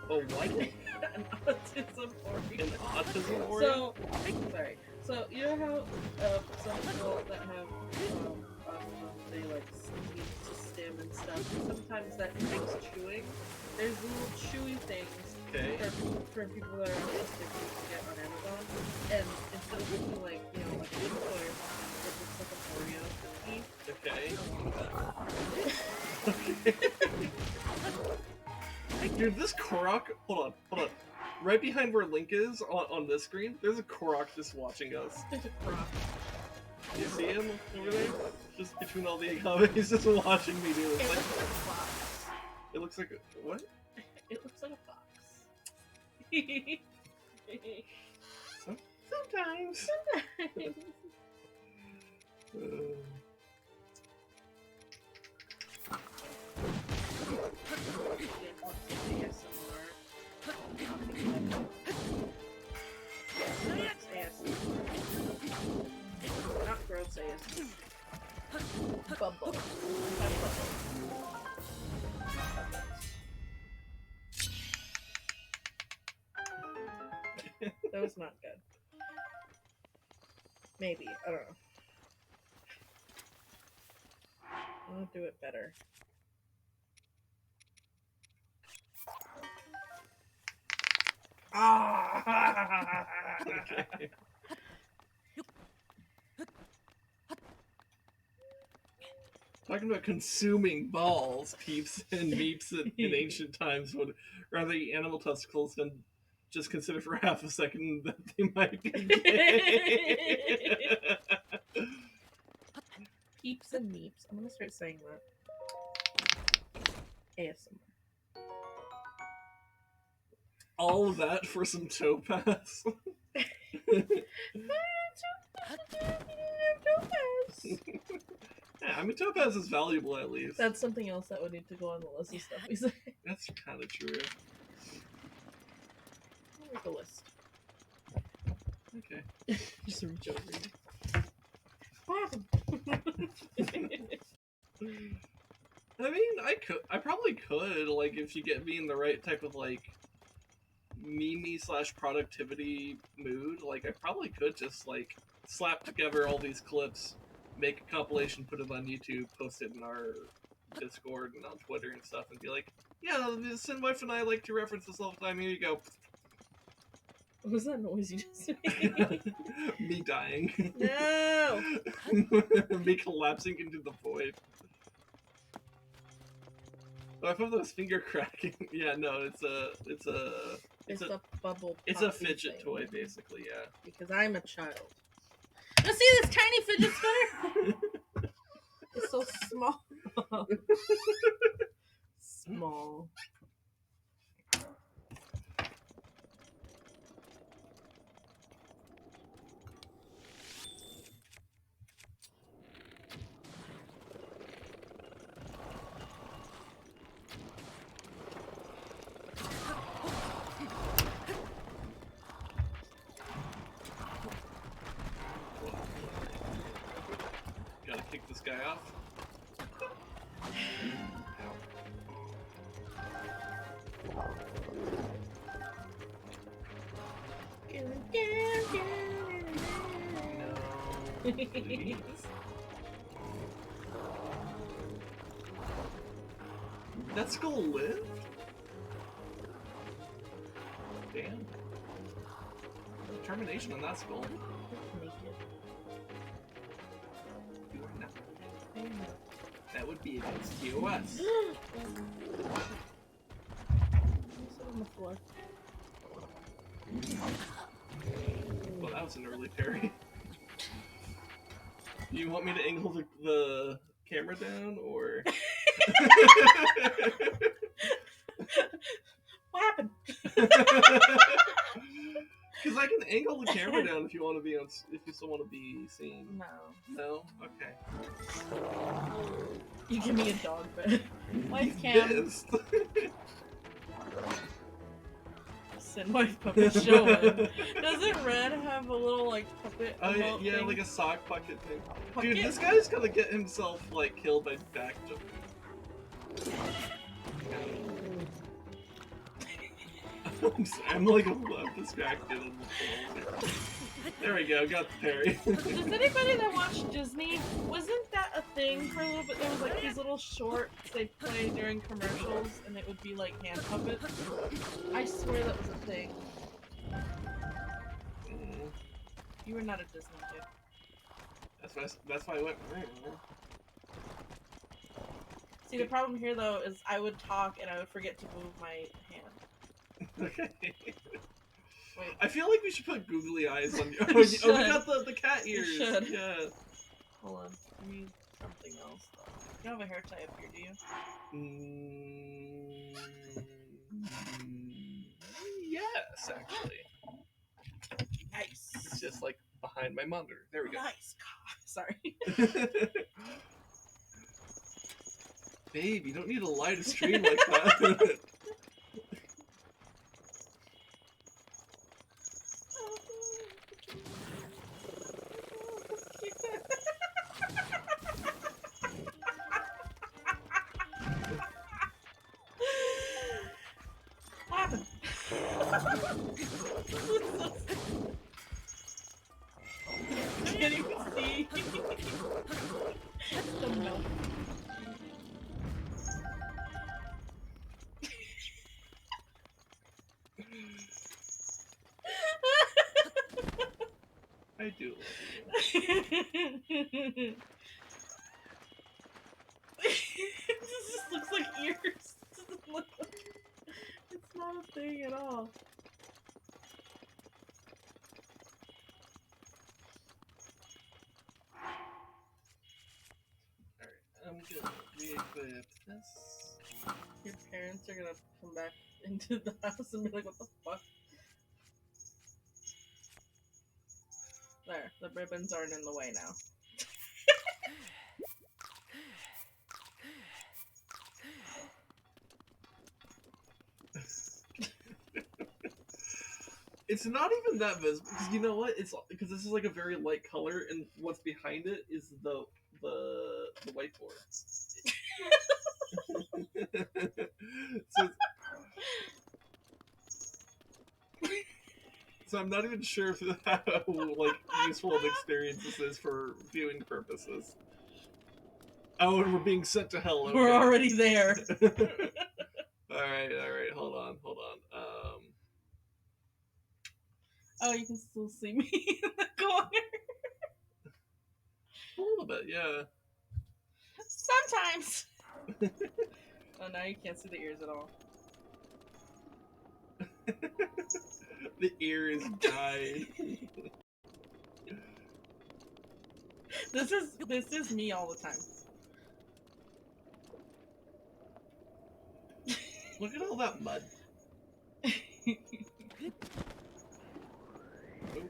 Oh, what? An autism Oreo. An autism Oreo? So, sorry. So, you know how some people that have autism, they like need to stim and stuff. Sometimes that makes chewing. There's little chewy things Okay. for people that are autistic you can get on Amazon. And instead of looking like, you know, like a toy, it looks like an Oreo cookie. Okay. Okay. Dude, this Korok... Hold on. Right behind where Link is, on this screen, there's a Korok just watching us. There's a croc. Do you see him over there? Just between all the agaves, he's just watching me do It this. looks like a fox. It looks like a... What? It looks like a fox. Sometimes. Not gross ASMR. Bubble. That was not good. Maybe. I don't know. I'll do it better. Okay. Talking about consuming balls, peeps and meeps in ancient times would rather eat animal testicles than just consider for half a second that they might be gay. Peeps and meeps. I'm gonna start saying that. ASMR. All of that for some topaz. Yeah, I mean, topaz is valuable at least. That's something else that would need to go on the list of stuff we say. That's kind of true. I'll make a list. Okay. Just reach over. What happened? I mean, I probably could, like, if you get me in the right type of, like, meme/productivity mood, like, I probably could just, like, slap together all these clips, make a compilation, put it on YouTube, post it in our Discord and on Twitter and stuff, and be like, yeah, Sin Wife and I like to reference this all the time, here you go. What was that noise you just made? Me dying. No! Me collapsing into the void. Oh, I thought that was finger cracking. Yeah, no, it's a bubble. it's a poppy fidget thing. toy, basically. Yeah. Because I'm a child. Now see this tiny fidget spinner? It's so small. Small. Gotta kick this guy off. No, please. That skull lived? Damn. Determination on that skull. You are not. That would be against TOS. Sit on the floor. Well, that was an early parry. You want me to angle the camera down, or? What happened? Because I can angle the camera down if you want to be on, if you still want to be seen. No. No? Okay. You give me a dog bed. Why You Cam? pissed. Sin Wife puppet showing. Doesn't Red have a little like puppet? Yeah, thing? like a sock bucket thing. Puppet? Dude, this guy's gonna get himself like killed by back jumping. I'm like distracted. There we go, got the parry. Does anybody that watched Disney, wasn't that a thing for a little bit? There was like these little shorts they'd play during commercials and it would be like hand puppets. I swear that was a thing. You were not a Disney kid. That's why I went. See, the problem here though is I would talk and I would forget to move my hand. Okay. Wait. I feel like we should put googly eyes on you. We We should. got the cat ears. We should. Yeah. Hold on. Give me something else though. You don't have a hair tie up here, do you? Yes, actually. Nice. It's just like behind my monitor. There we go. Nice. Sorry. Babe, you don't need to lie to stream like that. What happened? Can't even see. The milk. I do love you. This just looks like ears. It doesn't look like... It's not a thing at all. Alright, I'm gonna re-equip this. Your parents are gonna come back into the house and be like, what the fuck? There, the ribbons aren't in the way now. It's not even that visible because you know what? It's because this is like a very light color, and what's behind it is the whiteboard. So I'm not even sure if how like useful an experience this is for viewing purposes. Oh, and we're being sent to hell. Okay. We're already there. Alright, hold on. Oh, you can still see me in the corner. A little bit, yeah. Sometimes. Oh, now you can't see the ears at all. The ears died. This is me all the time. Look at all that mud. Oh.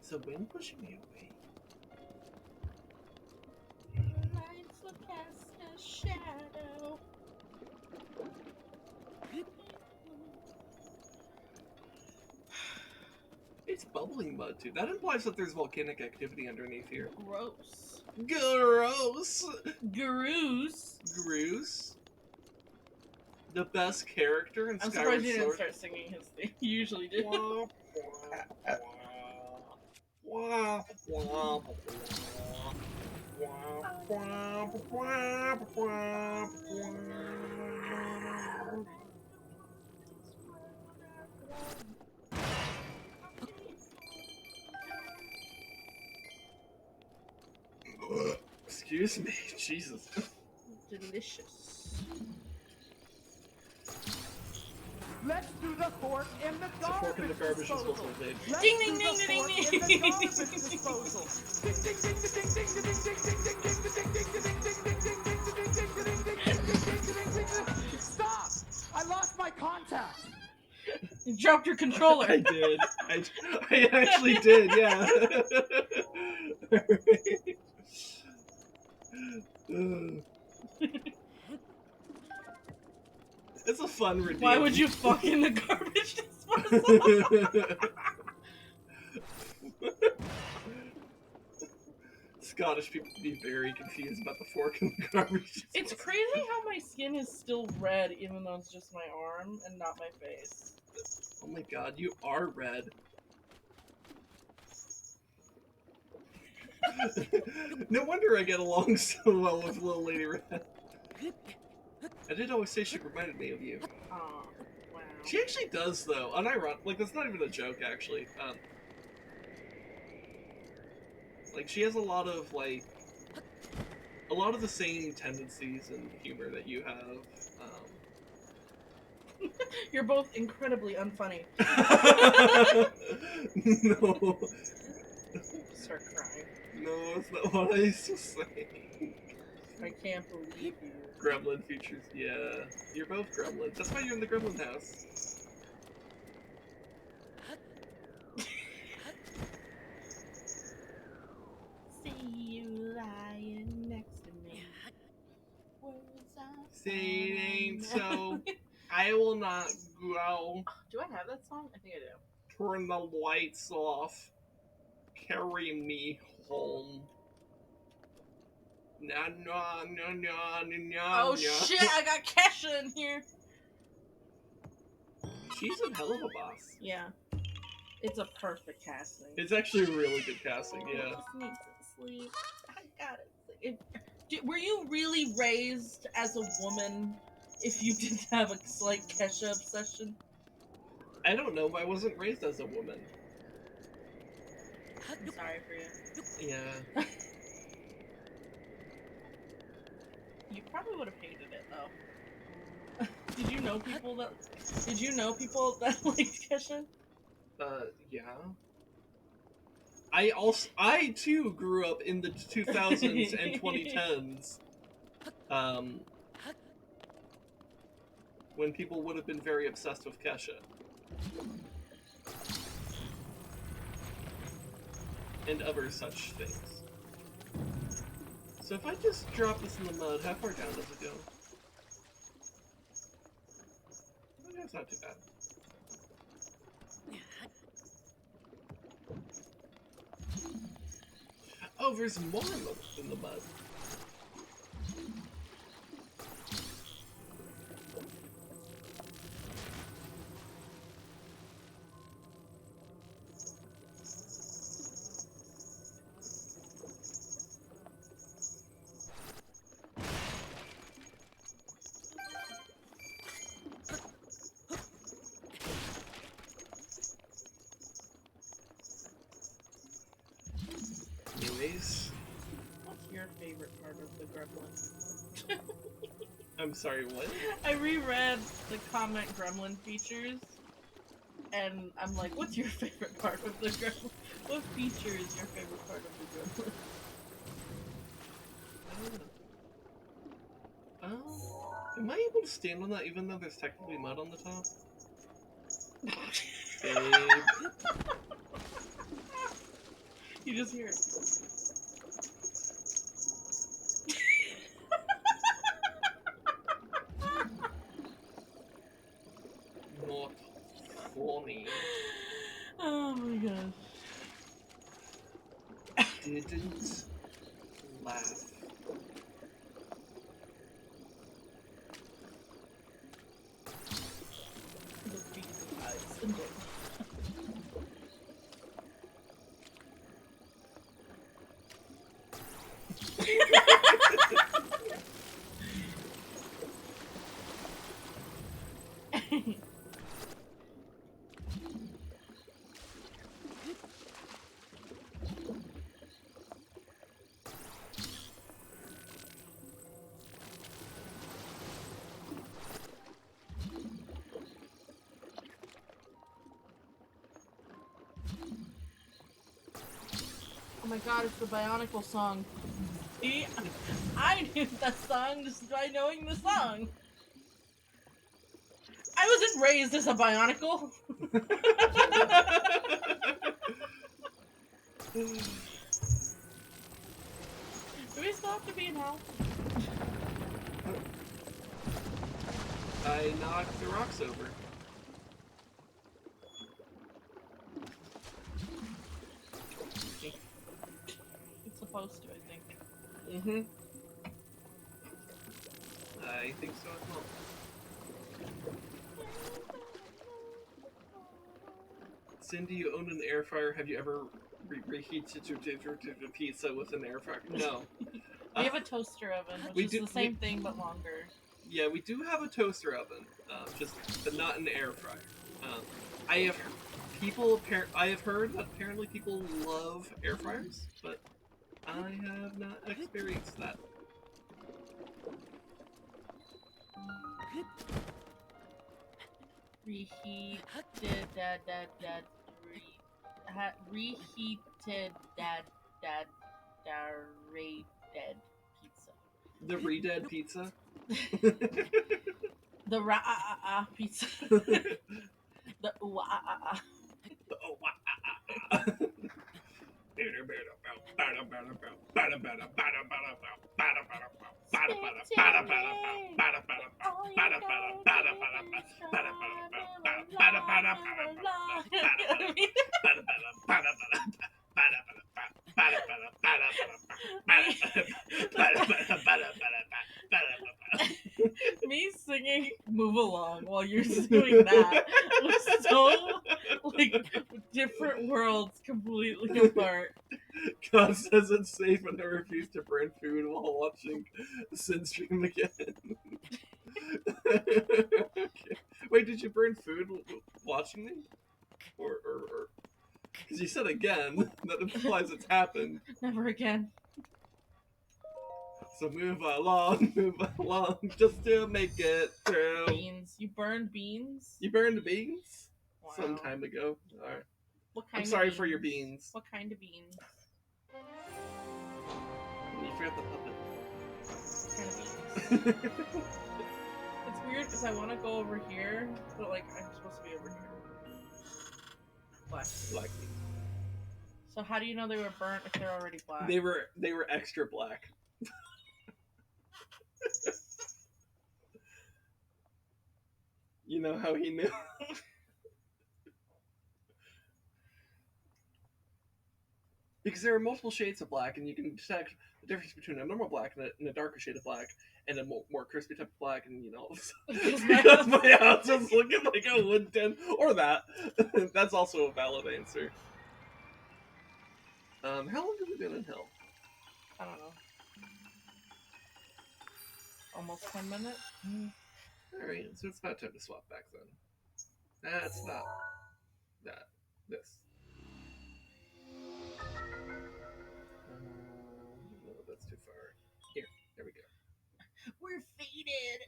So wind pushing me away. Lights will cast a shadow. It's bubbling mud too. That implies that there's volcanic activity underneath here. Gross. Gross. Groose. Groose. The best character in I'm Skyward surprised you didn't Sword. start singing his thing. You usually do. Excuse me, Jesus. Delicious. Let's do the fork in the It's a fork in the garbage disposal. disposal page. Let's Ding, do ding, the ding, ding, fork ding, in the ding. garbage disposal. Ding, ding, ding, ding, ding, ding, ding, ding, ding, ding, ding, ding, ding, ding, ding. Stop! I lost my contact. You dropped your controller. I did. I actually did, yeah. It's a fun redeem. Why would you fuck in the garbage disposal? Scottish people would be very confused about the fork in the garbage. It's crazy how my skin is still red, even though it's just my arm and not my face. Oh my god, you are red. No wonder I get along so well with Little Lady Red. I did always say she reminded me of you. Oh, wow. She actually does, though. Unironic. Like, that's not even a joke, actually. Like, she has a lot of the same tendencies and humor that you have. You're both incredibly unfunny. No. Start crying. No, that's not what I used to say. I can't believe you. Gremlin features, yeah. You're both gremlins. That's why you're in the gremlin house. See you lying next to me. Words Say it ain't so. I will not go. Do I have that song? I think I do. Turn the lights off. Carry me home. Na na na na na na. Oh shit, I got Kesha in here. She's a hell of a boss. Yeah. It's a perfect casting. It's actually a really good casting, yeah. Just needs to sleep. I got it. Were you really raised as a woman if you didn't have a slight Kesha obsession? I don't know, but I wasn't raised as a woman. I'm sorry for you. Yeah. You probably would have hated it though. Did you know people that liked Kesha? Yeah. I too grew up in the 2000s and 2010s. When people would have been very obsessed with Kesha. And other such things. So if I just drop this in the mud, how far down does it go? Okay, it's not too bad. Oh, there's more in the mud. Anyways, What's your favorite part of the Gremlin? I'm sorry, what? I reread the comment Gremlin features, and I'm like, what's your favorite part of the Gremlin? What feature is your favorite part of the Gremlin? I don't know. Am I able to stand on that even though there's technically mud on the top? Babe. You just hear it. Not funny. Oh my gosh. Didn't laugh. The beat of eyes and doors. Oh my god, it's the Bionicle song. See? I knew that song just by knowing the song. I wasn't raised as a Bionicle. Do we still have to be in hell? I knocked the rocks over. It's supposed to, I think. Mm-hmm. I think so as well. Cindy, you own an air fryer. Have you ever reheated your pizza with an air fryer? No. We have a toaster oven, which is the same thing but longer. Yeah, we do have a toaster oven, but not an air fryer. I have heard that apparently people love air fryers, but I have not experienced that. Reheated rated pizza. The re-dead pizza? The pizza. The Me singing "Move Along" while you're doing that was so like different worlds completely apart. God says it's safe and I refuse to burn food while watching the Sin stream again. Okay. Wait, did you burn food watching me? Or because you said again, that implies it's happened. Never again. So move along, just to make it through. Beans. You burned beans? You burned beans? Wow. Some time ago. Alright. What kind I'm sorry of for your beans. What kind of beans? You forgot the puppet. What kind of beans? It's weird because I want to go over here, but like I'm supposed to be over here. Black. Black beans. So how do you know they were burnt if they're already black? They were extra black. You know how he knew? Because there are multiple shades of black, and you can detect the difference between a normal black and a darker shade of black, and a more crispy type of black, and because my house is looking like a wood den, or that. That's also a valid answer. How long have we been in hell? I don't know. Almost 10 minutes? Alright, so it's about time to swap back then. That's not that. This. No, that's too far. Here, there we go. We're faded.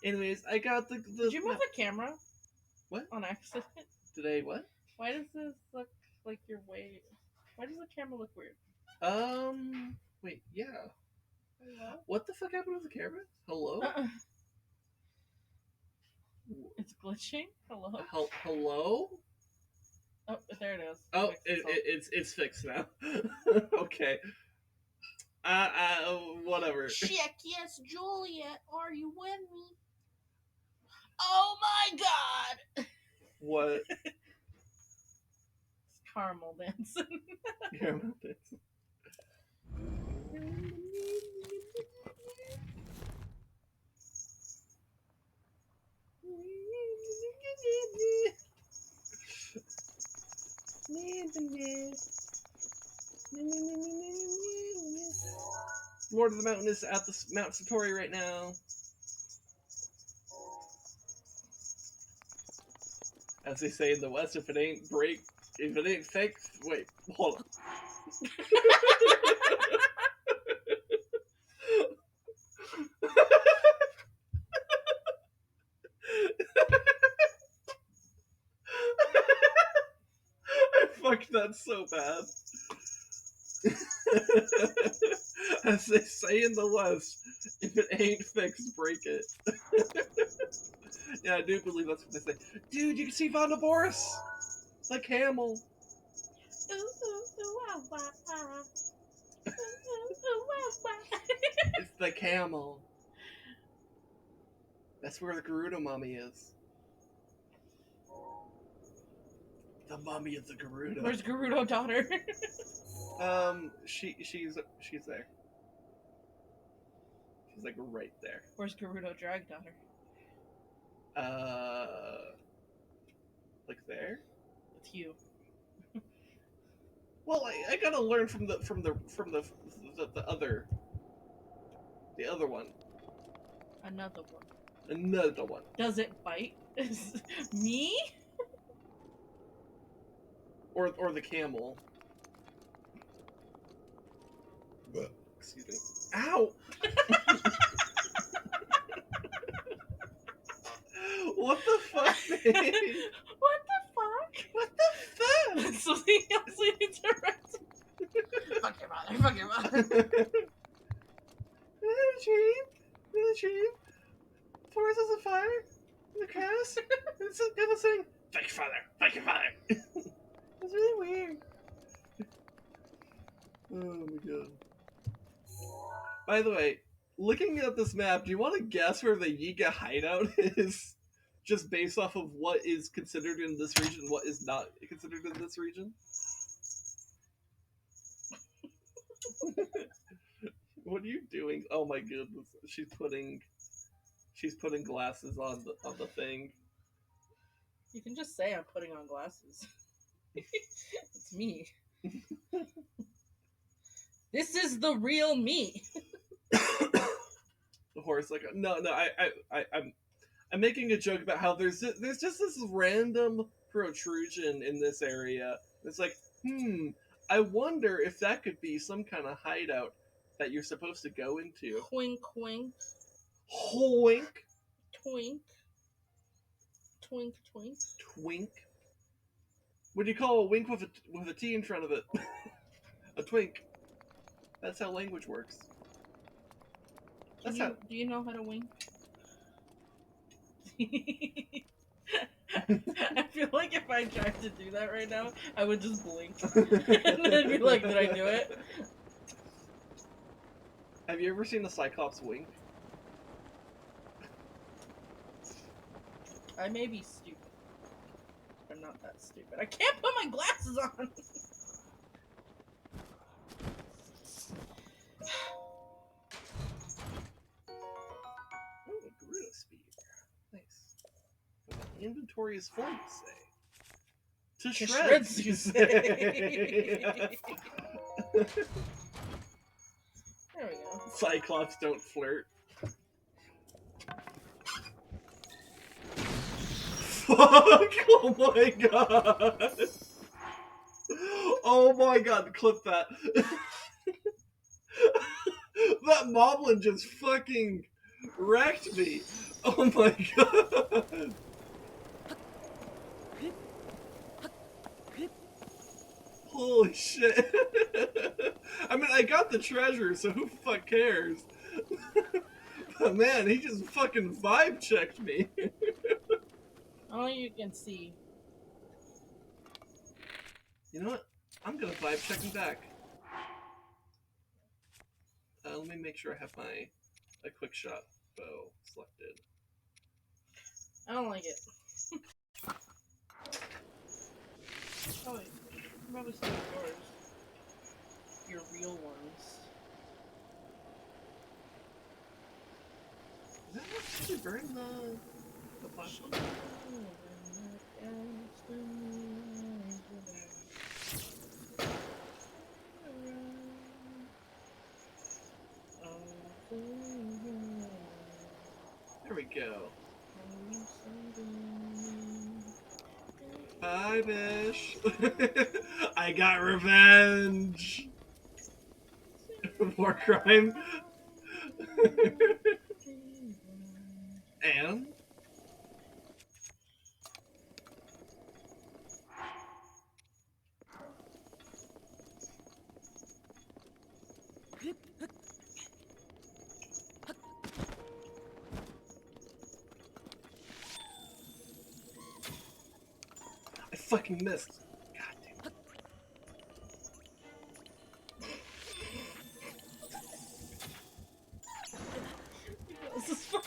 Anyways, I got the Did you move the camera? What? On accident? Did I what? Why does this look like you're way... Why does the camera look weird? Wait, yeah. Hello? What the fuck happened with the camera? Hello? It's glitching? Hello? Hello? Oh, there it is. Oh, it's fixed now. Okay. Whatever. Check, yes, Juliet, are you with me? Oh my god! What? It's caramel dancing. Caramel dancing. Lord of the Mountain is at the Mount Satori right now. As they say in the West, if it ain't fake, wait, hold on. I fucked that so bad. As they say in the West, if it ain't fixed, break it. Yeah, I do believe that's what they say. Dude, you can see Vonda Boris! The camel. It's the camel. That's where the Gerudo mommy is. The mommy of the Gerudo. Where's Gerudo daughter? She's there. She's like right there. Where's Gerudo drag daughter? Like there. It's you. Well, I gotta learn from the other one. Another one. Another one. Does it bite? Me? Or the camel. Excuse me. Ow! What the fuck, man? What the fuck? What the fuck? Something else we need to rest. Fuck your mother, fuck your mother. The dream. Forest is on fire. The grass. It was saying, "Fuck your father, fuck your father." It's really weird. Oh my god. By the way, looking at this map, do you want to guess where the Yiga hideout is? Just based off of what is considered in this region, what is not considered in this region? What are you doing? Oh my goodness. She's putting glasses on the thing. You can just say I'm putting on glasses. It's me. This is the real me. The horse, like, no, I'm making a joke about how there's just this random protrusion in this area. It's like, I wonder if that could be some kind of hideout that you're supposed to go into. Twink, wink. Hoink. Twink. Twink, twink. Twink. What do you call a wink with a T in front of it? A twink. That's how language works. Do you know how to wink? I feel like if I tried to do that right now, I would just blink. And then be like, did I do it? Have you ever seen a Cyclops wink? I may be stupid. But not that stupid. I can't put my glasses on! Oh, Gerudo speed. Nice. The inventory is full, you say. To shreds, you say. There we go. Cyclops don't flirt. Fuck! Oh my god! Oh my god, clip that. That moblin just fucking wrecked me. Oh my god. Holy shit. I mean, I got the treasure, so who the fuck cares? But man, he just fucking vibe checked me. Only you can see. You know what? I'm gonna vibe check him back. Let me make sure I have a quick shot bow selected. I don't like it. Oh wait, you probably still yours. Your real ones. Is that actually burn the flashlight? There we go. Bye, Bish. I got revenge. More crime. And I fucking missed. God damn it. This is fun.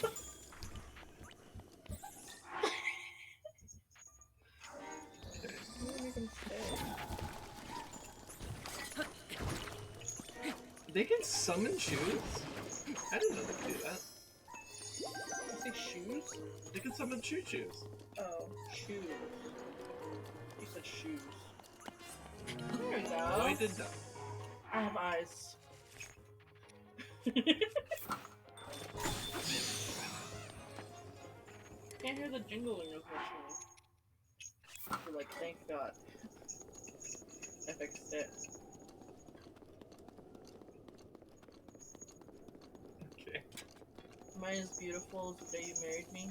fanboys instead. They can summon shoes? I didn't know they could do that. You say shoes? They can summon choo-choos. Oh, shoes. You said shoes. There we go. Oh, I did that. I have eyes. Can't hear the jingling as much now. You're like, thank God. I fixed it. Okay. Am I as beautiful as the day you married me?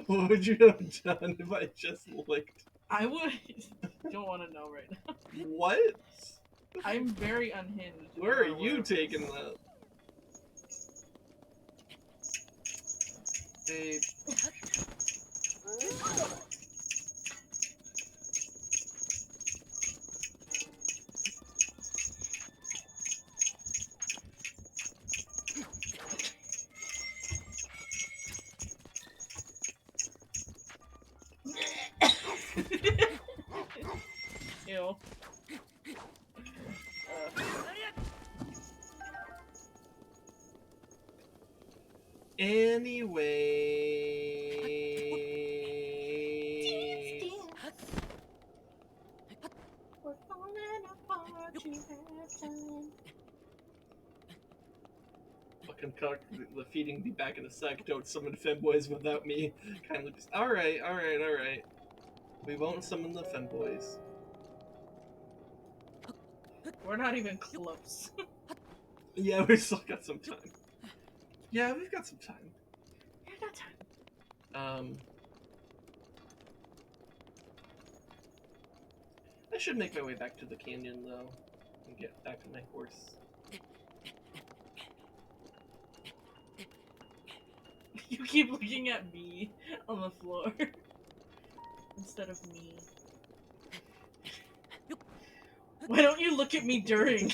What would you have done if I just licked? I would. Don't want to know right now. What? I'm very unhinged. Where are you taking that? Babe. Ew. Anyway. We're falling apart, you have time. Fucking cock, the feeding be back in a sec. Don't summon femboys without me. Kindly just. Alright. We won't summon the femboys. We're not even close. Yeah, we still got some time. Yeah, we've got some time. I got time. I should make my way back to the canyon though, and get back on my horse. You keep looking at me on the floor instead of me. Why don't you look at me during?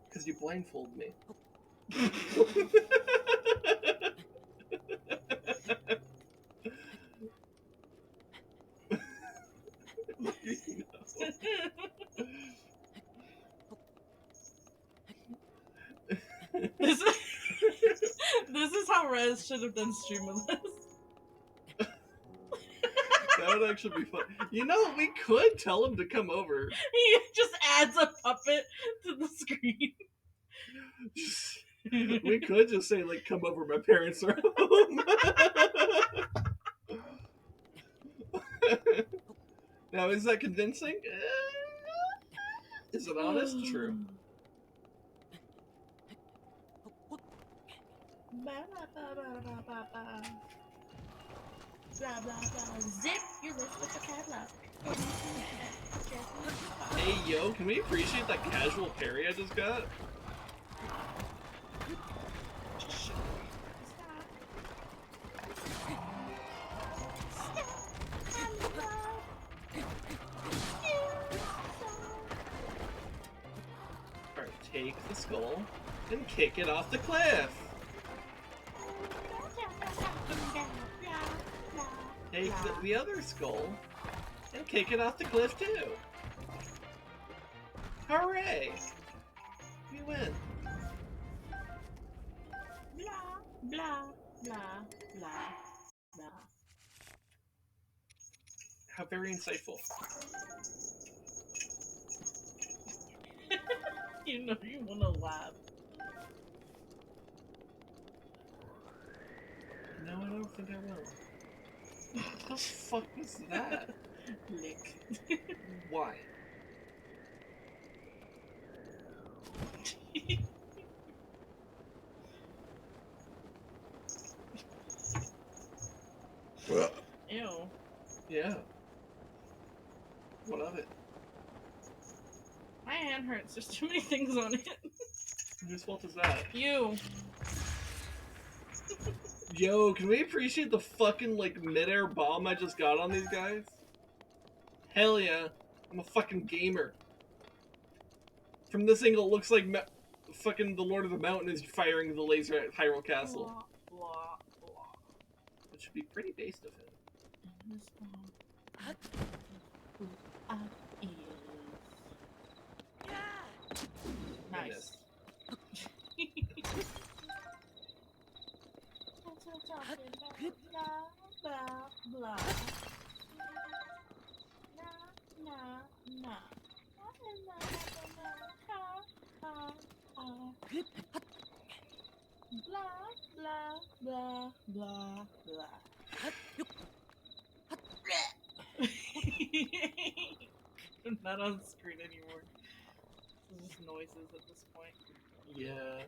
Because you blindfold me. This is how Rez should have done stream with us. That would actually be fun. You know, we could tell him to come over. He just adds a puppet to the screen. We could just say, like, come over, my parents are home. Now, is that convincing? Is it honest? True. Blah, blah, blah. Zip your lips with a padlock. Hey, yo, can we appreciate that casual parry I just got? Alright, take the skull and kick it off the cliff. Take the other skull and kick it off the cliff too. Hooray! We win. Blah, blah, blah, blah, blah. How very insightful. You know you wanna laugh. No, I don't think I will. What the fuck was that? Lick. Why? Ew. Yeah. What of it? My hand hurts. There's too many things on it. Whose fault is that? You. Yo, can we appreciate the fucking, like, mid-air bomb I just got on these guys? Hell yeah. I'm a fucking gamer. From this angle, it looks like fucking the Lord of the Mountain is firing the laser at Hyrule Castle. Blah, blah, blah. Which would be pretty based of him. And this one who I is. Nice. That's what I'm talking about. Blah, blah, blah. Nah, nah, nah. Blah, blah, blah, blah, blah. I'm not on screen anymore. It's just noises at this point. Yeah.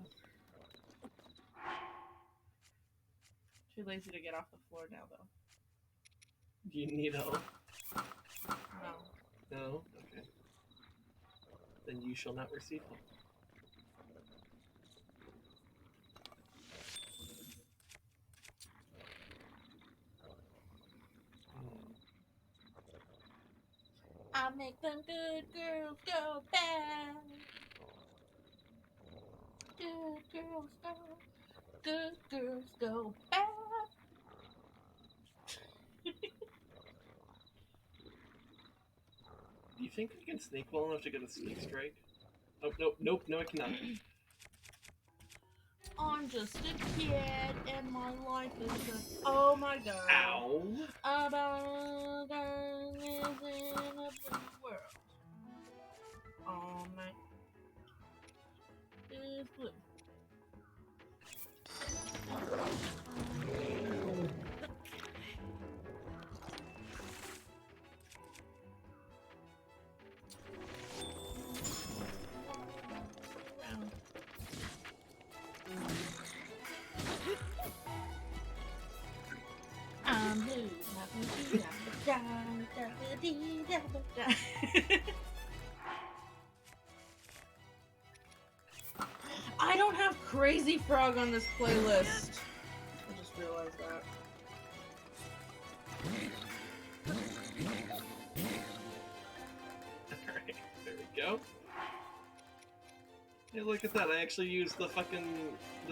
Too lazy to get off the floor now, though. Do you need help? No. No? Okay. Then you shall not receive help. I make them good girls go bad. Good girls go. Good girls go bad. Do you think I can sneak well enough to get a sneak strike? Oh, nope, nope, no I cannot. I'm just a kid and my life is just, oh my god. Ow! About lives in a blue world. All night is blue. I'm blue. I don't have Crazy Frog on this playlist. I just realized that. Alright, there we go. Hey, look at that, I actually used the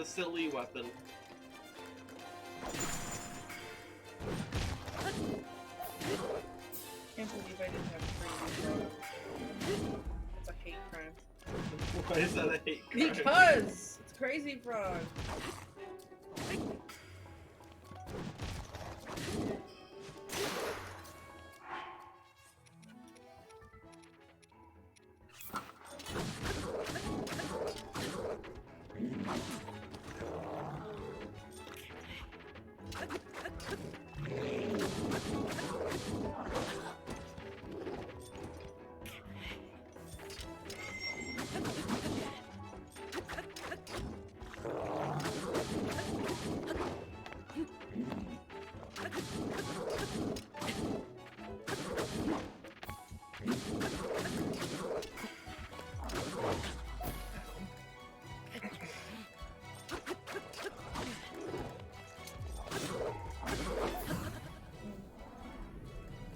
silly weapon. Can't believe I didn't have Crazy Frog. It's a hate crime. Why is that a hate crime? Because it's Crazy Frog.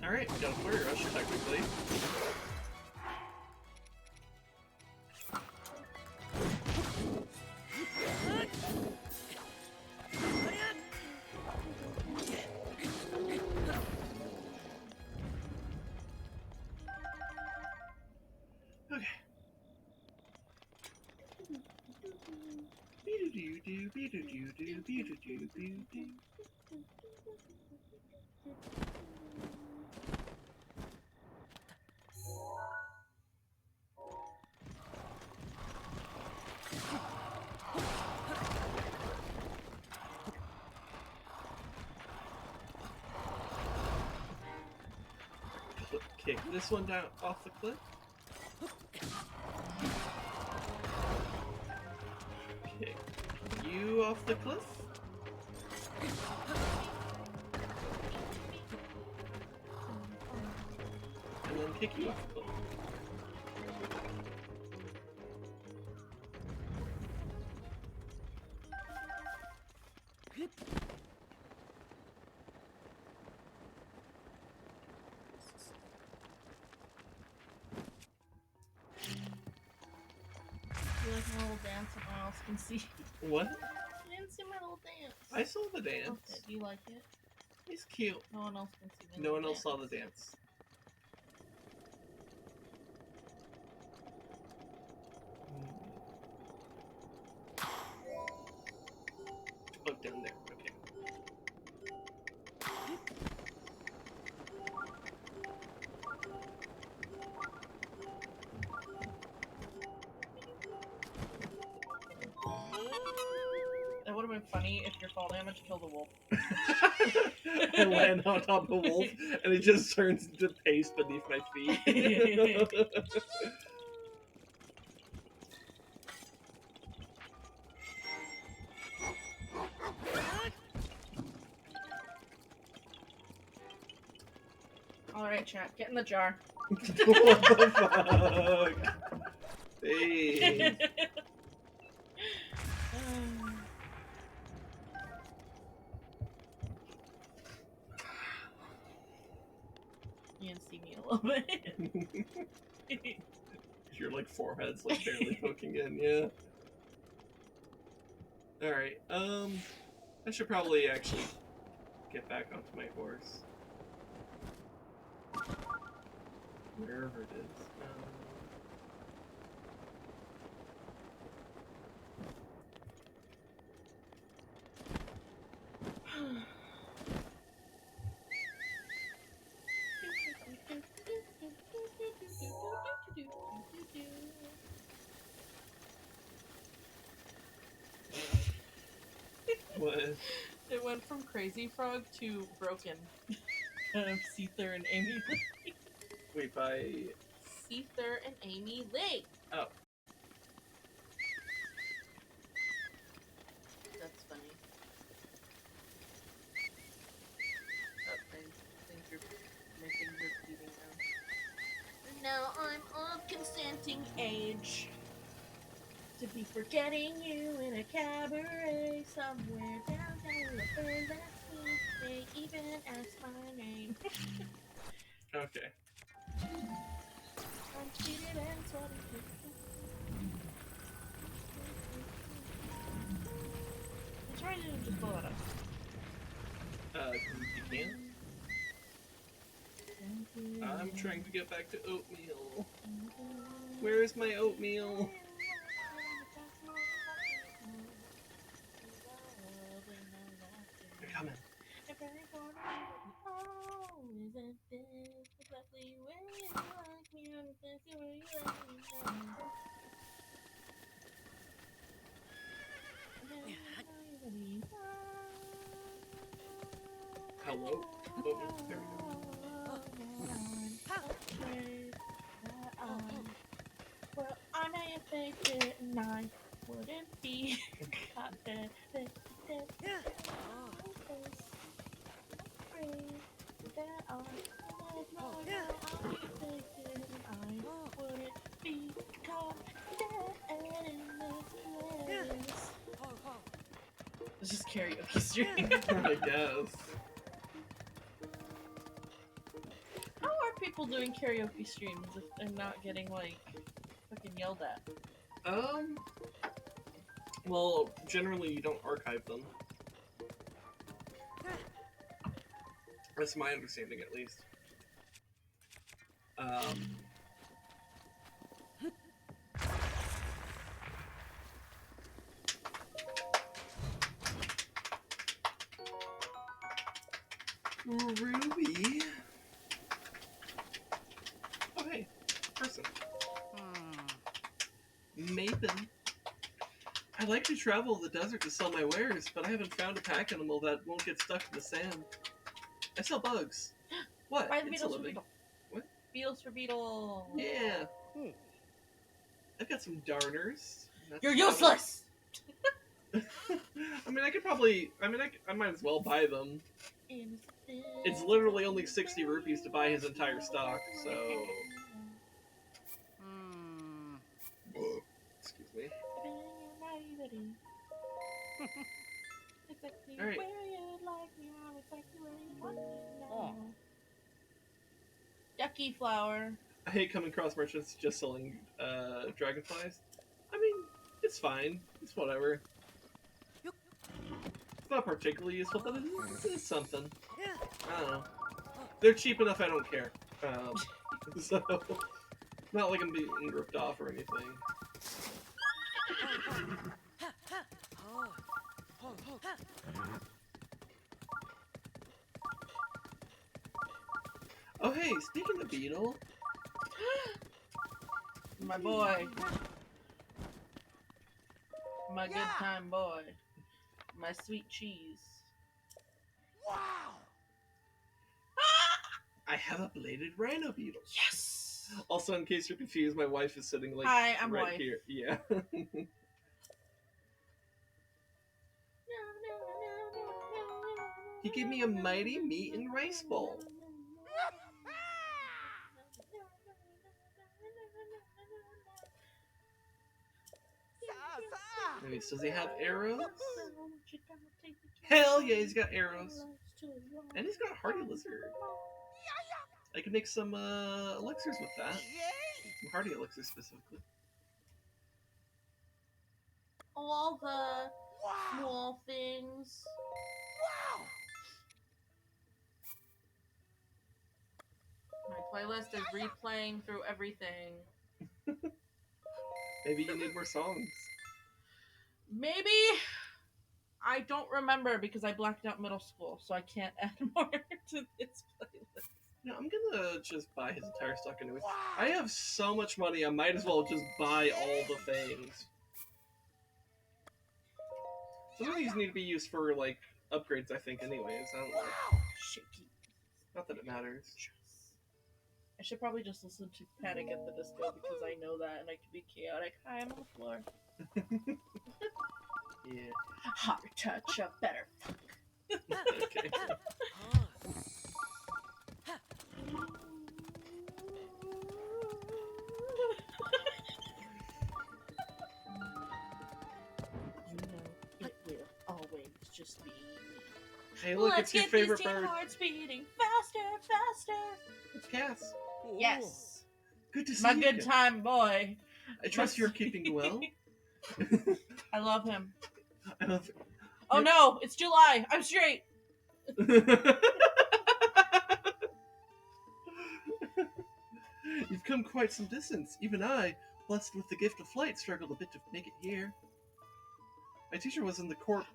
Alright, we got a Quarry Rush, technically. Okay. Be-do-do-do, be-do-do-do, be-do-do-do-do. Kick this one down off the cliff. Kick you off the cliff. And then kick you off the cliff. You like my little dance and no one else can see? What? You didn't see my little dance. I saw the dance. Okay, do you like it? It's cute. No one else can see my No little one else saw the dance. Oh, down there. Okay. That would have been funny if your fall damage killed a wolf. I land on top of a wolf, and it just turns into paste beneath my feet. Alright, chat, get in the jar. What the fuck? Hey. You can see me a little bit. Your like forehead's like barely poking in, yeah. Alright, I should probably actually get back onto my horse. Wherever it is. What? It went from Crazy Frog to Broken. Seether and Amy Lee. Wait, by... Seether and Amy Lee. Oh. That's funny. Things are repeating now. Now I'm of consenting age to be forgetting you in a cabaret somewhere downtown. The bird last week, they even asked my name. Okay. I'm cheated and sweaty. I'm trying to just blow it up. You can't? I'm trying to get back to oatmeal. Where is my oatmeal? They're coming. Hello? Oh, there we go. Well, I may have faked it and I wouldn't be caught dead. It's just karaoke stream. I guess. How are people doing karaoke streams if they're not getting like fucking yelled at? Well, generally you don't archive them. That's my understanding, at least. Ruby. Oh, hey. Person. Mathan. I'd like to travel the desert to sell my wares, but I haven't found a pack animal that won't get stuck in the sand. I sell bugs. What? Buy the It's a beetles for living. beetle. What? Beetles for beetle. Yeah. I've got some darners. That's You're about it. useless! I mean, I could probably... I might as well buy them. It's literally only 60 rupees to buy his entire stock, so... Whoa. Excuse me. Alright. Yucky flower. I hate coming across merchants just selling dragonflies. I mean, It's fine. It's whatever. It's not particularly useful, but it's something. I don't know. They're cheap enough, I don't care. So, not like I'm being ripped off or anything. Oh hey, speaking of Beetle, My boy. My good time boy. My sweet cheese. Wow! I have a bladed rhino beetle. Yes! Also, in case you're confused, my wife is sitting like Hi, I'm right wife. here. Yeah. He gave me a mighty meat and rice bowl. Anyways, does he have arrows? Hell yeah, he's got arrows. And he's got a hardy lizard. I can make some elixirs with that. Some hardy elixirs specifically. All the Wow! small things. My playlist is replaying through everything. Maybe you need more songs. Maybe. I don't remember because I blacked out middle school, so I can't add more to this playlist. No, I'm gonna just buy his entire stock anyways. I have so much money, I might as well just buy all the things. Some of these need to be used for, like, upgrades, I think, anyways. I don't know. Shaky. Not that it matters. I should probably just listen to Panic at the Disco because I know that and I can be chaotic. Hi, I'm on the floor. Yeah. Hot touch, a better fuck. Okay. It will always just be me. Hey, look, it's your favorite Let's get bird. these hearts beating faster, faster. It's Cass. Yes. Good to see My you. good Cass. time boy. I trust you're keeping well. I love him. I love Oh no, it's July. I'm straight. You've come quite some distance. Even I, blessed with the gift of flight, struggled a bit to make it here. My teacher was in the corporate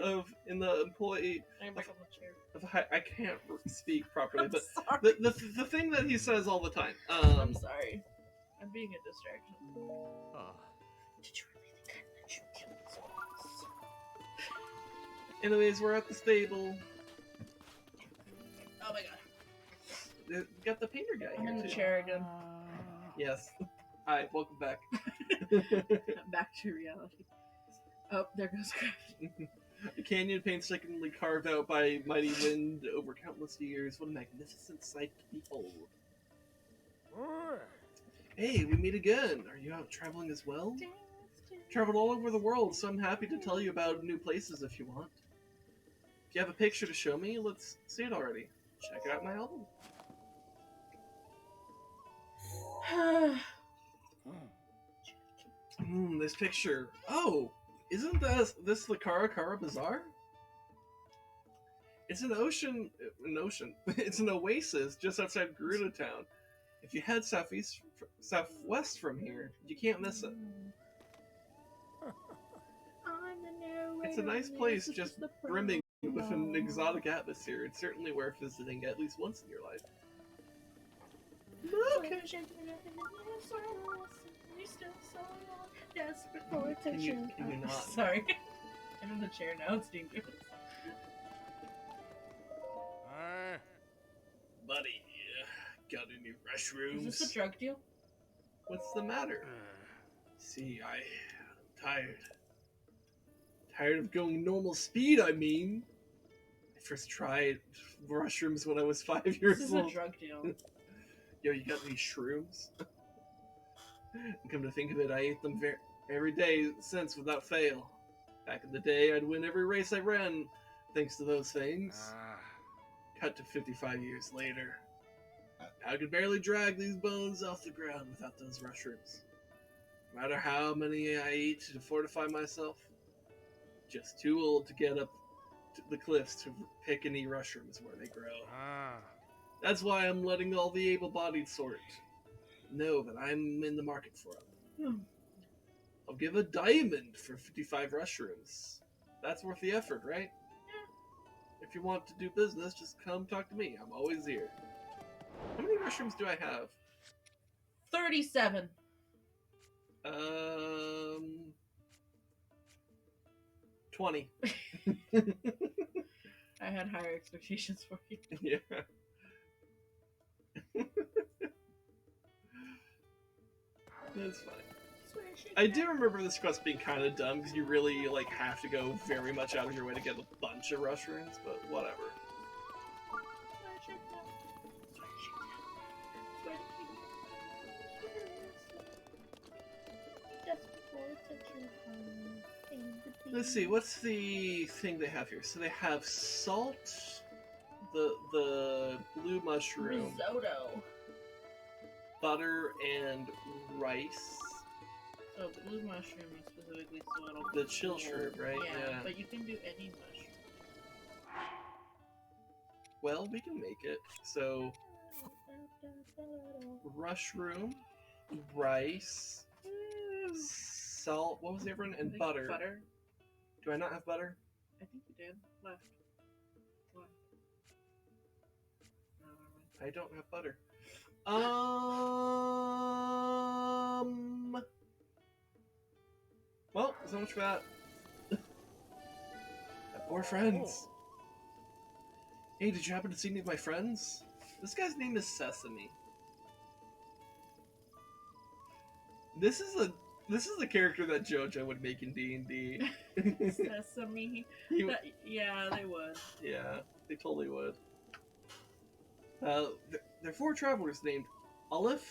of in the employee I'm back on the chair. of I can't speak properly, I'm but sorry. the thing that he says all the time. I'm sorry. I'm being a distraction. Did you really think I'd let you kill this boss? Anyways, we're at the stable. Oh my god. We got the painter guy I'm here in the too. chair again. Yes. Hi, welcome back. Back to reality. Oh, there goes Craft. A canyon painstakingly carved out by mighty wind over countless years. What a magnificent sight to behold. Hey, we meet again. Are you out traveling as well? Traveled all over the world, so I'm happy to tell you about new places if you want. If you have a picture to show me, let's see it already. Check out my album. This picture. Oh, isn't this the Kara Bazaar? It's an ocean. It's an oasis just outside Gerudo Town. If you head southwest from here, you can't miss it. It's a nice place, just brimming with an exotic atmosphere. It's certainly worth visiting at least once in your life. Okay. Can you not? Sorry. I'm in the chair now, it's dangerous. Buddy, got any mushrooms? Is this a drug deal? What's the matter? See, I'm tired. Tired of going normal speed, I mean. I first tried mushrooms when I was 5 years This is old. a drug deal. Yo, you got any shrooms? Come to think of it, I ate them every day since without fail. Back in the day, I'd win every race I ran thanks to those things. Cut to 55 years later. I could barely drag these bones off the ground without those mushrooms. No matter how many I eat to fortify myself, just too old to get up to the cliffs to pick any mushrooms where they grow. That's why I'm letting all the able-bodied sort know that I'm in the market for them. I'll give a diamond for 55 mushrooms. That's worth the effort, right? If you want to do business, just come talk to me. I'm always here. How many mushrooms do I have? 37. 20. I had higher expectations for you. Yeah. That's fine. I do remember this quest being kind of dumb because you really like have to go very much out of your way to get a bunch of mushrooms, but whatever. Let's see, what's the thing they have here? So they have salt, the blue mushroom, Risotto. butter, and rice. So blue mushroom is specifically so it'll The chill shrimp, right? Yeah, but you can do any mushroom. Well, we can make it. So, mushroom, rice, salt, what was the other one? And butter. Butter. Do I not have butter? I think you did. Left. I don't have butter. Well, so much for that. I have more friends. Oh. Hey, did you happen to see any of my friends? This guy's name is Sesame. This is a character that JoJo would make in D&D. Sesame. Yeah, they would. Yeah, they totally would. There are 4 travelers named Olive,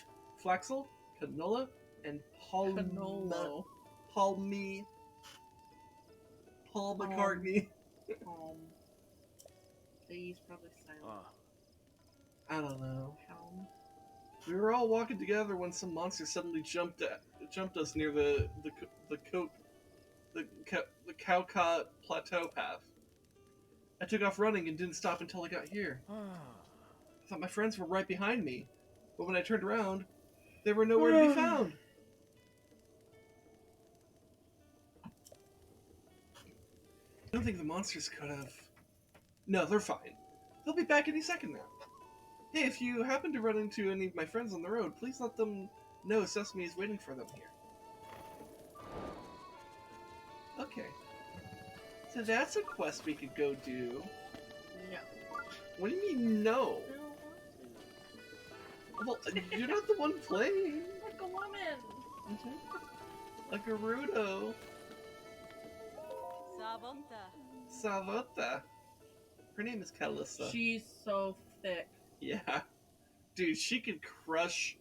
Flaxel, Canola, and Paul McCartney. He's probably silent. I don't know. We were all walking together when some monster suddenly jumped us near the Cowcott Plateau path. I took off running and didn't stop until I got here. I thought my friends were right behind me, but when I turned around, they were nowhere to be found. I don't think the monsters could have. No, they're fine. They'll be back any second now. Hey, if you happen to run into any of my friends on the road, please let them know Sesame is waiting for them here. Okay. So that's a quest we could go do. No. What do you mean, no? I don't want to. Well, you're not the one playing. Like a woman. A Gerudo. Savota. Her name is Kalissa. She's so thick. Yeah. Dude, she could crush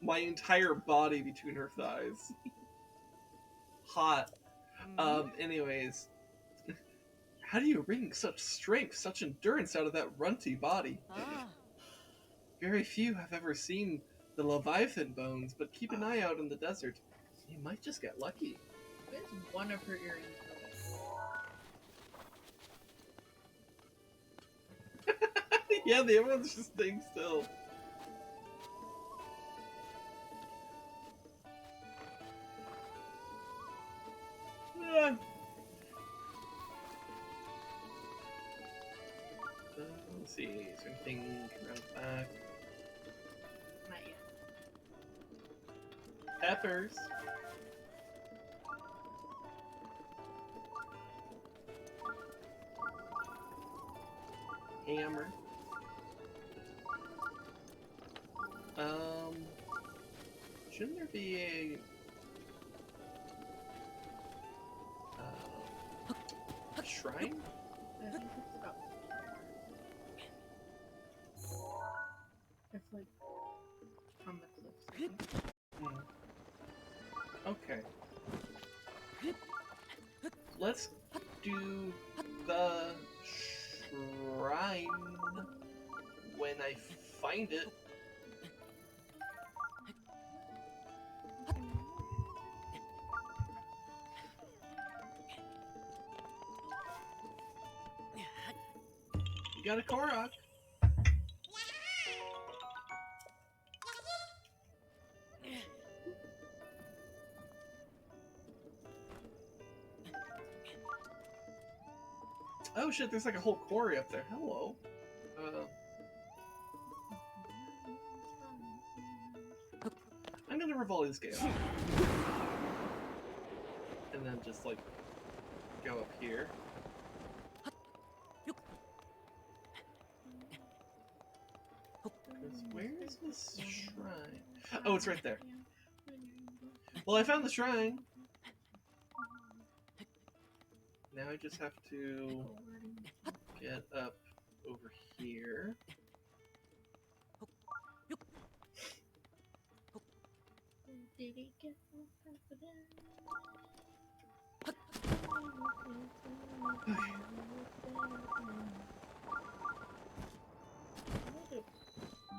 my entire body between her thighs. Hot. Anyways. How do you wring such strength, such endurance out of that runty body? Very few have ever seen the Leviathan bones, but keep an eye out in the desert. You might just get lucky. Where's one of her earrings? Yeah, the other one's just staying still. Yeah. Let's see, is there anything around the back? Not yet. Peppers. Hammer. Shouldn't there be a shrine? I think it's up. It's like on the cliffs. I think. Okay. Let's do the shrine when I find it. got a Korok. Oh shit, there's like a whole quarry up there. Hello. I'm gonna revolt this game. And then just like go up here. Where is this shrine? Oh, it's right there. Well, I found the shrine. Now I just have to get up over here.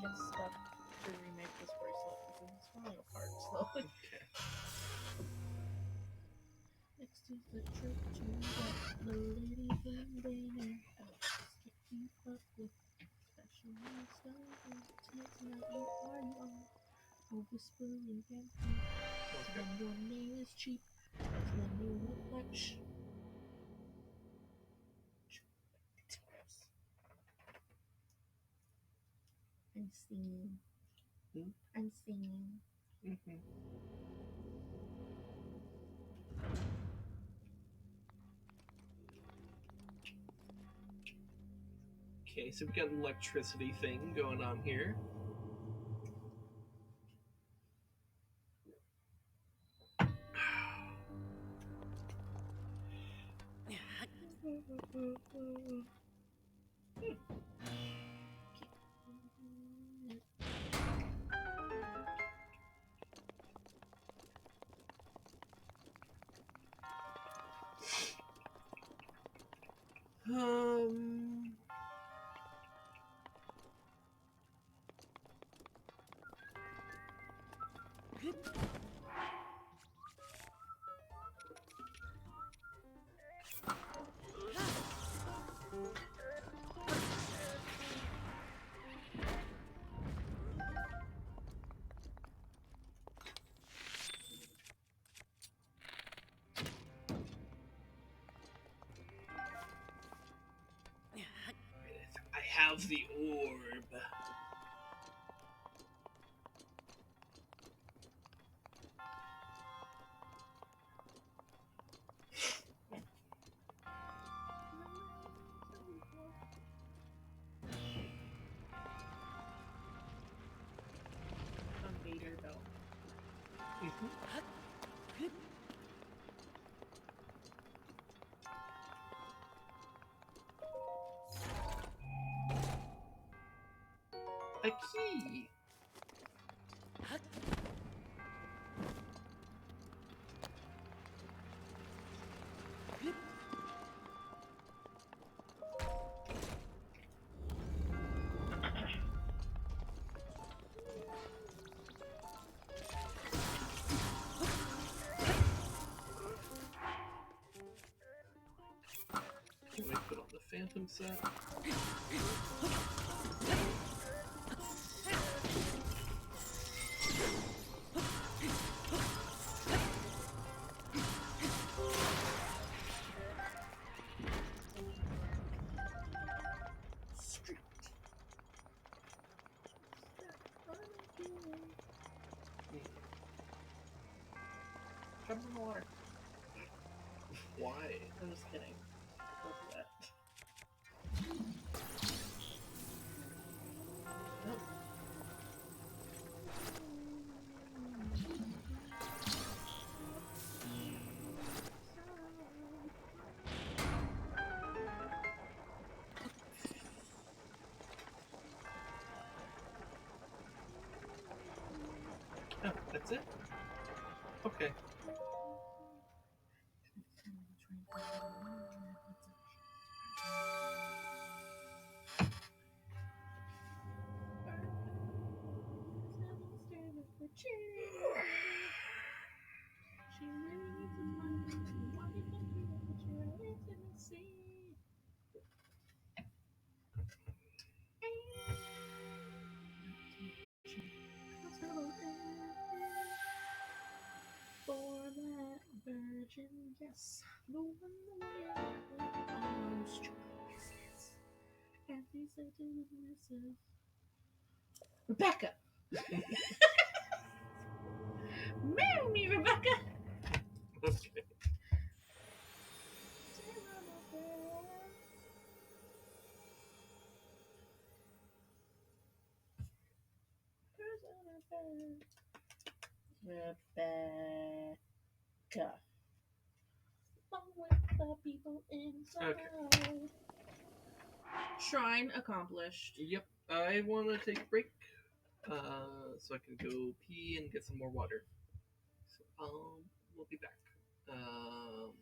Get stuff to remake this bracelet because it's falling apart slowly. Okay. Next is the trip to the lady banner. I'll just keep up with special stuff. Tells me that you are. Oh, whispering vampire. Okay. When your name is cheap, that's when you look like I'm singing. Hmm? I'm singing. Mm-hmm. Okay, so we got an electricity thing going on here. Um. I have the orb. A meter belt. A key. Can we put on the phantom set? Street. Jump in the water. Why? I'm just kidding. Don't do that. Oh, that's it? Okay. question, yes. The one that almost choices. And he said to himself, Rebecca! Marry me, Rebecca! Okay. Rebecca. Along with the people inside. Okay. Shrine accomplished. Yep. I want to take a break, so I can go pee and get some more water. So we'll be back. Um,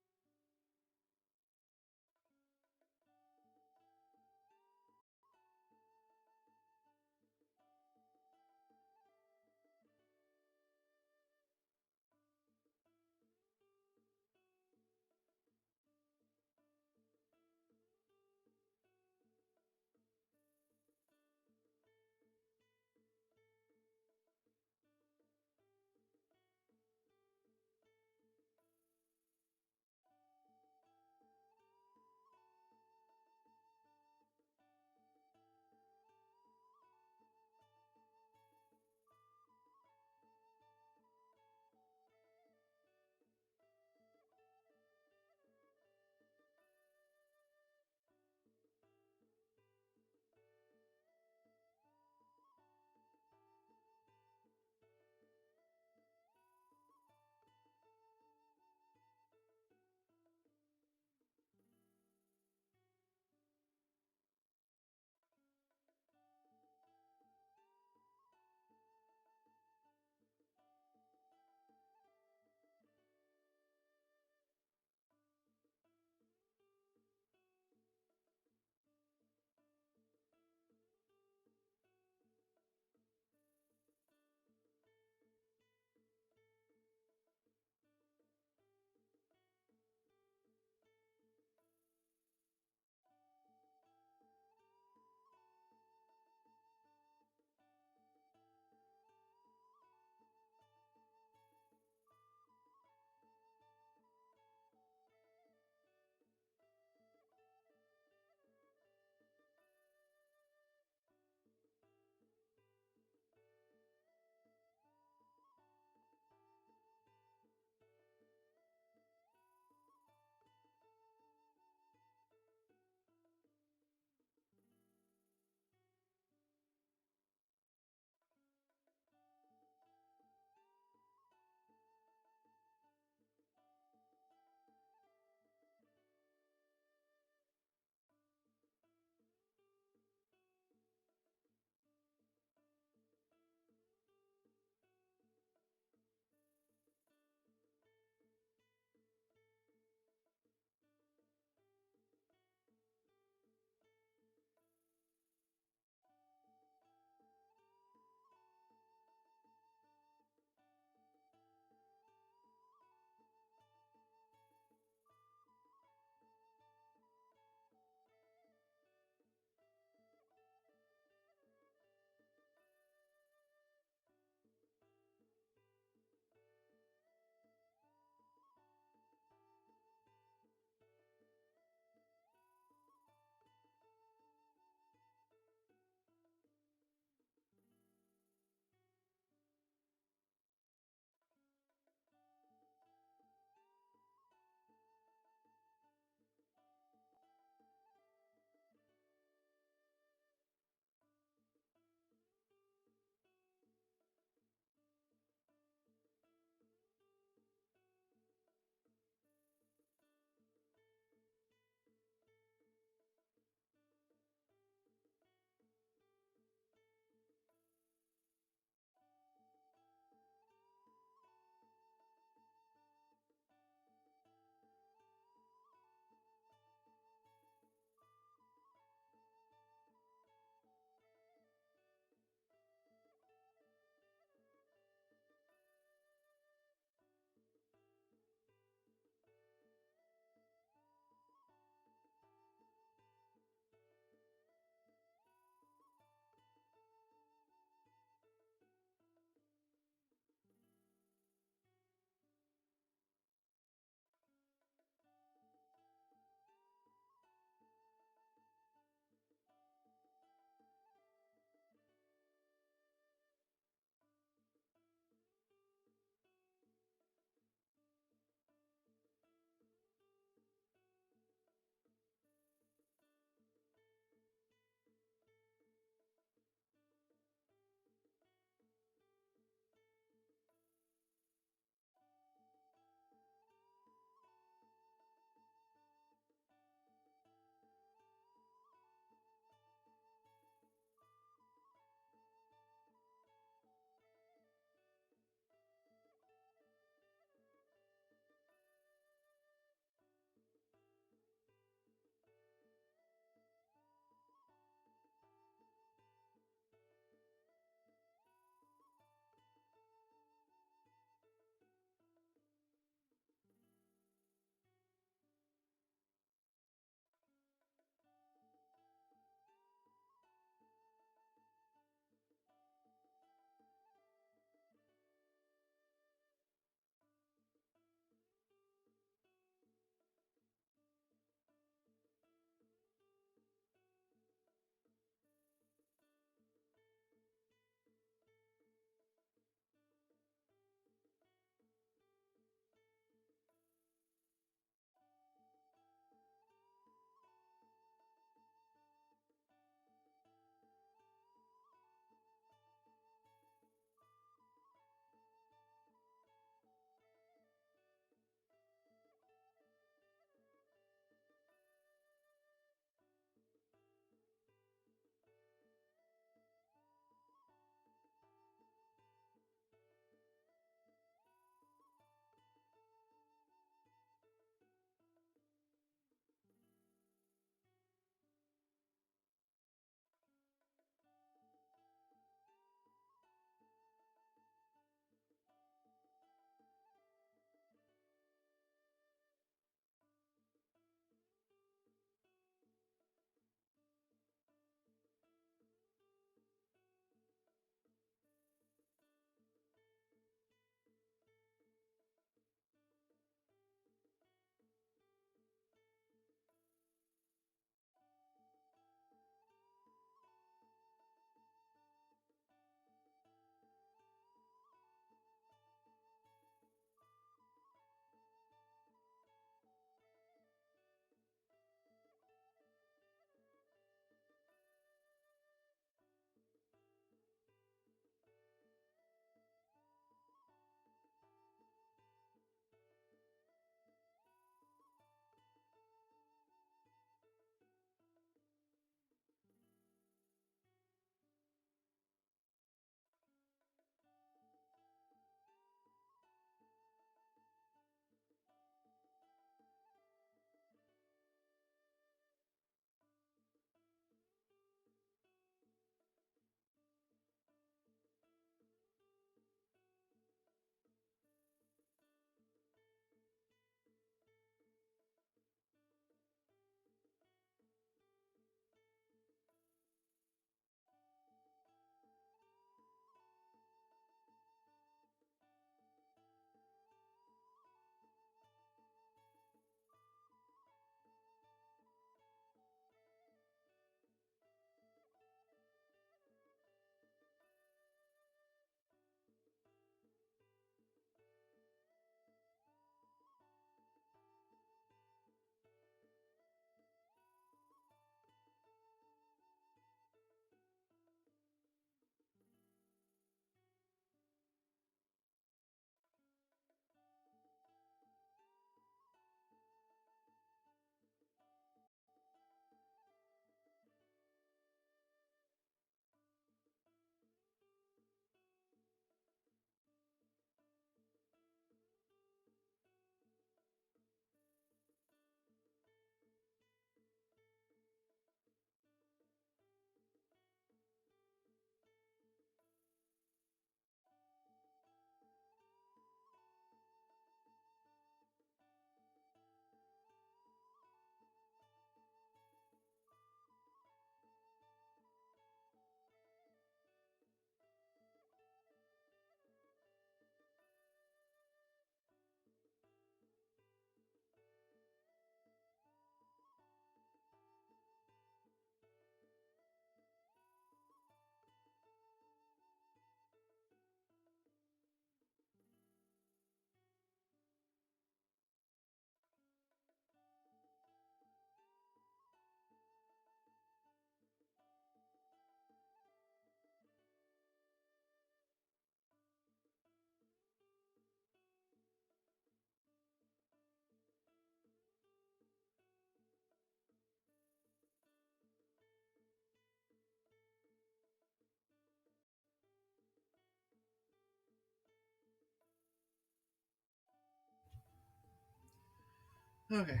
Okay.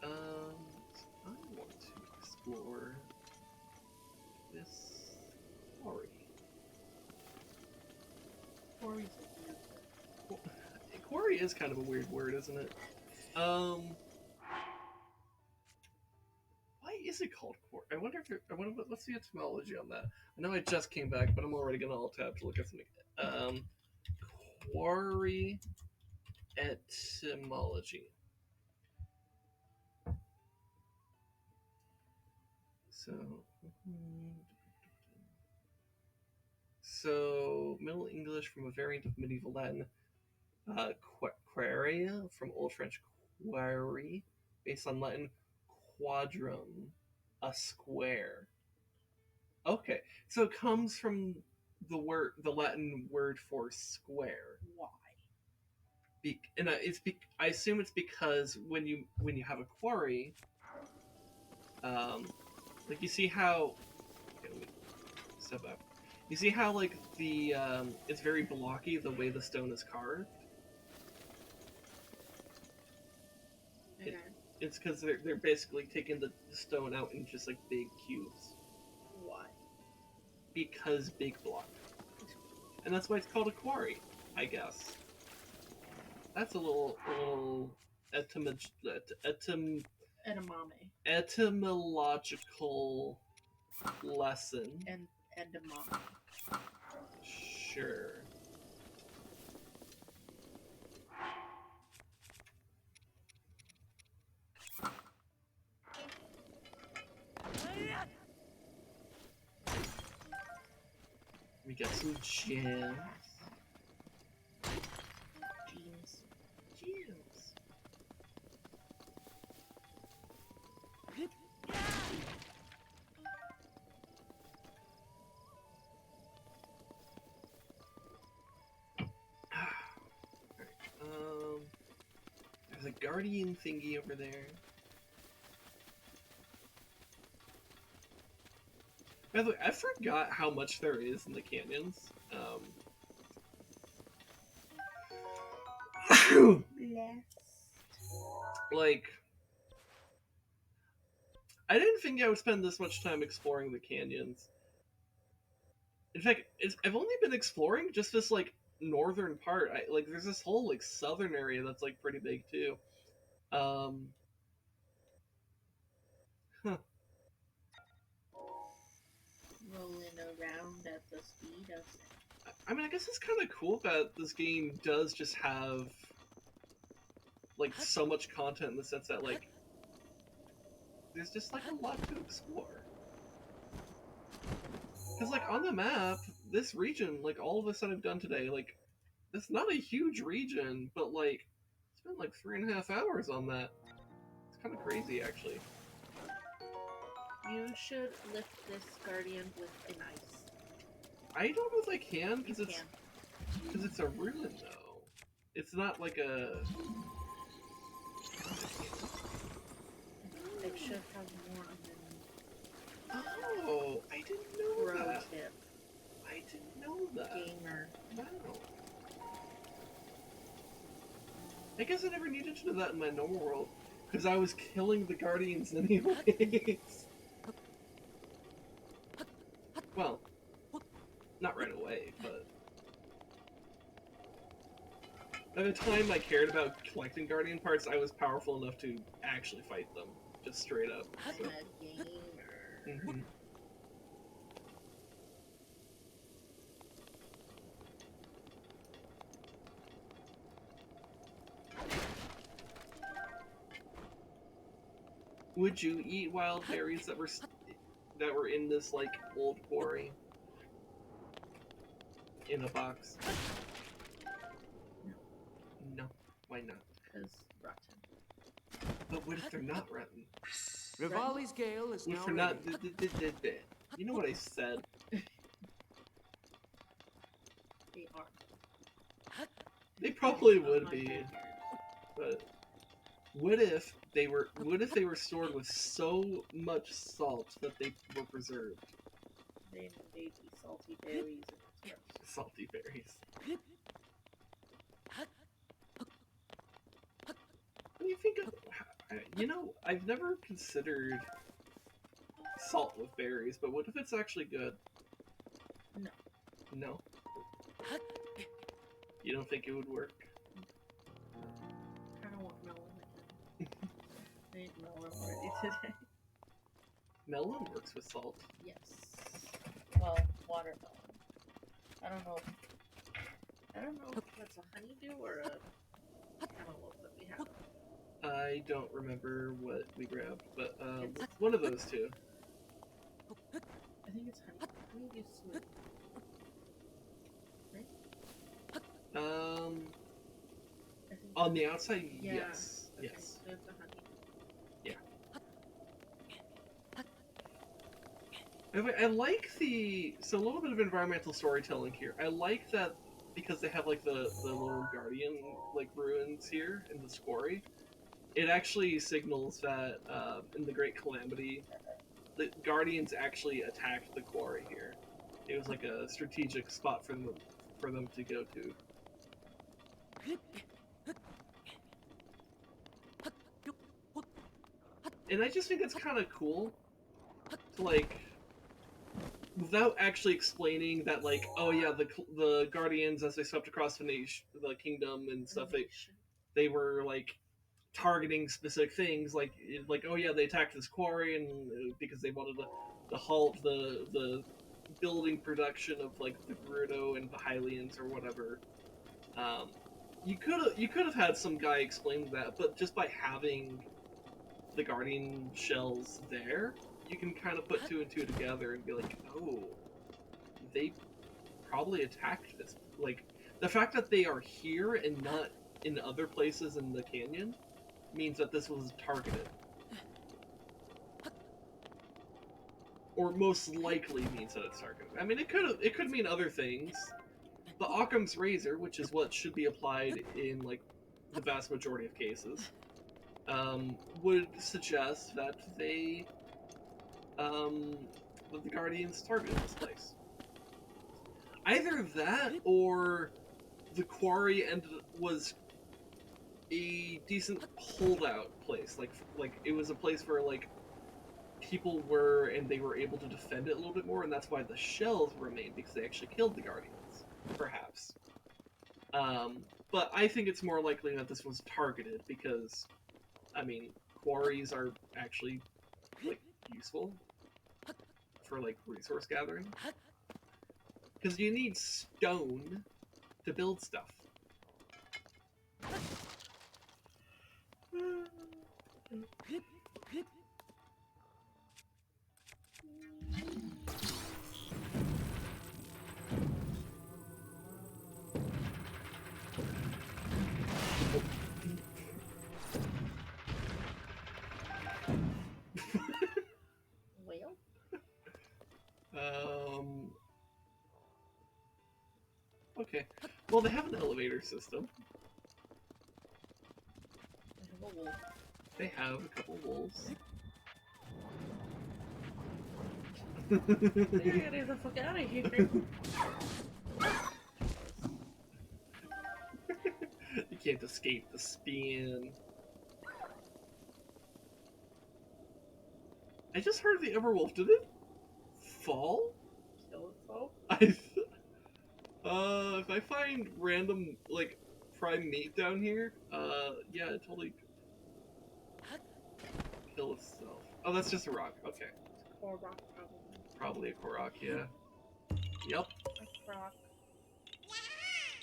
So I want to explore this quarry. Quarry's a weird word. Quarry is kind of a weird word, isn't it? Why is it called quarry? I wonder if what's the etymology on that? I know I just came back, but I'm already gonna alt tab to look at something. Quarry etymology. So, Middle English from a variant of medieval Latin. Quarry from Old French quarry, based on Latin quadrum, a square. Okay, so it comes from the Latin word for square. Why? I assume it's because when you have a quarry, like you see how. Okay, let me step back. You see how like the it's very blocky the way the stone is carved. Okay. It's because they're basically taking the stone out in just like big cubes. Why? Because big block. And that's why it's called a quarry, I guess. That's a little etymological lesson. And edamame. Sure. We got some gems. Gems. There's a guardian thingy over there. By the way, I forgot how much there is in the canyons. Like, I didn't think I would spend this much time exploring the canyons. In fact, I've only been exploring just this like northern part. There's this whole like southern area that's like pretty big too. Huh. Rolling around at the speed of sound. I mean, I guess it's kind of cool that this game does just have like so much content in the sense that like there's just like a lot to explore. Because like on the map, this region, like all of this that I've done today, like it's not a huge region, but like spent like 3.5 hours on that. It's kind of crazy, actually. You should lift this guardian with an ice. I don't know if I can You because it's a ruin though. It's not like a. It should have more underneath. Oh, I didn't know Pro that. tip. I didn't know that. Gamer. Wow. I guess I never needed to know that in my normal world because I was killing the guardians anyways. Well, not right away, but by the time I cared about collecting guardian parts, I was powerful enough to actually fight them, just straight up. So. A gamer. Mm-hmm. Would you eat wild berries that were in this like old quarry in a box? No. Why not? Because rotten. But what if they're not rotten? Rivali's gale is What now if they're not? ready. You know what I said? They are. They probably would be, but what if they were stored with so much salt that they were preserved? Then they'd be salty berries and it's gross. Salty berries. do you think of? You know, I've never considered salt with berries, but what if it's actually good? No. No. You don't think it would work? I don't want melon again. I ate melon already today. Melon works with salt. Yes. Well, watermelon. I don't know if that's a honeydew or a cantaloupe that we have. I don't remember what we grabbed, but It's- one of those two. I think it's honeydew smooth. Right? I think On the outside, Yeah. yes, okay, yes. So it's a honeydew. I like so a little bit of environmental storytelling here. I like that because they have like the little guardian like ruins here in this quarry. It actually signals that in the Great Calamity, the guardians actually attacked the quarry here. It was like a strategic spot for them to go to. And I just think it's kind of cool to like, without actually explaining that, like, oh yeah, the guardians as they swept across the kingdom and stuff, they were like targeting specific things, like oh yeah, they attacked this quarry and because they wanted to halt the building production of like the Gerudo and the Hylians or whatever. You could have had some guy explain that, but just by having the guardian shells there, you can kind of put two and two together and be like, oh, they probably attacked this. Like, the fact that they are here and not in other places in the canyon means that this was targeted. Or most likely means that it's targeted. I mean, it could mean other things. The Occam's razor, which is what should be applied in like the vast majority of cases, would suggest that that the Guardians targeted this place. Either that, or the quarry was a decent holdout place. Like it was a place where like people were, and they were able to defend it a little bit more, and that's why the shells remained, because they actually killed the Guardians, perhaps. But I think it's more likely that this was targeted because, I mean, quarries are actually like useful for like resource gathering, because you need stone to build stuff. Whale? Okay. Well, they have an elevator system. I have a wolf. They have a couple wolves. Get the fuck out of here. You can't escape the spin. I just heard the Everwolf. Did it fall? Kill itself? If I find random like prime meat down here, yeah, it totally kill itself. Oh, that's just a rock. Okay, Core rock, probably. probably a Korok. Yeah. Yep. A rock.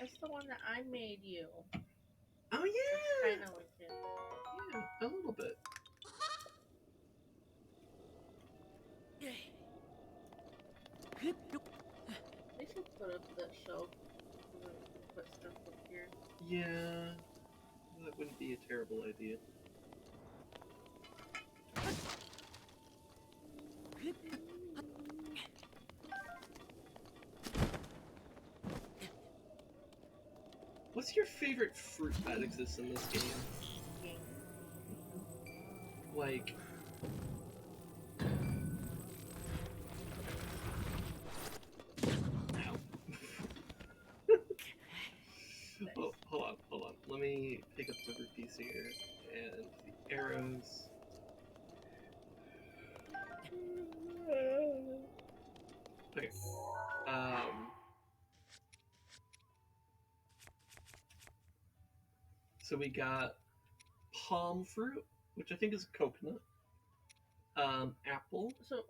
That's the one that I made you. Oh yeah. Kind of like it. Yeah, a little bit. They should put up that shelf. Put stuff up here. Yeah, that wouldn't be a terrible idea. What's your favorite fruit that exists in this game? Like, ow. Oh, hold on. Let me pick up the root piece here, and arrows. Okay. So we got palm fruit, which I think is coconut. Apple So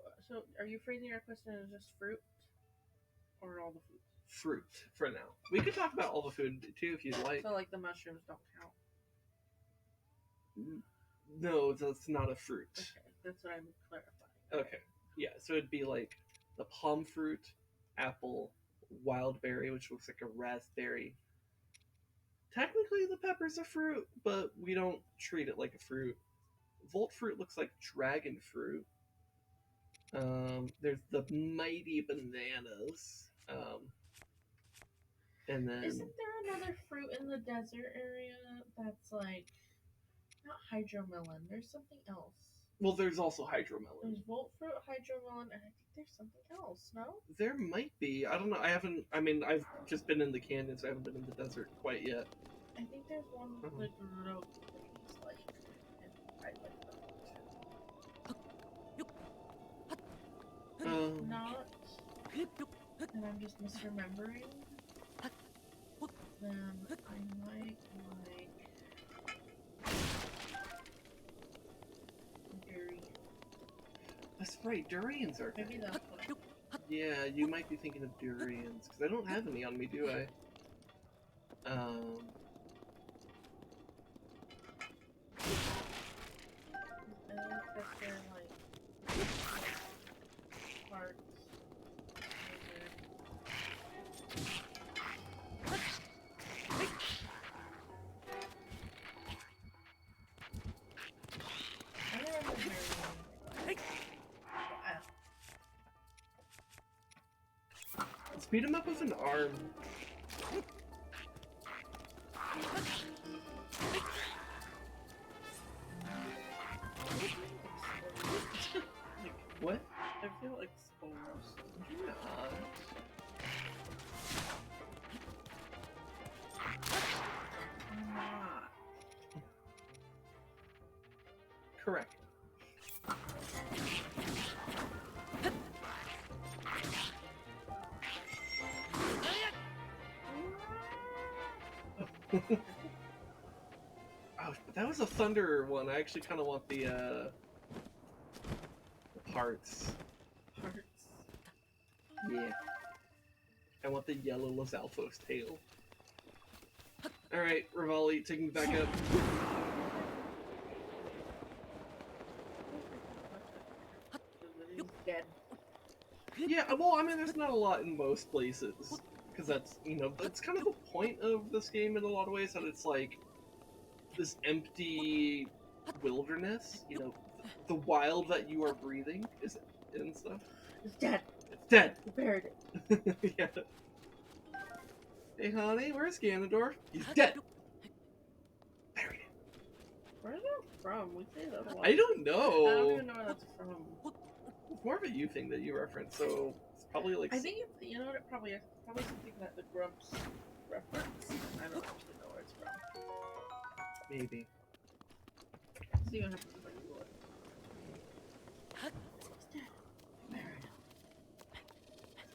are you phrasing your question as just fruit, or all the food? fruit for now. We could talk about all the food too if you'd like. So like the mushrooms don't count. No, that's not a fruit. Okay, that's what I'm clarifying. Okay. Yeah, so it'd be like the palm fruit, apple, wild berry, which looks like a raspberry. Technically, the pepper's a fruit, but we don't treat it like a fruit. Volt fruit looks like dragon fruit. There's the mighty bananas. And then Isn't there another fruit in the desert area that's like not hydromelon? There's something else. well, there's also hydromelon. There's volt fruit, hydromelon, and I think there's something else. No. There might be. I don't know. I haven't. I mean, I've just been in the canyon, so I haven't been in the desert quite yet. I think there's one with the Gerudo like, and I like them too. Not, and I'm just misremembering. Then I might like durian. That's right. Durians are. Maybe that's what. Yeah, you might be thinking of durians because I don't have any on me, do I? I like that they're like parts. I don't remember very Speed him up with an arm. Like, what? I feel exposed. You're not. I'm not. Correct. Oh, but that was a thunder one. I actually kind of want the parts. Parts. Yeah. I want the yellow Lizalfos tail. Alright, Rivali, taking me back up. He's dead. Yeah, well, I mean, there's not a lot in most places. Because that's, you know, that's kind of the point of this game in a lot of ways, that it's like this empty wilderness, you know, the wild that you are breathing is and stuff. He's dead. It's dead! We buried it. Yeah. Hey, honey, where's Ganondorf? He's dead! Buried him. Where's that from? We say that a lot. I don't I don't know. even know where that's from. It's more of a you thing that you reference, so it's probably like. I think it's, you know what it probably is? Probably something that the Grumps reference. I don't actually know where it's from. Maybe. See what happens if I Google it. He's dead. We buried him.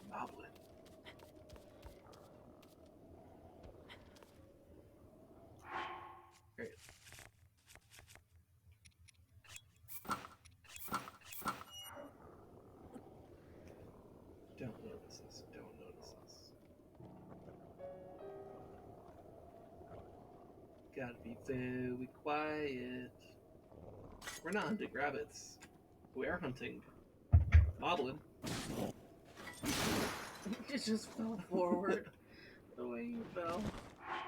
Goblin. Great. Don't notice this. Don't notice this. Gotta be very quiet. We're not hunting rabbits. We are hunting goblin. It just fell forward. The way you fell.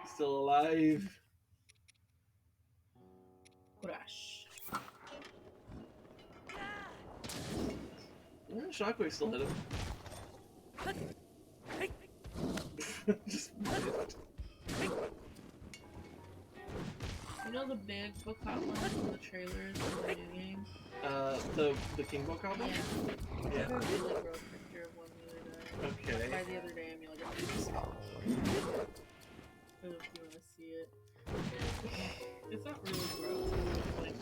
He's still alive. Crash. Shockwave still hit him. Just missed. You know the big bokoblin in the trailers in the new game? The King Bokoblin? Yeah. Yeah. I got a really gross picture of one the other day. Okay. By the other day, I mean like a few days ago. I don't know if you want to see it. It's not really gross. It's like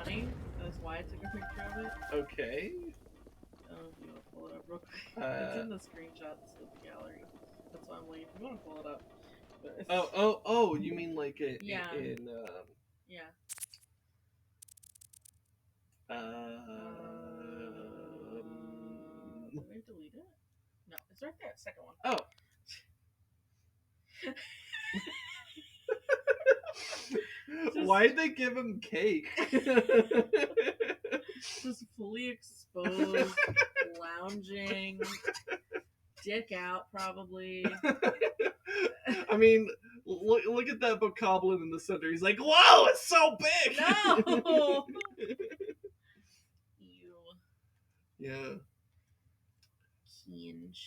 funny. That's why I took a picture of it. Okay. Oh, if you want to pull it up real quick. Uh, It's in the screenshots of the gallery. That's why I'm like, if you want to pull it up. But it's, oh! You mean like in Yeah. in yeah. Did I delete it? No, it's right there. Second one. Oh. Why'd they give him cake? Just fully exposed, lounging, dick out, probably. I mean, look at that bokoblin in the center. He's like, whoa, it's so big! No! Ew. Yeah. Kinge.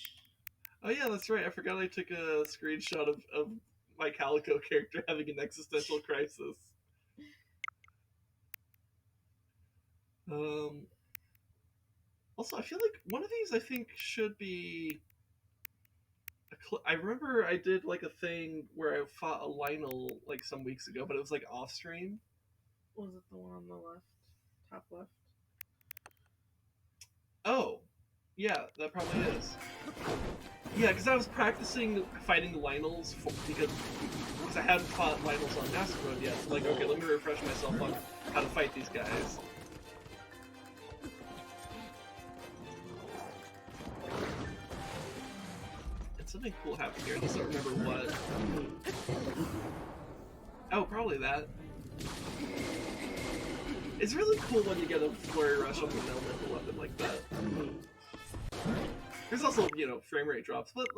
Oh yeah, that's right. I forgot I took a screenshot of my Calico character having an existential crisis. Also, I feel like one of these I think should be. I remember I did like a thing where I fought a Lionel like some weeks ago, but it was like off stream. Was it the one on the left? Top left? Oh, yeah, that probably is. Yeah, because I was practicing fighting Lionels because I hadn't fought Lionels on Master Mode yet. So like, okay, let me refresh myself on how to fight these guys. And something cool happened here. I just don't remember what. Oh, probably that. It's really cool when you get a flurry rush on the elemental weapon like that. There's also, you know, frame rate drops, but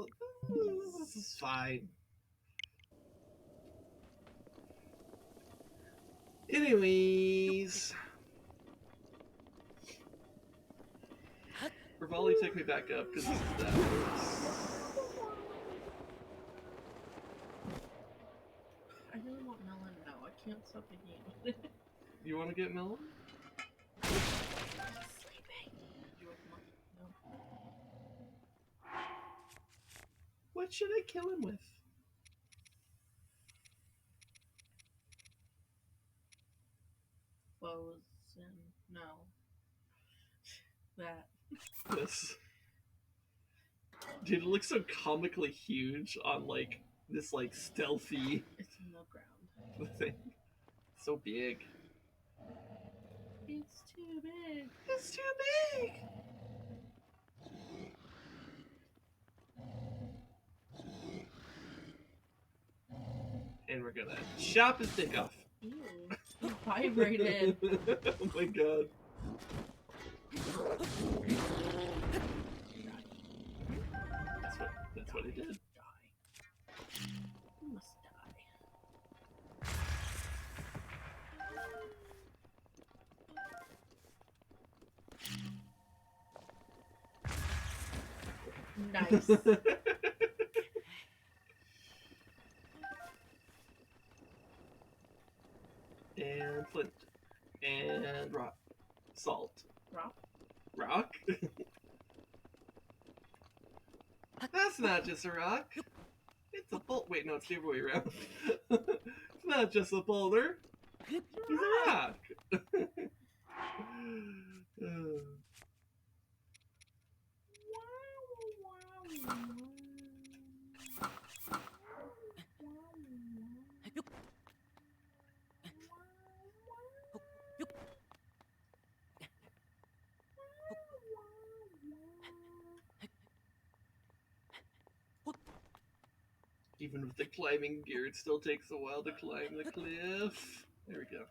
this is fine. Anyways. Rivali, take me back up, because this is that. I really want melon now. I can't stop thinking about it. You want to get melon? Sleeping. You want melon? No. What should I kill him with? Frozen. No. That. This. Dude, it looks so comically huge on, like, this, like, stealthy It's in the ground. thing. So big. It's too big. It's too big! And we're gonna chop his dick off. Ew. It vibrated. Oh my god. That's what he did. Die. You must die. Nice. And flint. And rock. Salt. Rock? Rock? That's not just a rock. It's a boulder. Wait, no, it's the other way around. It's not just a boulder. It's a rock. Even with the climbing gear, it still takes a while to climb the cliff. There we go.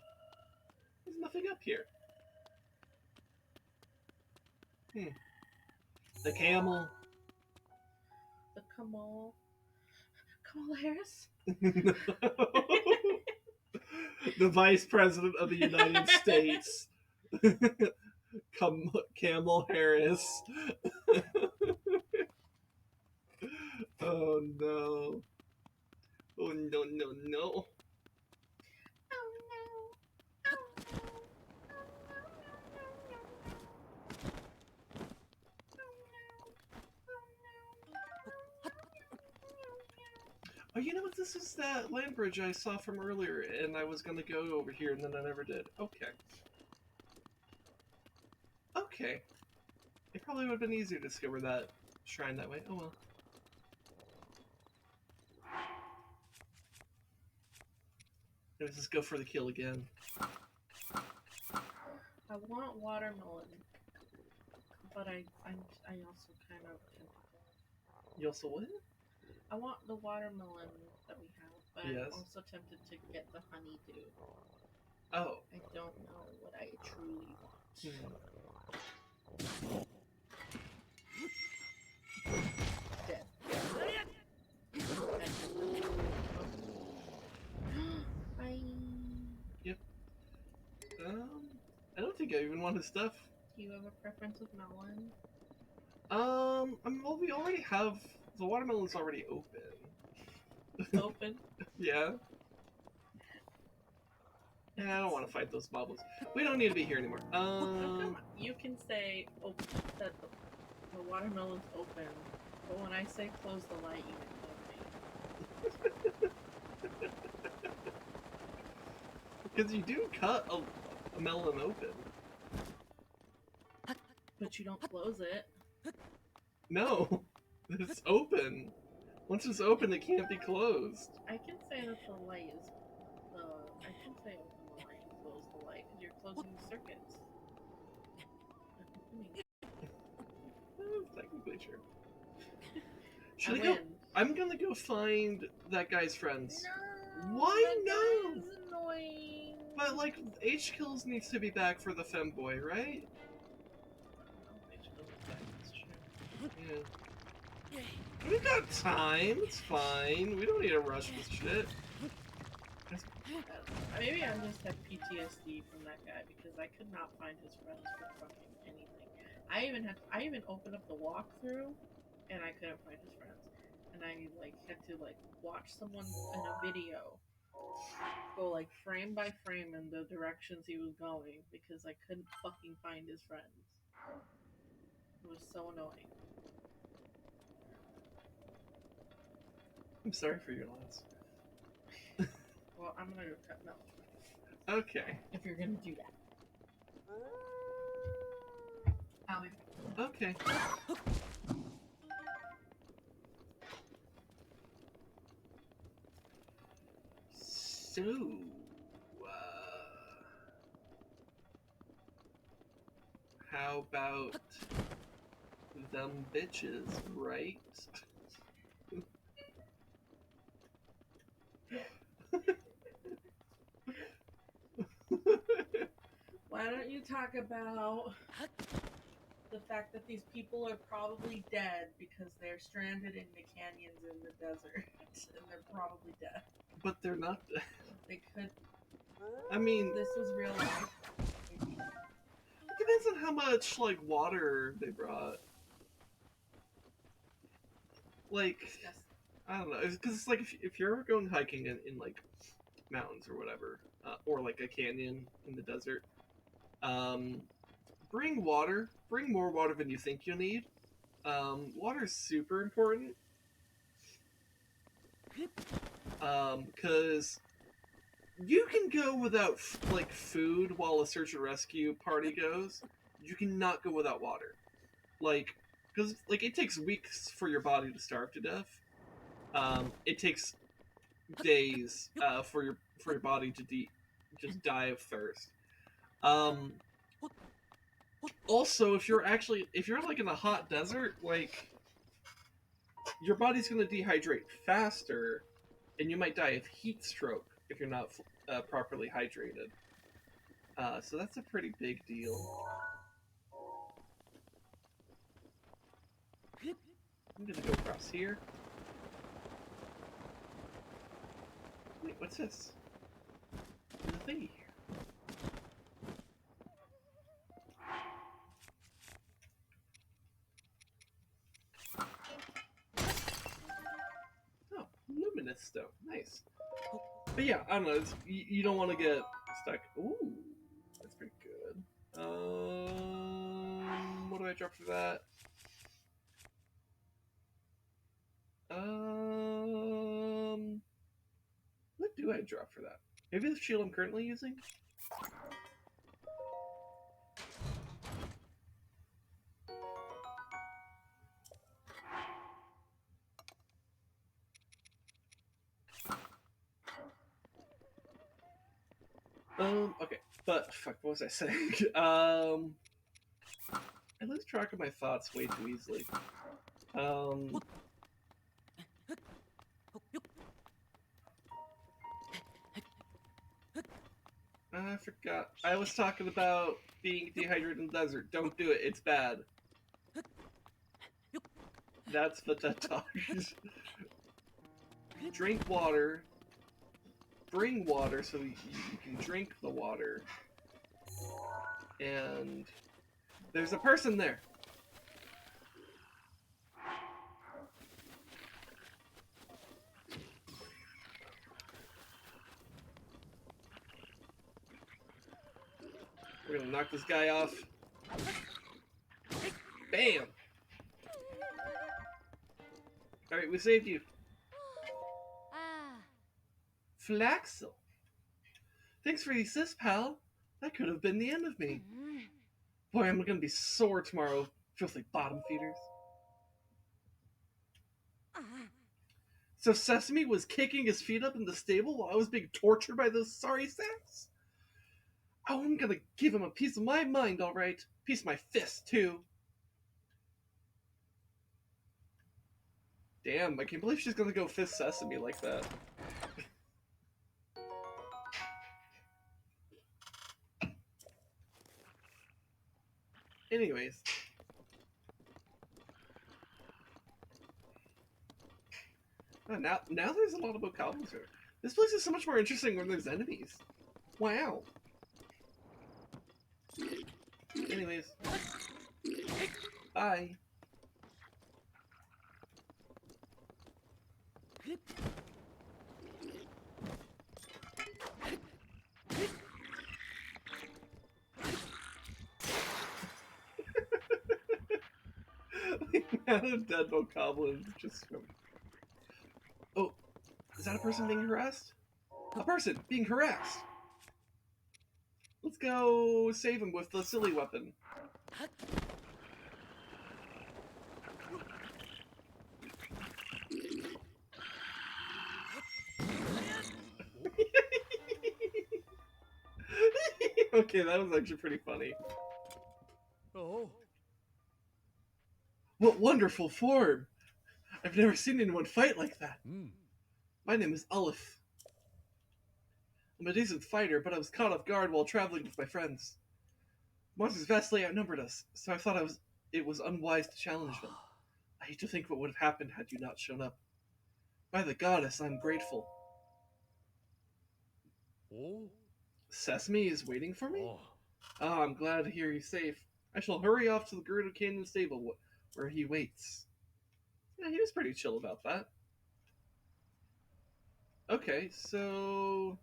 There's nothing up here. The camel. The Kamal. Kamala Harris? The Vice President of the United States. Camel Harris. Oh no. Oh no, no, no. Oh, you know what? This is that land bridge I saw from earlier, and I was gonna go over here, and then I never did. Okay. Okay. It probably would have been easier to discover that shrine that way. Oh well. Let's just go for the kill again. I want watermelon, but I also kind of tempted. You also what? I want the watermelon that we have, but Yes. I'm also tempted to get the honeydew. Oh. I don't know what I truly want. Dead. I. Yep. I don't think I even want his stuff. Do you have a preference with melon? I mean, well, we already have the watermelon's already open. Open. Yeah. Yeah, I don't want to fight those bubbles. We don't need to be here anymore. Come on. You can say that the watermelon's open, but when I say close the light, you ignore me. Because you do cut a melon open. But you don't close it. No, it's open. Once it's open, it can't be closed. I can say that the light is. I can say open the light and close the light because you're closing the circuits. Technically true. I Should I go? win. I'm gonna go find that guy's friends. No, Why that no? guy is annoying. But like, H kills needs to be back for the femboy, right? Yeah. We got time. It's fine. We don't need to rush this shit. Maybe I just have PTSD from that guy because I could not find his friends for fucking anything. I even opened up the walkthrough and I couldn't find his friends. And I like had to like watch someone in a video go like frame by frame in the directions he was going because I couldn't fucking find his friends. It was so annoying. I'm sorry for your loss. Well, I'm gonna go cut milk. Okay. If you're gonna do that. I'll be back. Okay. So, how about them bitches, right? Why don't you talk about the fact that these people are probably dead because they're stranded in the canyons in the desert and they're probably dead. But they're not. They could. I mean, This is real life. it depends on how much like water they brought. Like, Yes. I don't know, because it's like if you're ever going hiking in like mountains or whatever, or like a canyon in the desert, bring water. Bring more water than you think you need. Water is super important. Because you can go without like food while a search and rescue party goes. You cannot go without water, like because like it takes weeks for your body to starve to death. It takes days for your body to just die of thirst. Also, if you're like in a hot desert, like your body's gonna dehydrate faster, and you might die of heat stroke if you're not properly hydrated. So that's a pretty big deal. I'm gonna go across here. Wait, what's this? There's a thingy here. Oh, luminous stone. Nice. But yeah, I don't know. You don't want to get stuck. Ooh, that's pretty good. What do I drop for that? What do I drop for that? Maybe the shield I'm currently using? Okay, but fuck, what was I saying? I lose track of my thoughts way too easily. I forgot. I was talking about being dehydrated in the desert. Don't do it. It's bad. That's what that talks. Drink water. Bring water so you can drink the water. And there's a person there. We're gonna knock this guy off. Bam! Alright, we saved you. Flaxel. Thanks for the assist, pal. That could have been the end of me. Boy, I'm gonna be sore tomorrow. Filthy bottom feeders. So Sesame was kicking his feet up in the stable while I was being tortured by those sorry sacks? Oh, I'm gonna give him a piece of my mind, alright. Piece of my fist, too. Damn, I can't believe she's gonna go fist Sesame like that. Anyways. Oh, now there's a lot about goblins here. This place is so much more interesting when there's enemies. Wow. Anyways. Bye. The amount of dead goblins just... Oh, is that a person being harassed? A person being harassed! Let's go save him with the silly weapon. Okay, that was actually pretty funny. Oh. What wonderful form! I've never seen anyone fight like that. My name is Ulif. I'm a decent fighter, but I was caught off guard while traveling with my friends. Monsters vastly outnumbered us, so I thought it was unwise to challenge them. I hate to think what would have happened had you not shown up. By the goddess, I'm grateful. Oh. Sesame is waiting for me? Oh. Ah, I'm glad to hear you're safe. I shall hurry off to the Gerudo Canyon stable where he waits. Yeah, he was pretty chill about that. Okay, so...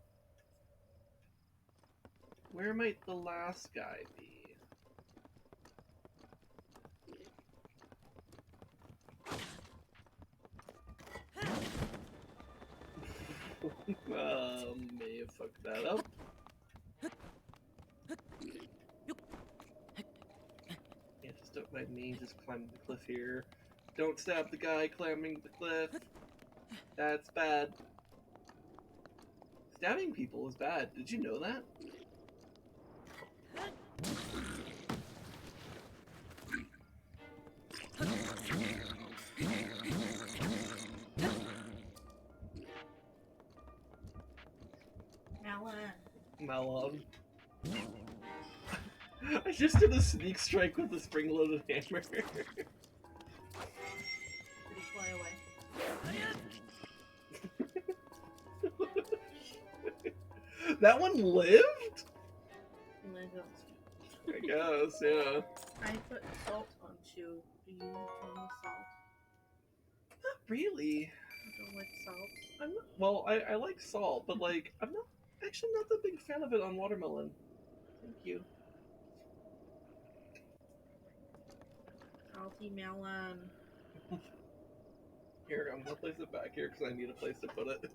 where might the last guy be? May have fucked that up. Yeah, just don't mind me just climbing the cliff here. Don't stab the guy climbing the cliff. That's bad. Stabbing people is bad. Did you know that? Malon. I just did a sneak strike with a spring-loaded hammer. Did he fly away? That one lived? He landed on his feet. I guess, yeah. I put salt on two. Do you want the salt? Not really. I don't like salt. I'm not, well, I like salt, but like, I'm not actually not that big a fan of it on watermelon. Thank you. Salty melon. Here, I'm gonna place it back here because I need a place to put it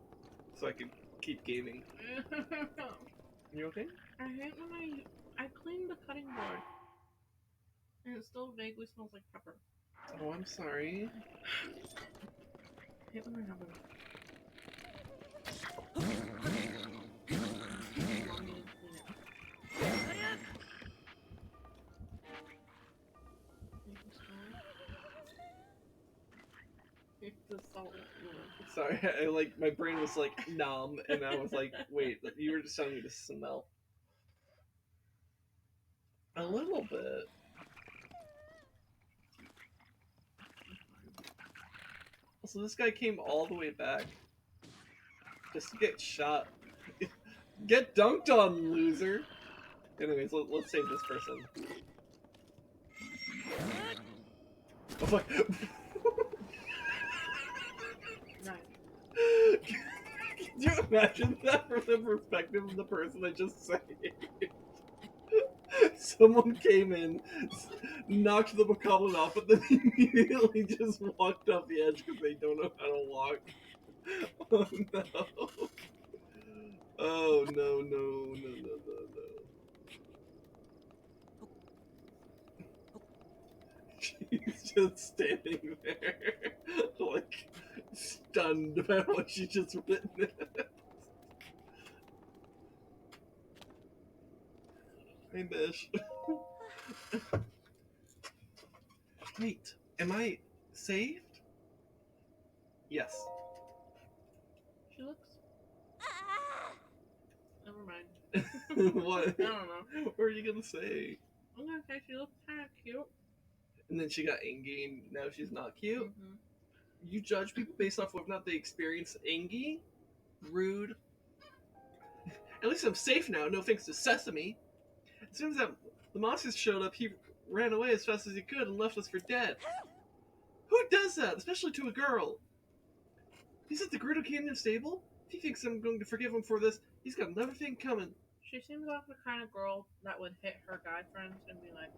so I can keep gaming. You okay? I hate when I cleaned the cutting board and it still vaguely smells like pepper. Oh, I'm sorry. I hate when I have a... I need to clean it. Just so, Sorry, I like my brain was like numb, and I was like, wait, you were just telling me to smell. A little bit. So this guy came all the way back just to get shot. Get dunked on, loser. Anyways, let's save this person. Oh fuck. Nice. Can you imagine that from the perspective of the person I just saved? Someone came in, knocked the goblin off, but then immediately just walked off the edge because they don't know how to walk. Oh no. Oh no, no, no, no, no, no. She's just standing there, like, stunned by what she just witnessed. Hey, Bish. Wait, am I saved? Yes. She looks. Never mind. What? I don't know. What were you gonna say? I'm gonna say she looks kind of cute. And then she got Angie, and now she's not cute? Mm-hmm. You judge people based off whether or not they experience Angie? Rude. At least I'm safe now, no thanks to Sesame. As soon as the monsters showed up, he ran away as fast as he could and left us for dead. Who does that, especially to a girl? He's at the Gerudo Canyon stable? If he thinks I'm going to forgive him for this, he's got another thing coming. She seems like the kind of girl that would hit her guy friends and be like,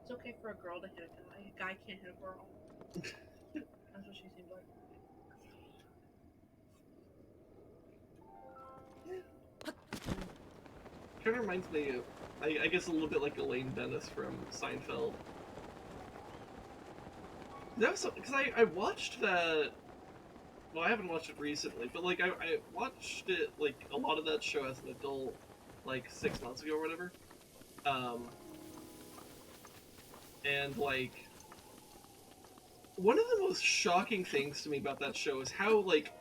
"It's okay for a girl to hit a guy. A guy can't hit a girl." That's what she seems like. Kind of reminds me of, I guess, a little bit like Elaine Dennis from Seinfeld. That was because I watched that. Well, I haven't watched it recently, but like I watched it like a lot of that show as an adult, like 6 months ago or whatever. And like one of the most shocking things to me about that show is how like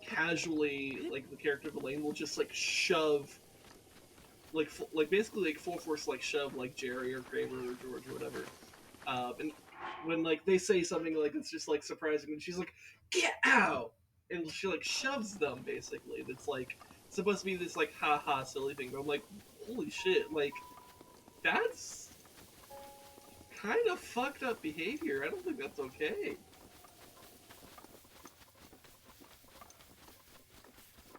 casually like the character of Elaine will just like shove like basically like full force like shove like Jerry or Kramer or George or whatever. And when like they say something like it's just like surprising, and she's like, "Get out!" and she like shoves them basically. That's like supposed to be this like haha silly thing, but I'm like, holy shit, like that's kind of fucked up behavior. I don't think that's okay.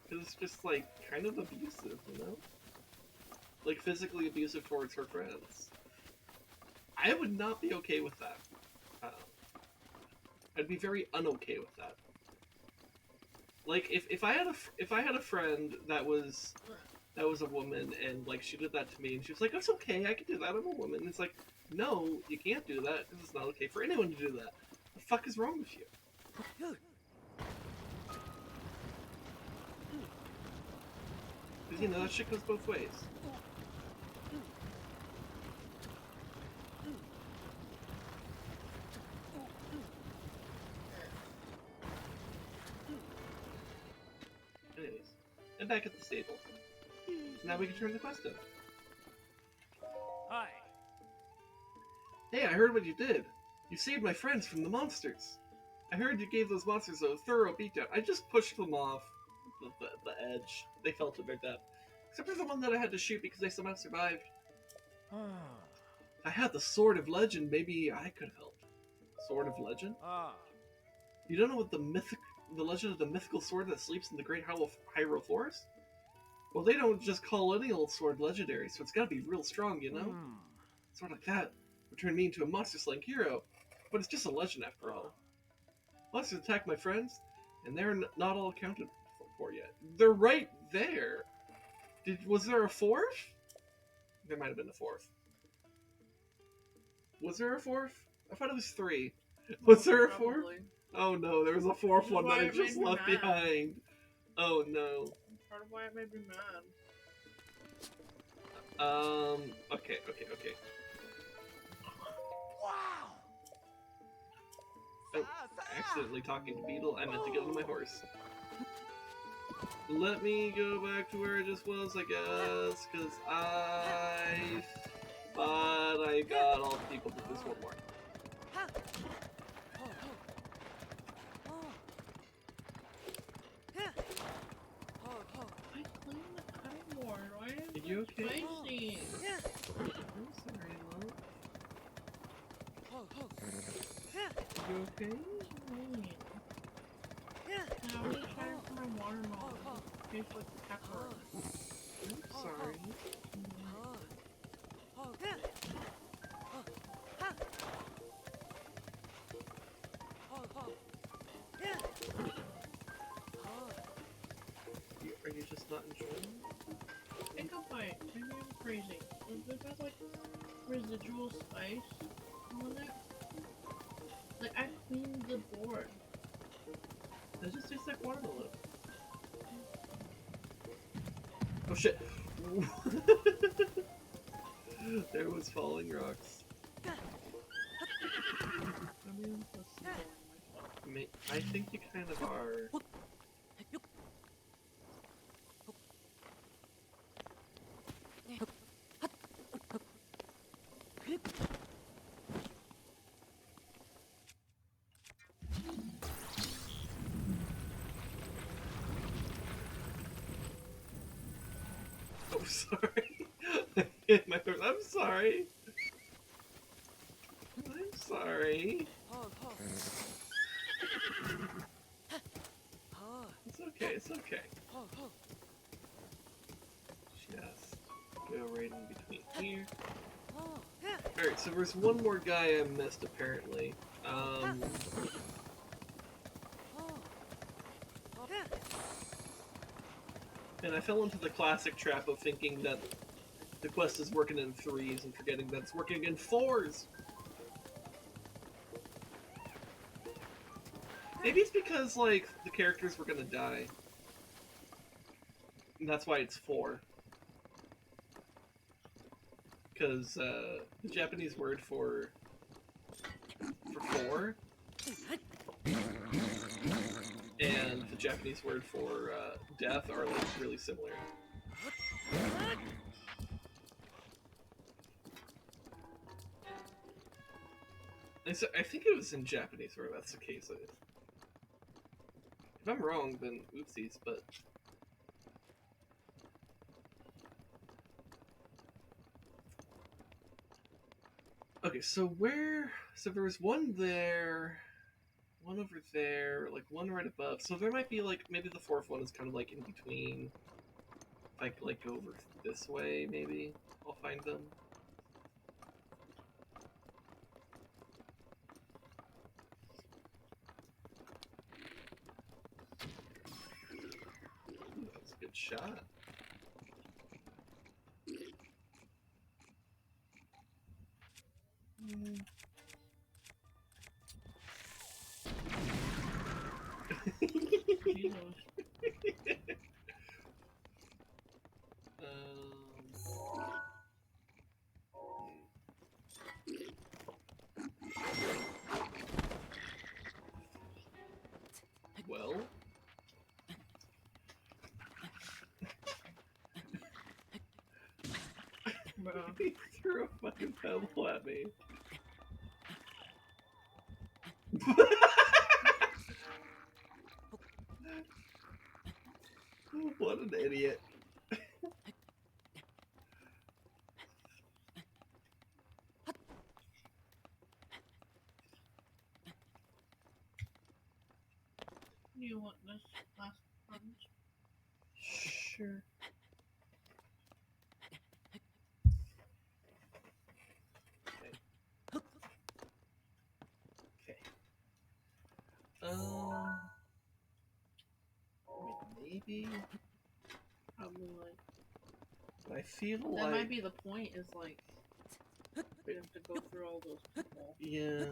Because it's just like kind of abusive, you know? Like physically abusive towards her friends. I would not be okay with that. I'd be very unokay with that. Like if I had a friend that was a woman and like she did that to me and she was like, "It's okay, I can do that. I'm a woman." And it's like, no, you can't do that because it's not okay for anyone to do that. What the fuck is wrong with you? Because you know that shit goes both ways. Anyways, and back at the stable. So now we can turn the quest in. Hi. Hey, I heard what you did. You saved my friends from the monsters. I heard you gave those monsters a thorough beatdown. I just pushed them off the edge. They fell to their death. Except for the one that I had to shoot because they somehow survived. If I had the Sword of Legend, maybe I could have helped. Sword of Legend? You don't know what the legend of the mythical sword that sleeps in the Great Hyrule Forest? Well, they don't just call any old sword legendary, so it's gotta be real strong, you know? A sword like that would turn me into a monster-slaying hero, but it's just a legend after all. Monsters attack my friends, and they're not all accounted for yet. They're right there! Was there a fourth? There might have been a fourth. Was there a fourth? I thought it was 3. Was there a fourth? Probably. Oh no, there was a fourth one that I That's why it just made me left mad. behind. Oh no. Part of why it made me mad. Okay. Wow. Oh, accidentally talking to Beetle. I meant to get on my horse. Let me go back to where I just was, I guess, because I thought I got all the people to this one more. I claimed the Time Lord. Why is Are you okay? spicy? I'm sorry, love. You okay? Now I'm just trying for my watermelon. It tastes like pepper. I'm sorry. Are you just not enjoying it? Think of it. Maybe I'm crazy. This has like residual spice on it. Like I cleaned the board. It just tastes like watermelon. Oh shit! There was falling rocks. I mean, I'm so sorry myself. I think you kind of are. Oh, sorry. I hit my horse. I'm sorry. I'm sorry. It's okay. It's okay. Just go right in between here. Alright, so there's one more guy I missed apparently. And I fell into the classic trap of thinking that the quest is working in 3s and forgetting that it's working in 4s. Maybe it's because, like, the characters were gonna die. And that's why it's 4. Because, the Japanese word for 4 and the Japanese word for, death are, like, really similar. And so, I think it was in Japanese where that's the case. If I'm wrong, then oopsies, but... Okay, so where... So there was one there, one over there, like one right above. So there might be, like, maybe the fourth one is kind of, like, in between. If I, like, go over this way, maybe I'll find them. Ooh, that was a good shot. Jesus. Well, Bro. he threw a fucking pebble at me. What an idiot. Do you want this last punch? Sure. Okay. Maybe. Probably like. I feel That like might be the point. Is like you have to go through all those people. yeah.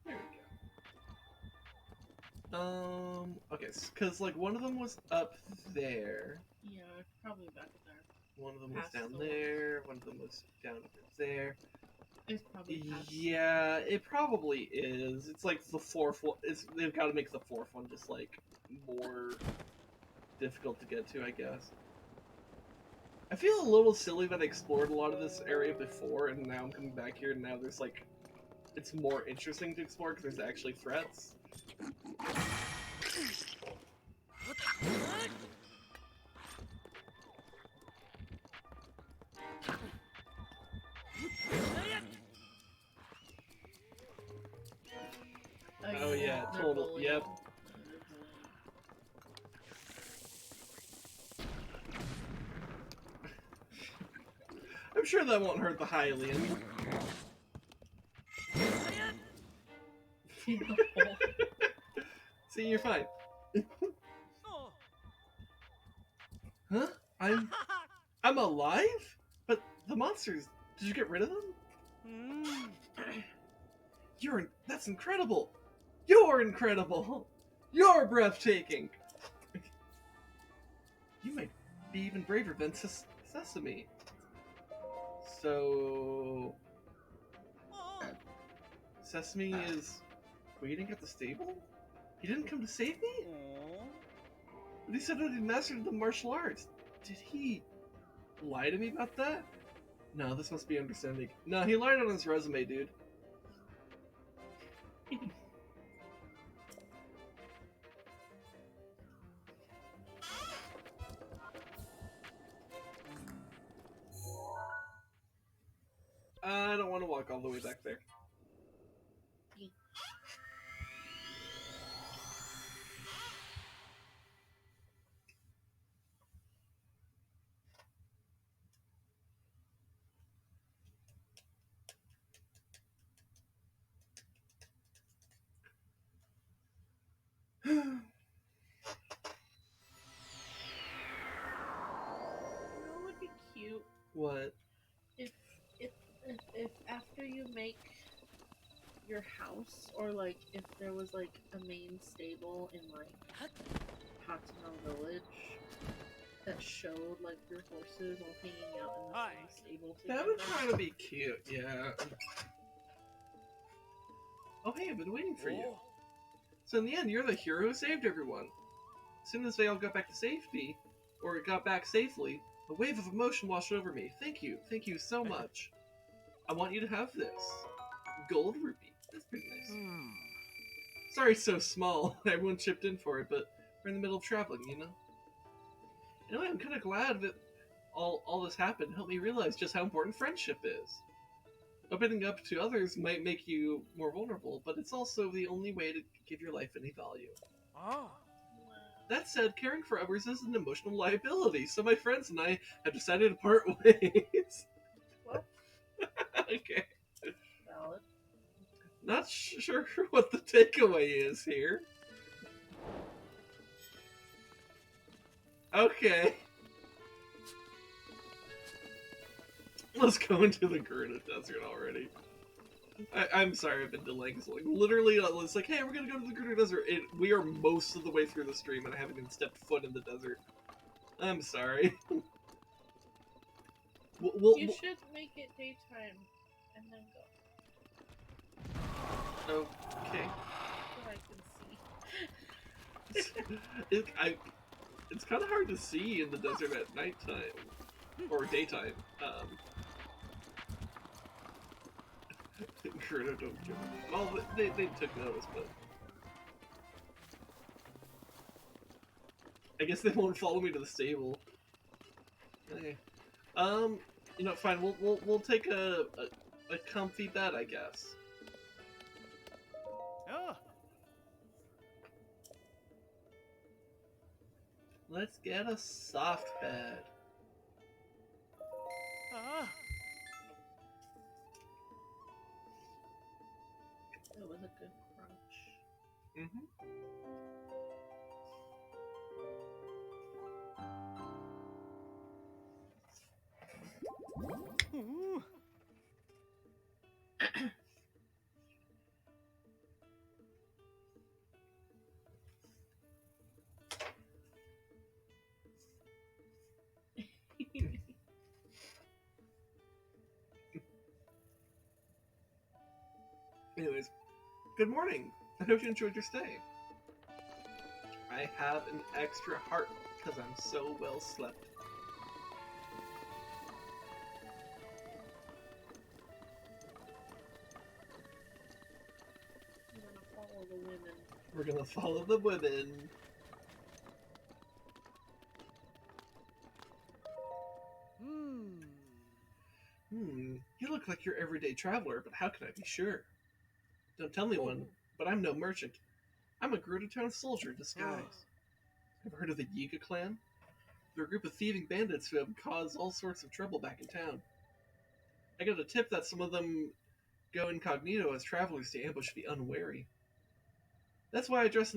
There we go. Okay, because like one of them was up there. Yeah, probably back there. One of them was Past down the there. One of them was down over there. It's probably past. Yeah, it probably is. It's like the fourth one. They've got to make the fourth one just like more difficult to get to, I guess. I feel a little silly that I explored a lot of this area before, and now I'm coming back here, and now there's like, it's more interesting to explore because there's actually threats. Oh yeah, they're total. bullying. Yep. They're bullying. I'm sure that won't hurt the Hylian. See, you're fine. Huh? I'm alive? But the monsters, did you get rid of them? That's incredible! You're incredible! You're breathtaking! You might be even braver than Sesame. So... Sesame is waiting at the stable? He didn't come to save me? But he said that he mastered the martial arts. Did he lie to me about that? No, this must be understanding. No, he lied on his resume, dude. I don't want to walk all the way back there. That would be cute. What? If after you make your house, or like if there was like a main stable in like Hatano Village that showed like your horses all hanging out in the same stable together. That would kind of be cute, yeah. Oh hey, I've been waiting for you. So in the end, you're the hero who saved everyone. As soon as they all got back to safety, or got back safely, a wave of emotion washed over me. Thank you so much. I want you to have this. Gold rupee. That's pretty nice. Sorry it's so small. Everyone chipped in for it, but we're in the middle of traveling, you know? Anyway, I'm kind of glad that all this happened. Helped me realize just how important friendship is. Opening up to others might make you more vulnerable, but it's also the only way to give your life any value. That said, caring for others is an emotional liability, so my friends and I have decided to part ways. What? Okay. Valid. Not sure what the takeaway is here. Okay. Let's go into the Gerudo Desert already. I'm sorry I've been delaying so long. Literally, it's like, hey, we're gonna go to the Gerudo Desert. We are most of the way through the stream and I haven't even stepped foot in the desert. I'm sorry. You should make it daytime and then go. Okay. So I can see. It's kind of hard to see in the desert at nighttime or daytime. Gerudo don't give. Well, they took notice, but I guess they won't follow me to the stable. Okay. You know, fine. We'll take a comfy bed, I guess. Let's get a soft bed. It was a good crunch. Mm-hmm. Anyways, good morning. I hope you enjoyed your stay. I have an extra heart because I'm so well slept. I'm gonna follow the women. We're gonna follow the women. You look like your everyday traveler, but how can I be sure? Don't tell me one, but I'm no merchant. I'm a Gerudo Town soldier in disguise. Ever heard of the Yiga clan? They're a group of thieving bandits who have caused all sorts of trouble back in town. I got a tip that some of them go incognito as travelers to ambush the unwary. That's why I dress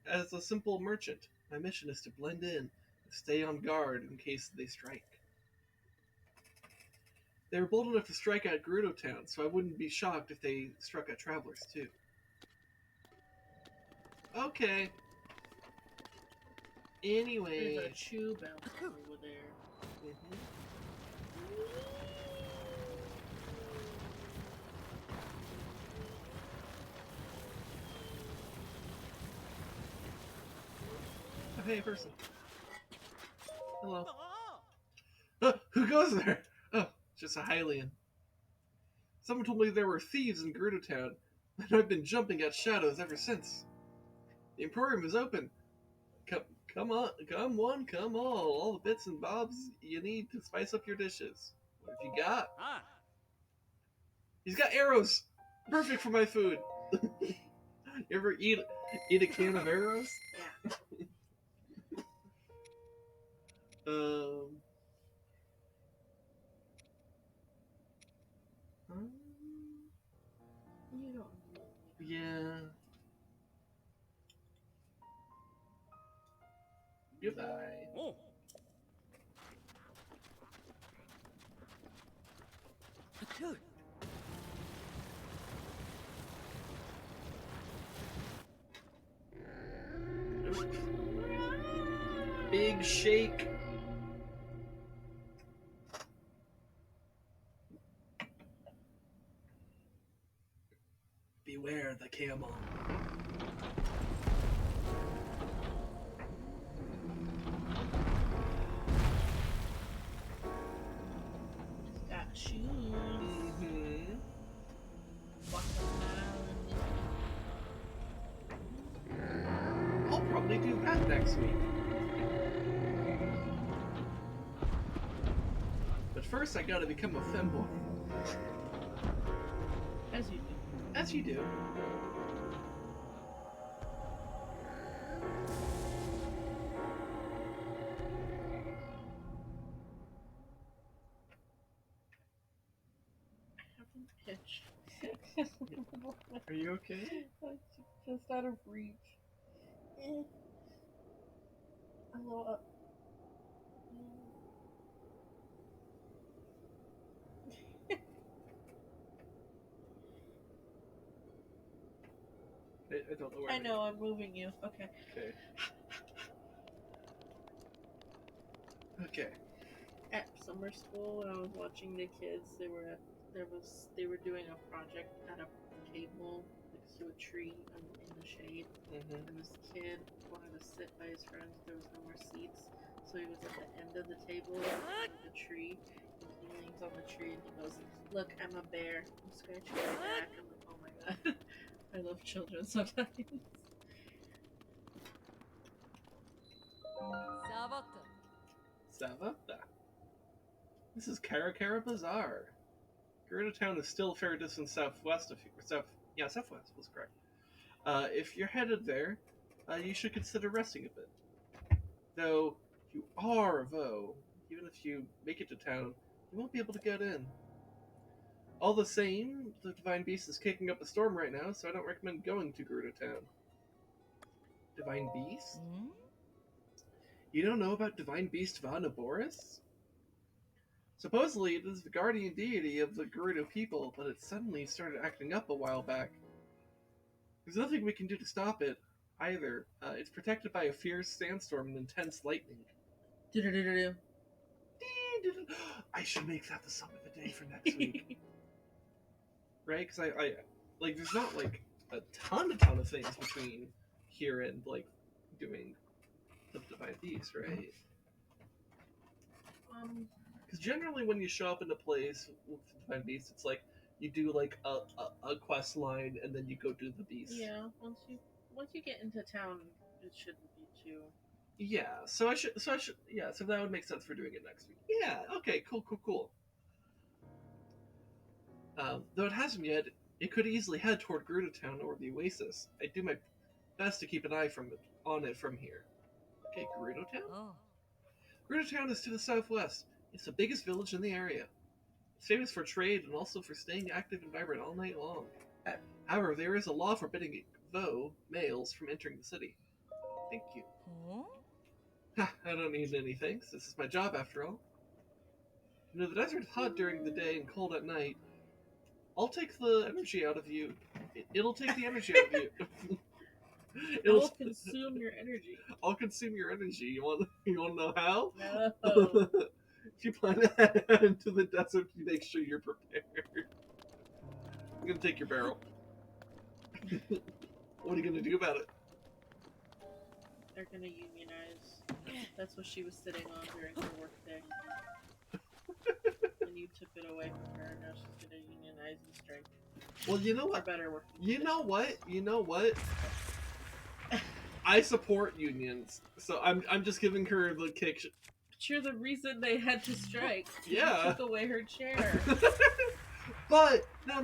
as a simple merchant. My mission is to blend in and stay on guard in case they strike. They were bold enough to strike at Gerudo Town, so I wouldn't be shocked if they struck at travelers too. Okay. Anyway. There's a chew bouncer over there. Oh, hey, person. Hello. Who goes there? Oh, just a Hylian. Someone told me there were thieves in Gerudo Town, and I've been jumping at shadows ever since. The Emporium is open. Come on, come one, come all the bits and bobs you need to spice up your dishes. What have you got? He's got arrows! Perfect for my food! You ever eat a can of arrows? Yeah. You don't know. Yeah. Goodbye. Oh. Dude. Big shake. Beware the camel. It's got shoes. Mm-hmm. I'll probably do that next week. But first, I gotta become a femboy. As you do. As you do. I have a pitch. Are you okay? Just out of reach. A little up. I don't know where I know, I'm moving you. Okay. Okay. Okay. At summer school, when I was watching the kids, they were doing a project at a table next to a tree in the shade. Mm-hmm. And this kid wanted to sit by his friends. There was no more seats, so he was at the end of the table with the tree. And he leans on the tree and he goes, "Look, I'm a bear." I'm scratching my back. I'm like, oh my god. I love children sometimes. Savata. This is Bazaar. Gerudo Town is still a fair distance southwest of here. Southwest was correct. If you're headed there, you should consider resting a bit. Though, you are a Vo. Even if you make it to town, you won't be able to get in. All the same, the Divine Beast is kicking up a storm right now, so I don't recommend going to Gerudo Town. Divine Beast? You don't know about Divine Beast Vanaboris? Supposedly, it is the guardian deity of the Gerudo people, but it suddenly started acting up a while back. There's nothing we can do to stop it, either. It's protected by a fierce sandstorm and intense lightning. Do-do-do-do-do. I should make that the song of the day for next week. Right? Because like there's not like a ton of things between here and like doing the Divine Beast, right? Because generally when you show up in a place with the Divine Beast, it's like you do like a quest line and then you go do the beast. Yeah, once you get into town, it shouldn't be too. Yeah, so I should yeah, so that would make sense for doing it next week. Yeah, okay, cool. Though it hasn't yet, it could easily head toward Gerudo Town or the Oasis. I do my best to keep an eye on it from here. Okay, Gerudo Town? Oh. Gerudo Town is to the southwest. It's the biggest village in the area. It's famous for trade and also for staying active and vibrant all night long. However, there is a law forbidding males from entering the city. Thank you. Huh? Ha, I don't need any thanks. This is my job after all. You know, the desert is hot during the day and cold at night. I'll take the energy out of you. It'll take the energy out of you. It'll consume your energy. I'll consume your energy. You want to know how? No. If you plan to head into the desert, you make sure you're prepared. I'm gonna take your barrel. What are you gonna do about it? They're gonna unionize. That's what she was sitting on during her work day. And you took it away from her, and now she's gonna unionize and strike. Well, you know For what? better work. You know what? I support unions, so I'm just giving her the kick. But you're the reason they had to strike. Yeah. You took away her chair. But no.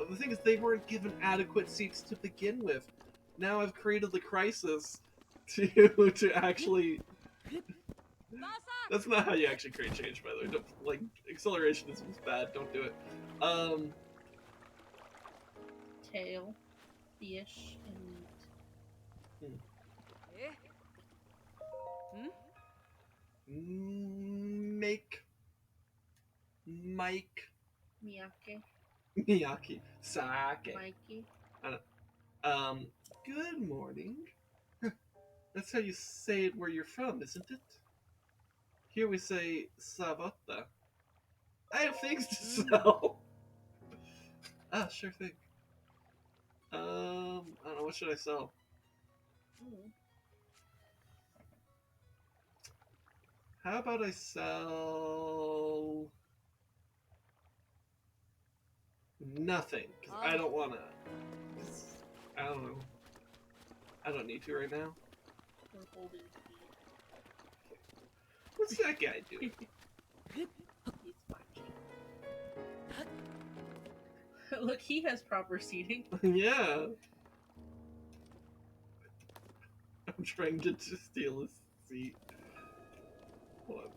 The thing is, they weren't given adequate seats to begin with. Now I've created the crisis to actually. That's not how you actually create change, by the way. Don't, like, acceleration is bad. Don't do it. Tail, fish, and meat. Eh? Mike, Miyake, Miyaki, Sake. Mikey. Good morning. That's how you say it where you're from, isn't it? Here we say Savata. I have things to sell. Ah, sure thing. I don't know, what should I sell? How about I sell nothing? Because I don't wanna. I don't know. I don't need to right now. We're holding What's that guy doing? He's watching. Look, he has proper seating. Yeah. I'm trying to just steal his seat. Hold on.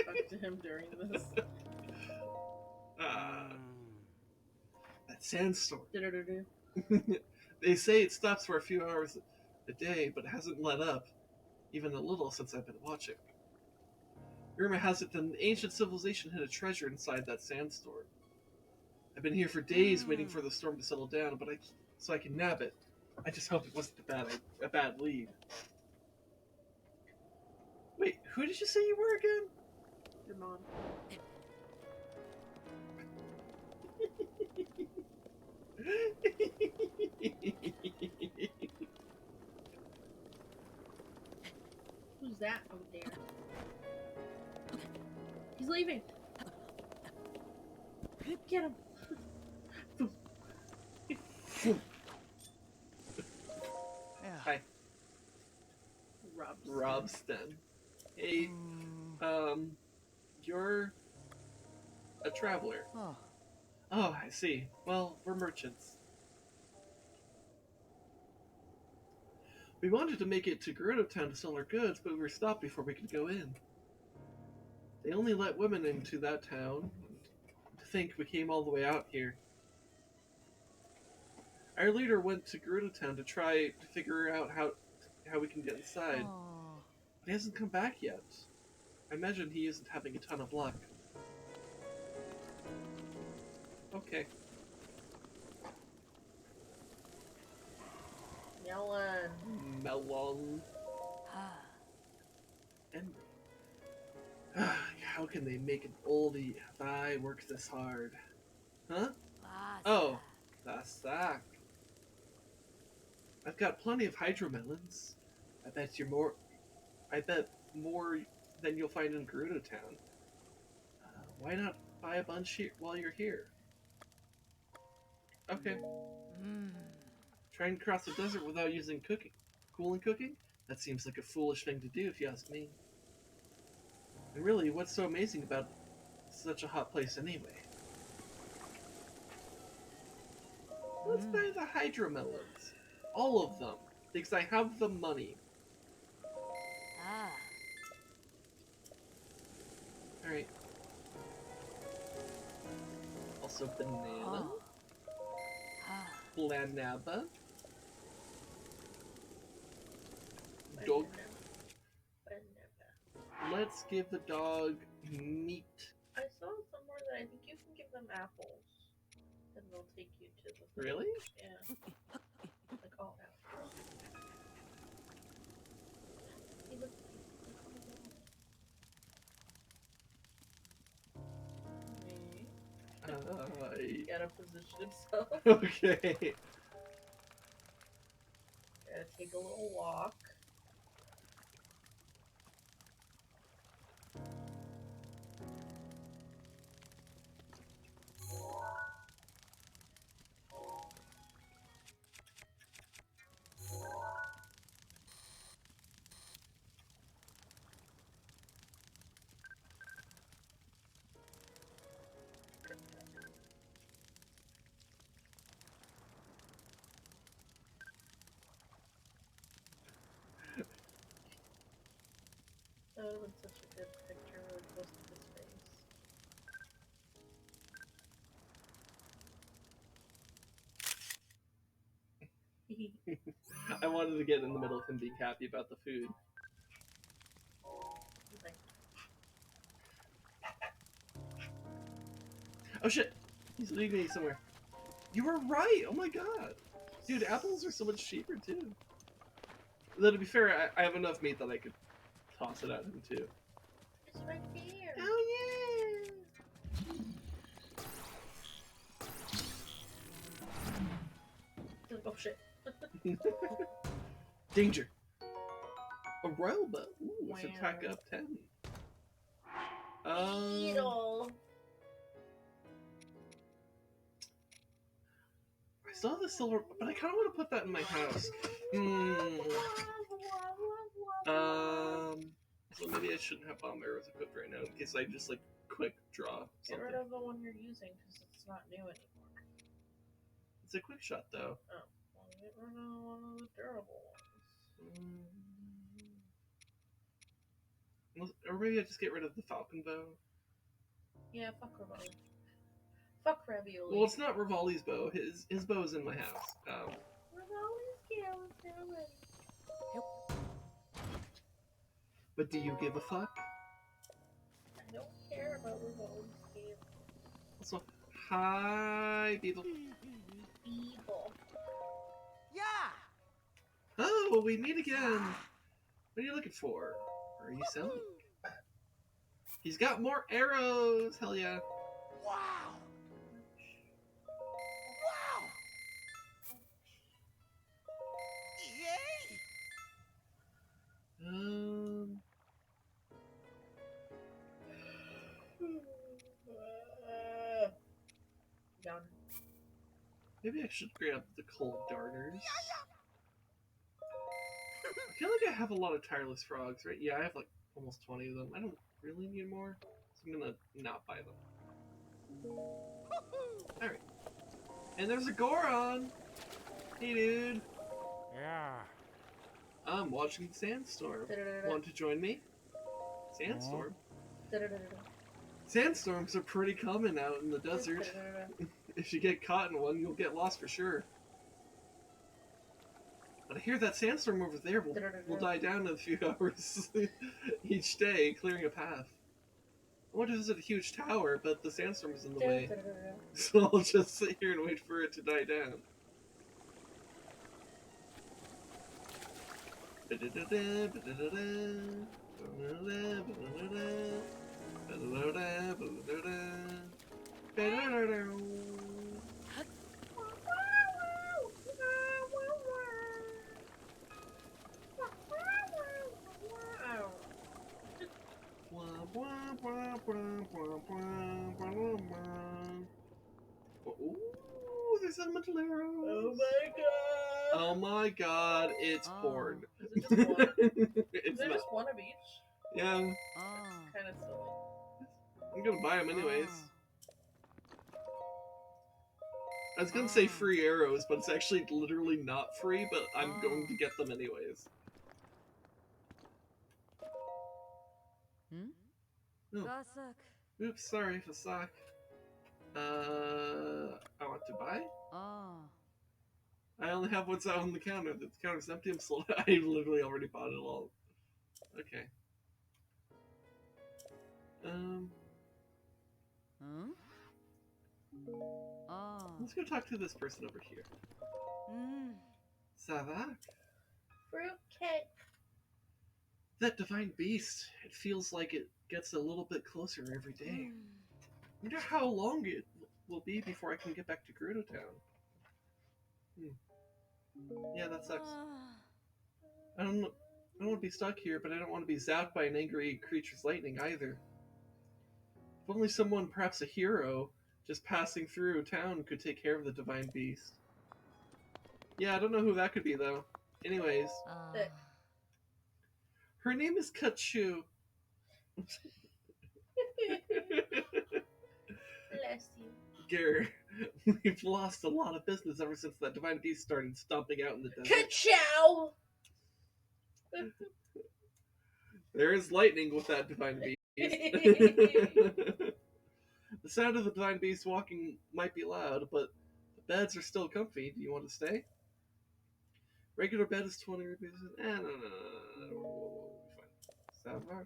Talk to him during this. That sandstorm. Du-du-du-du. They say it stops for a few hours a day, but hasn't let up even a little since I've been watching. Rumor has it that an ancient civilization hid a treasure inside that sandstorm. I've been here for days waiting for the storm to settle down, but so I can nab it. I just hope it wasn't a bad lead. Wait, who did you say you were again? Your mom. Who's that over there? He's leaving. Get him. Hi. Robston. Hey, you're a traveler. Oh. Oh, I see. Well, we're merchants. We wanted to make it to Gerudo Town to sell our goods, but we were stopped before we could go in. They only let women into that town. To think we came all the way out here. Our leader went to Gerudo Town to try to figure out how we can get inside. Oh. But he hasn't come back yet. I imagine he isn't having a ton of luck. Okay. Melon. And ah, yeah. how can they make an oldie if I work this hard? Huh? Bazaar. Oh, Bazaar. I've got plenty of hydromelons. I bet you're more. I bet more than you'll find in Gerudo Town. Why not buy a bunch here while you're here? Okay. Mmm. Try and cross the desert without using cooking. Cooling cooking? That seems like a foolish thing to do, if you ask me. And really, what's so amazing about such a hot place anyway? Let's buy the hydromelons. All of them. Because I have the money. Ah. Alright. Also banana. Oh. Ah. Blanaba. Dog. Let's give the dog meat. I saw somewhere that I think you can give them apples, and they'll take you to the. Really? Yeah. Like all apples. He looks cute. Gotta position himself. Okay. Gotta take a little walk. That would have been such a good picture, really close to his face. I wanted to get in the middle of him being happy about the food. He's like, Oh shit! He's leading me somewhere. You were right! Oh my god! Dude, apples are so much cheaper too. Though to be fair, I have enough meat that I could toss it at him too. it's right there. Oh Oh shit. yeah! Danger! A royal bow. Ooh, it's attack Wow. up 10. Beetle. I still have the silver, but I kind of want to put that in my house. So maybe I shouldn't have bomb arrows equipped right now in case I just like quick draw Get something. rid of the one you're using because it's not new anymore. It's a quick shot though. Oh, well, get rid of one of the durable ones. Or maybe I just get rid of the falcon bow. Yeah, fuck Ravioli. Fuck Ravioli. Well, it's not Rivali's bow. His bow is in my house. Ravioli's skeleton. But do you give a fuck? I don't care about Ravioli's skeleton. Also, hi, Beetle. Beetle. Yeah. Oh, we meet again. What are you looking for? Or are you selling? He's got more arrows. Hell yeah. Wow. Wow. Yay. Down. Maybe I should grab the cold darters. I feel like I have a lot of tireless frogs, right? Yeah, I have like almost 20 of them. I don't really need more, so I'm gonna not buy them. Alright. And there's a Goron! Hey, dude. Yeah. I'm watching the sandstorm. Want to join me? Sandstorm? Sandstorms are pretty common out in the desert. If you get caught in one, you'll get lost for sure. But I hear that sandstorm over there will die down in a few hours each day, clearing a path. I want to visit a huge tower, but the sandstorm is in the way. So I'll just sit here and wait for it to die down. Ooh, there's elemental arrows. Oh my god! Oh my god, it's porn. Is it just one? It's Is there not. just one of each? Yeah, Kind of silly. I'm gonna buy them anyways. I was gonna say free arrows, but it's actually literally not free, but I'm going to get them anyways. Oh. Oops, sorry, Fasak. I want to buy? I only have what's out on the counter. The counter's empty. I'm sold. I literally already bought it all. Okay. Let's go talk to this person over here. Ça va? Fruitcake. That divine beast. It feels like it gets a little bit closer every day. I wonder how long it will be before I can get back to Gerudo Town. Yeah, that sucks. I don't want to be stuck here, but I don't want to be zapped by an angry creature's lightning either. If only someone, perhaps a hero, just passing through town could take care of the divine beast. Yeah, I don't know who that could be, though. Anyways. Her name is Kachu. Bless you. Gare, we've lost a lot of business ever since that divine beast started stomping out in the desert. Ka-chow! There is lightning with that divine beast. The sound of the divine beast walking might be loud, but the beds are still comfy. Do you want to stay? Regular bed is 20 rupees. No. We'll be fine. Savar.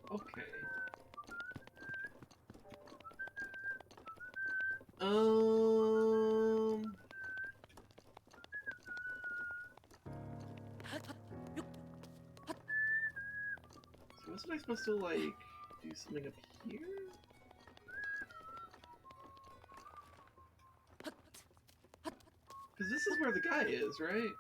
Okay. So wasn't I supposed to, like, do something up here? Because this is where the guy is, right?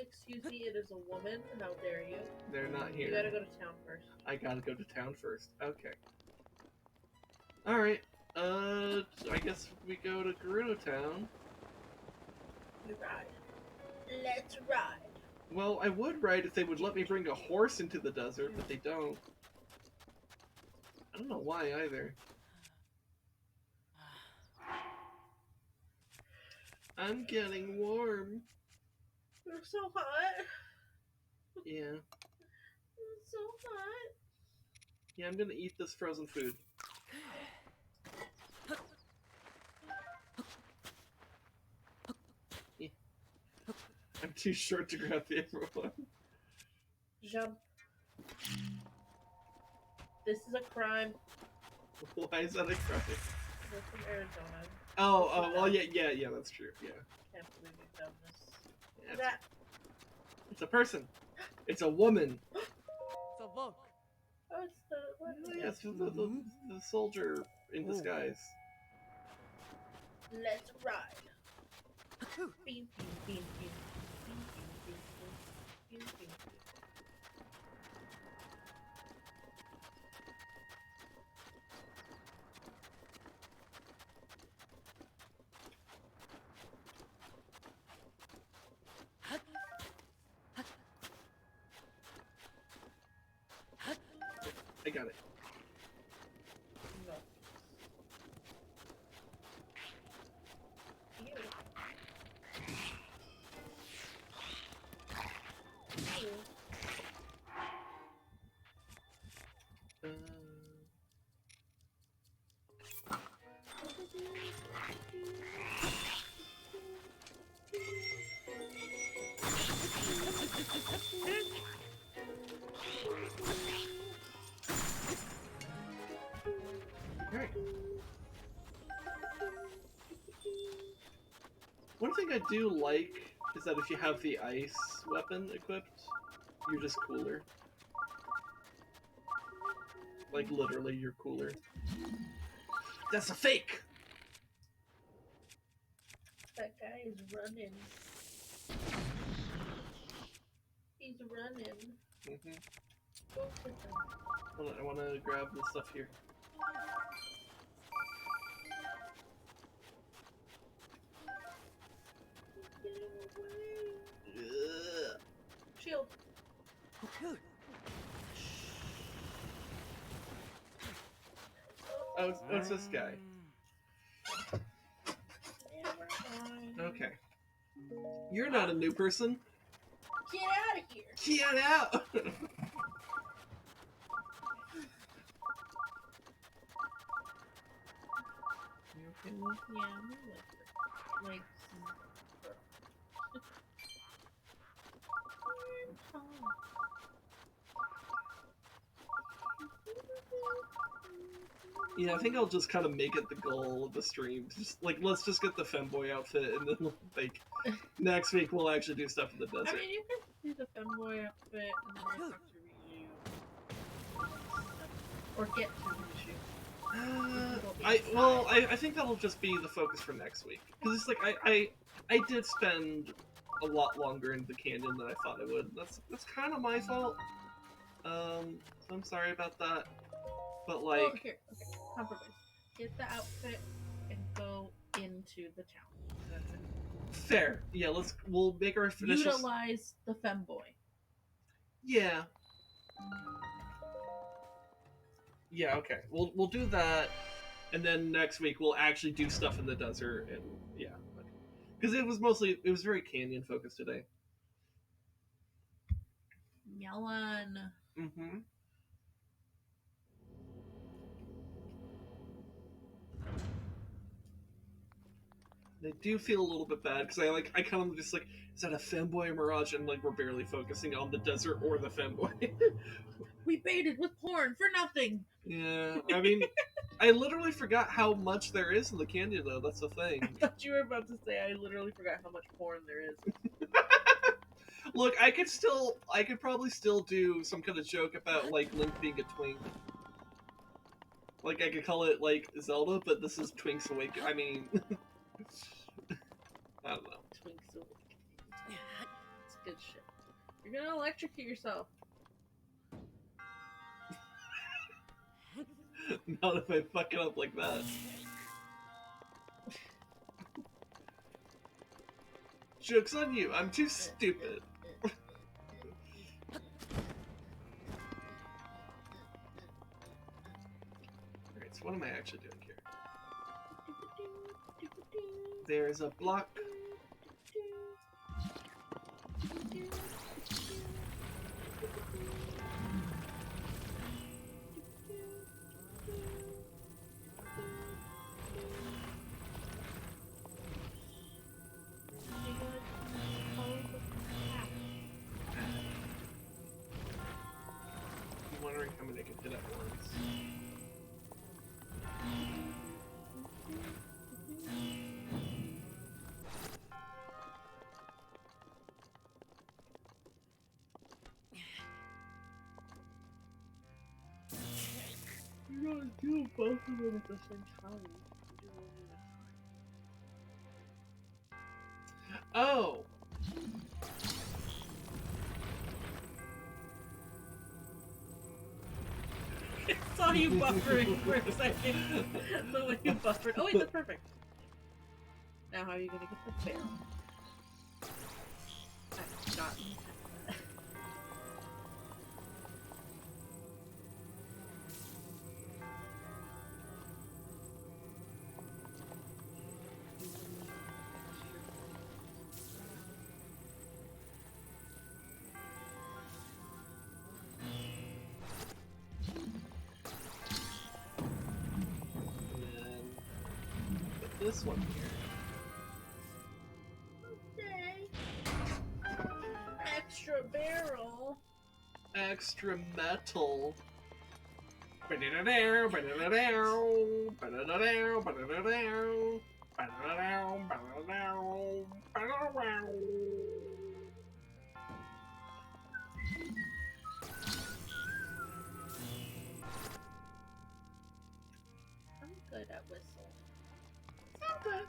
Excuse me, it is a woman. How dare you? They're not here. You gotta go to town first. I gotta go to town first. Okay. Alright. I guess we go to Gerudo Town. We ride. Let's ride. Well, I would ride if they would let me bring a horse into the desert, but they don't. I don't know why either. I'm getting warm. You're so hot. Yeah. It's so hot. Yeah, I'm gonna eat this frozen food. Yeah. I'm too short to grab the other one. Jump. This is a crime. Why is that a crime? We're from Arizona. Oh, well, yeah, that's true, yeah. Can't believe we've done this. Yeah, That. it's a person. It's a woman. Oh, it's the. What? Yeah, it's the soldier in disguise. Let's ride. Beam, beam, beam, beam. Beam, beam, beam, beam. Beam, beam, beam. I got it. No. Ew. Ew. Alright. One thing I do like is that if you have the ice weapon equipped, you're just cooler. Like, literally, you're cooler. That's a fake! That guy is running. He's running. Mm-hmm. Go to him. Hold on, I want to grab the stuff here. Get him away. Ugh. Shield. Oh, it's this guy. Never mind. Okay. You're not a new person. Get out of here. Get out! Yeah, like Yeah, I think I'll just kind of make it the goal of the stream. Just like, let's just get the Femboy outfit, and then like next week we'll actually do stuff in the desert. I mean, you can do the Femboy outfit and then we'll talk to Ryu. Or get to Ryu. I think that'll just be the focus for next week, because it's like I did spend a lot longer in the canyon than I thought I would. That's kind of my fault. So I'm sorry about that. But like, well, here, okay, compromise. Get the outfit and go into the town. That's it. fair. Yeah, we'll make our initial. Utilize the Femboy. Yeah. Yeah. Okay. We'll do that, and then next week we'll actually do stuff in the desert, and yeah, because it was very canyon focused today. Melon. Mm-hmm. I do feel a little bit bad because I kind of just like, is that a Femboy or Mirage, and like we're barely focusing on the desert or the Femboy. We baited with porn for nothing. Yeah, I mean, I literally forgot how much there is in the canyon though. That's the thing. I thought you were about to say I literally forgot how much porn there is. Look, I could probably still do some kind of joke about like Link being a twink. Like I could call it like Zelda, but this is Twink's Awakening. I mean, I don't know. Twink's Awakening. It's good shit. You're gonna electrocute yourself. Not if I fuck it up like that. Joke's on you. I'm too stupid. Alright, so what am I actually doing here? There's a block. I'm wondering how many I can hit at once. You gotta do both of them at the same time. Do one at a time. Oh! I saw you buffering for a second. The way you buffered. Oh wait, that's perfect. Now how are you gonna get the barrel? I've forgotten. This one here. Okay. Extra barrel. Extra metal. I'm good at whistling.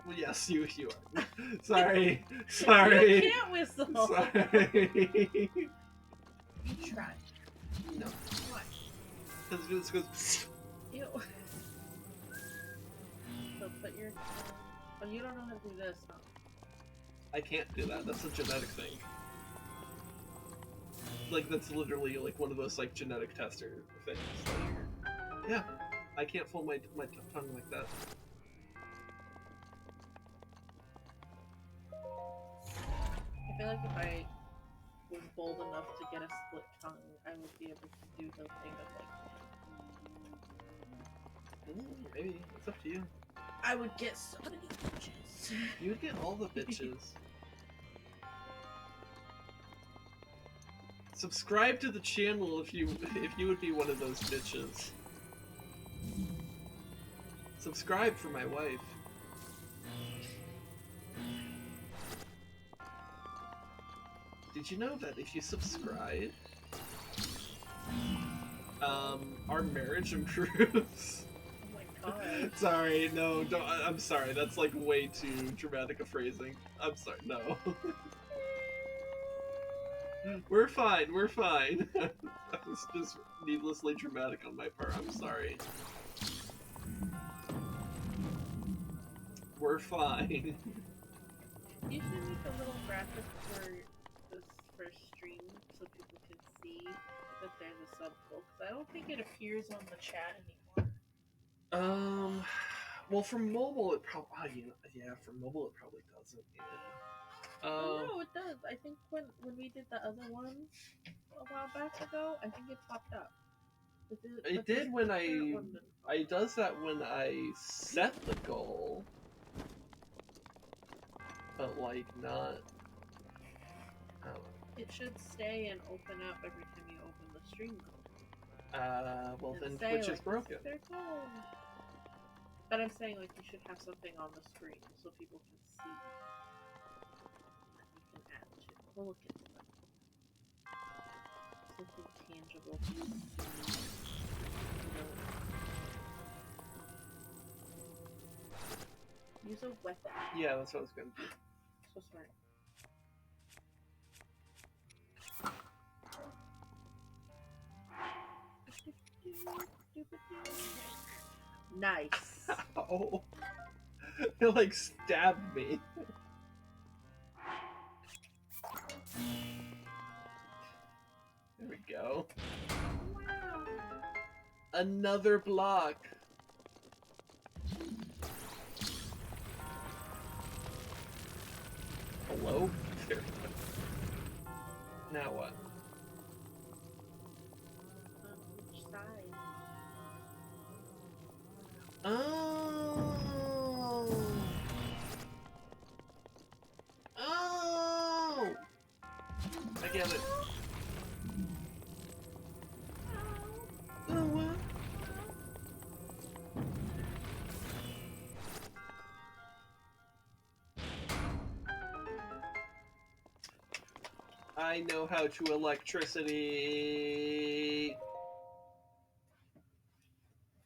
Well, yes, you are. Sorry. You can't whistle. Sorry. You try. No. Why? Because it just goes. Ew. So put your. Oh, you don't know how to do this, huh? I can't do that. That's a genetic thing. Like, that's literally like one of those like genetic tester things. Weird. Yeah, I can't fold my tongue like that. I feel like if I was bold enough to get a split tongue, I would be able to do the thing of like. Maybe it's up to you. I would get so many bitches. You would get all the bitches. Subscribe to the channel if you would be one of those bitches. Subscribe for my wife. Did you know that if you subscribe, our marriage improves? Oh my god. Sorry, no, don't. I'm sorry. That's like way too dramatic a phrasing. I'm sorry. No. We're fine. We're fine. That was just needlessly dramatic on my part. I'm sorry. We're fine. You should make a little graphic for this first stream so people can see that there's a subtitle. Because I don't think it appears on the chat anymore. Well, for mobile, it probably. Yeah, for mobile, it probably doesn't. Yeah. Oh no, it does. I think when we did the other one a while back ago, I think it popped up. It did when I does that when I set the goal, but like not. It should stay and open up every time you open the stream though. Well And then say, Twitch like, is broken. "Their goal." But I'm saying like you should have something on the screen so people can see. That you can add to. We'll look into that. Something tangible. Use a weapon. Yeah, that's what I was gonna do. So smart. Nice. Oh, it like stabbed me. There we go. Wow. Another block. Hello? Now what? Which side? Oh. Oh. I get it. Oh, what? I know how to electricity.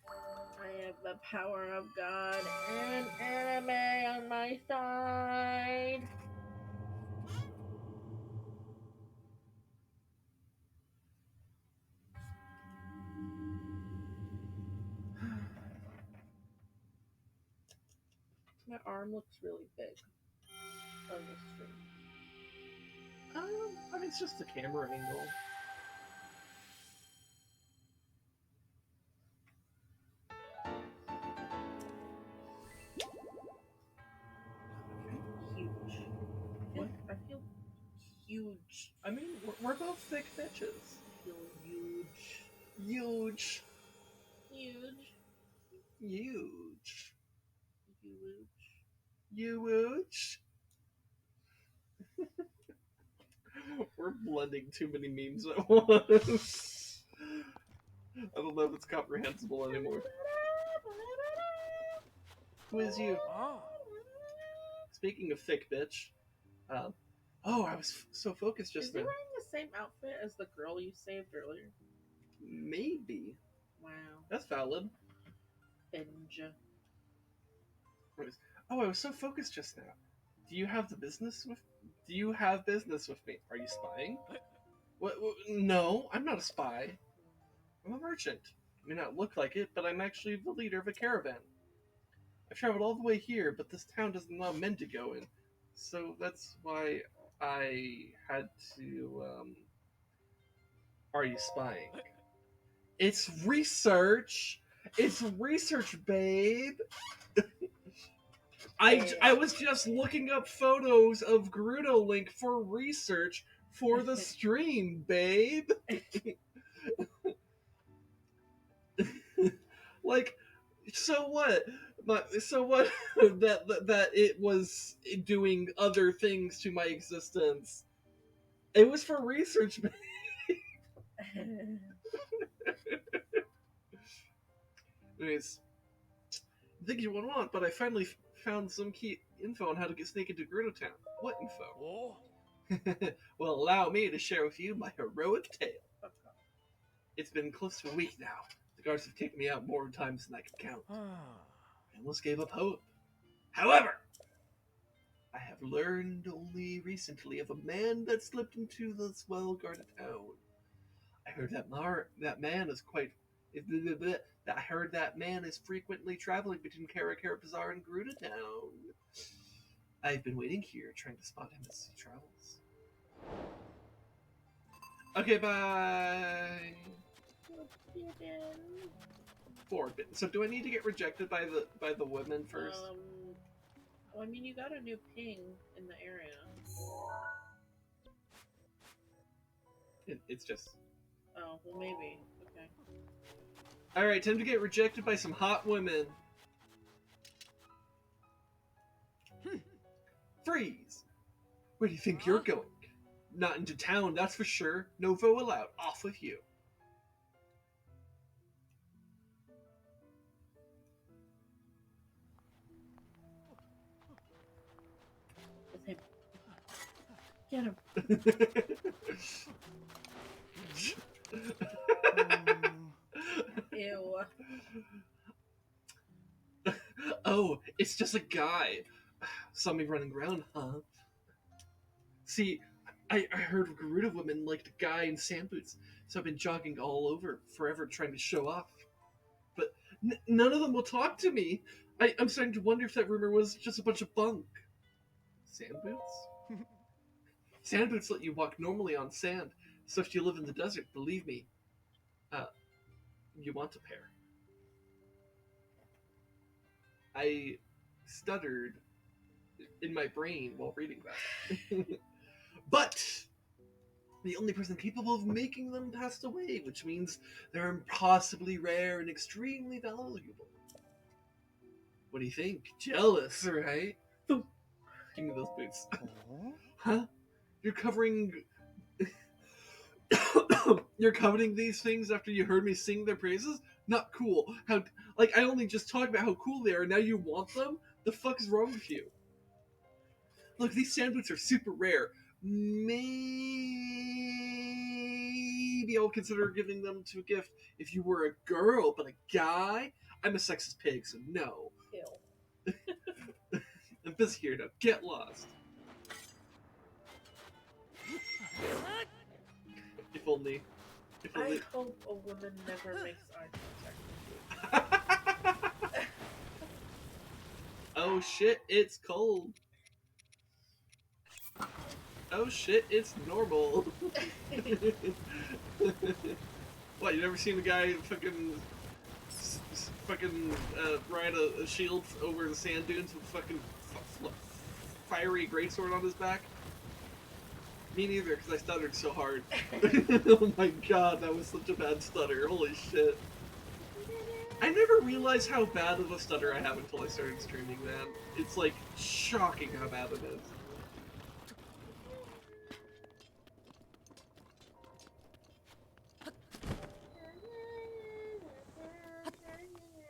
I have the power of God and anime on my side. My arm looks really big on this stream. I mean, it's just a camera angle. Huge. What? I feel huge. I mean, we're both thick bitches. I feel huge. Huge. Huge. Huge. Huge. Huge. We're blending too many memes at once. I don't know if it's comprehensible anymore. Who is you? Oh. Speaking of thick bitch, oh, I was so focused Is just he then. wearing the same outfit as the girl you saved earlier? Maybe. Wow. That's valid. Binge. Oh, I was so focused just now. Do you have business with me? Are you spying? No, I'm not a spy. I'm a merchant. I may not look like it, but I'm actually the leader of a caravan. I've traveled all the way here, but this town doesn't allow men to go in. So that's why I had to, Are you spying? It's research! It's research, babe! I was just looking up photos of Gerudo Link for research for the stream, babe! Like, so what? So what? that it was doing other things to my existence. It was for research. Anyways, think you won't want, but I finally found some key info on how to get sneak into Gerudo Town. What info? Oh. Well, allow me to share with you my heroic tale. It's been close to a week now. The guards have taken me out more times than I can count. I almost gave up hope. However, I have learned only recently of a man that slipped into this well-guarded town. I heard that man is quite. I heard that man is frequently traveling between Bazaar and Gerudo Town. I've been waiting here, trying to spot him as he travels. Okay, bye. Forbidden. So, do I need to get rejected by the women first? Well, I mean, you got a new ping in the area. It's just. Oh, well, maybe. Okay. Alright, time to get rejected by some hot women. Freeze! Where do you think you're going? Not into town, that's for sure. No vote allowed. Off with you. With him. Get him. Ew. Oh, it's just a guy. Saw me running around, huh? See, I heard Gerudo women liked a guy in sand boots, so I've been jogging all over forever trying to show off. But none of them will talk to me. I'm starting to wonder if that rumor was just a bunch of bunk. Sand boots? Sand boots let you walk normally on sand, so if you live in the desert, believe me, you want a pair. I stuttered in my brain while reading that. But the only person capable of making them passed away, which means they're impossibly rare and extremely valuable. What do you think? Jealous, right? Give me those boots. Huh? You're covering... You're coveting these things after you heard me sing their praises? Not cool. How... Like, I only just talked about how cool they are, and now you want them? The fuck is wrong with you? Look, these sand boots are super rare. Maybe I'll consider giving them to a gift if you were a girl, but a guy? I'm a sexist pig, so no. Ew. I'm busy here now. Get lost. If only. If only. I hope a woman never makes eye contact with you. Oh shit, it's cold. Oh shit, it's normal. What, you never seen a guy fucking ride a shield over the sand dunes with fucking fiery greatsword on his back? Me neither, because I stuttered so hard. Oh my god, that was such a bad stutter. Holy shit. I never realized how bad of a stutter I have until I started streaming, man. It's like shocking how bad it is.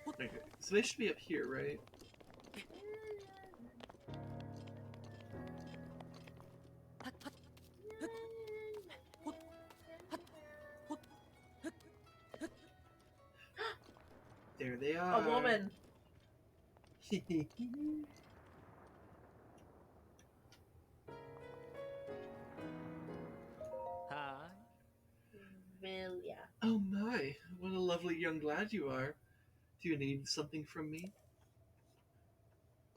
Okay, so they should be up here, right? There they are. A woman. Hi. lovely young lad you are. Do you need something from me?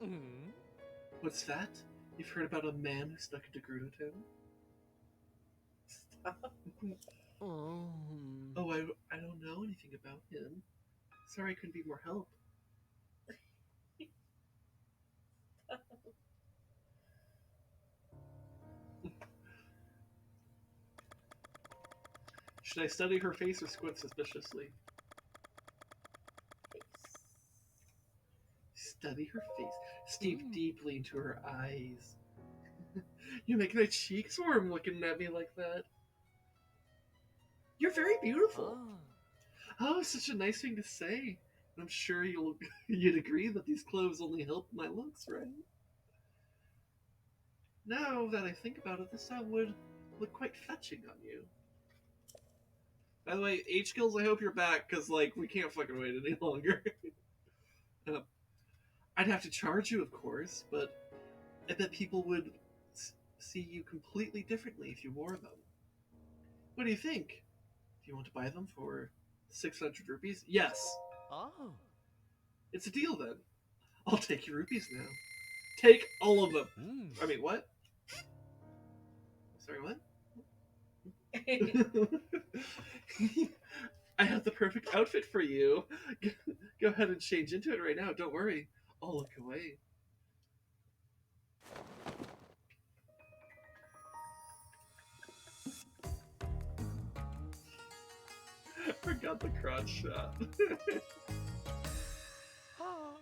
Mm. What's that? You've heard about a man who snuck into Gerudo Town? Stop. Oh. Oh, I don't know anything about him. Sorry I couldn't be more help. Should I study her face or squint suspiciously? Study her face. Stare deeply into her eyes. You make my cheeks warm looking at me like that. You're very beautiful. Ah. Oh, such a nice thing to say. I'm sure you'd agree that these clothes only help my looks, right? Now that I think about it, this style would look quite fetching on you. By the way, H Kills, I hope you're back, because, like, we can't fucking wait any longer. I'd have to charge you, of course, but I bet people would see you completely differently if you wore them. What do you think? Do you want to buy them for 600 rupees? Yes. Oh. It's a deal then. I'll take your rupees now. Take all of them. Mm. I mean, what? Sorry, what? I have the perfect outfit for you. Go ahead and change into it right now. Don't worry. I'll look away. I forgot the crotch shot. Ah.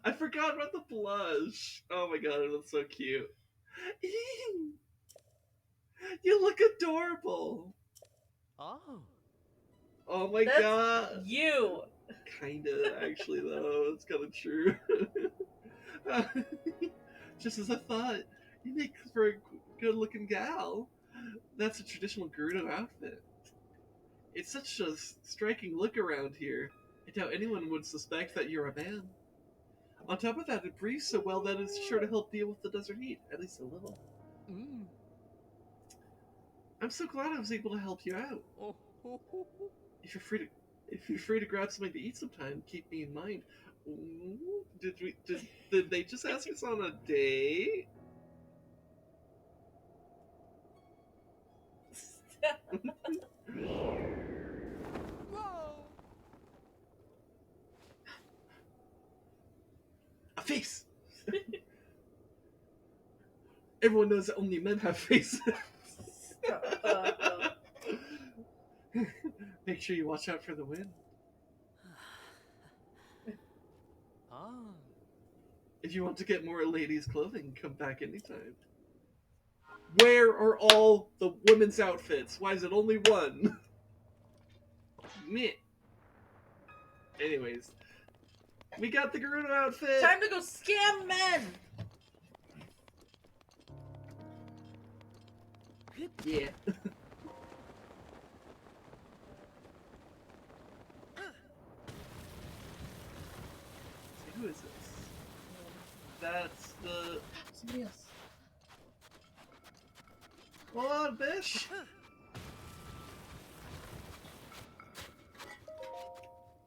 I forgot about the blush. Oh my god, it looks so cute. You look adorable. Oh. Oh my That's god. you. Kinda, actually, though. It's kind of true. Just as I thought, you make for a good looking gal. That's a traditional Gerudo outfit. It's such a striking look around here. I doubt anyone would suspect that you're a man. On top of that, it breathes so well that it's sure to help deal with the desert heat, at least a little. Mm. I'm so glad I was able to help you out. Oh. Ho, ho, ho. If you're free to grab something to eat sometime, keep me in mind. Ooh, did they just ask us on a date? Whoa. A face. Everyone knows that only men have faces. Make sure you watch out for the wind. Ah. If you want to get more ladies' clothing, come back anytime. Where are all the women's outfits? Why is it only one? Meh. Anyways, we got the Gerudo outfit. Time to go scam men. Yeah. Who is this? That's the... Somebody else. Hold on, bitch!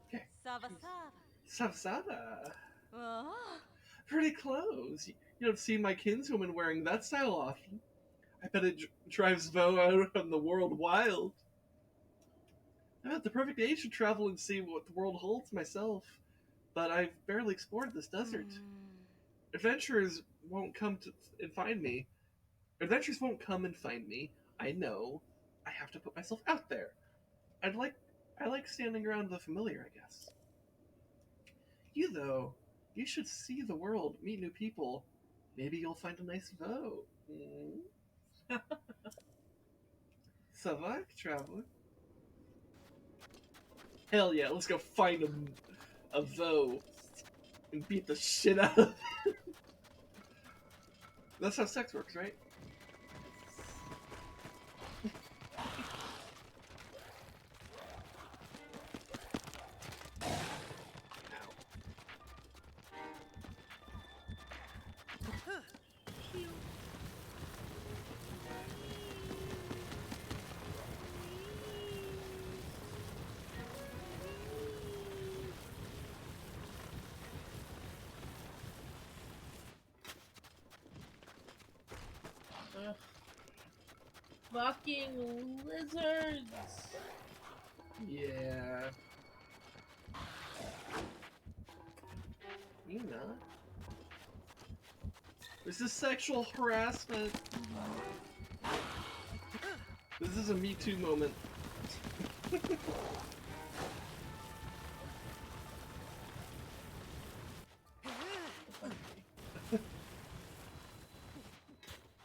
Okay. Savsada. Pretty clothes. You don't see my kinswoman wearing that style often. I bet it drives Vo out on the world wild. I'm at the perfect age to travel and see what the world holds myself, but I've barely explored this desert. Adventurers won't come and find me. Adventures won't come and find me. I know. I have to put myself out there. I like standing around the familiar, I guess. You though, you should see the world, meet new people. Maybe you'll find a nice Vo. Savak, traveler. Hell yeah, let's go find a Vo and beat the shit out of it. That's how sex works, right? Ugh. Fucking lizards! Yeah. You not. This is sexual harassment. This is a Me Too moment.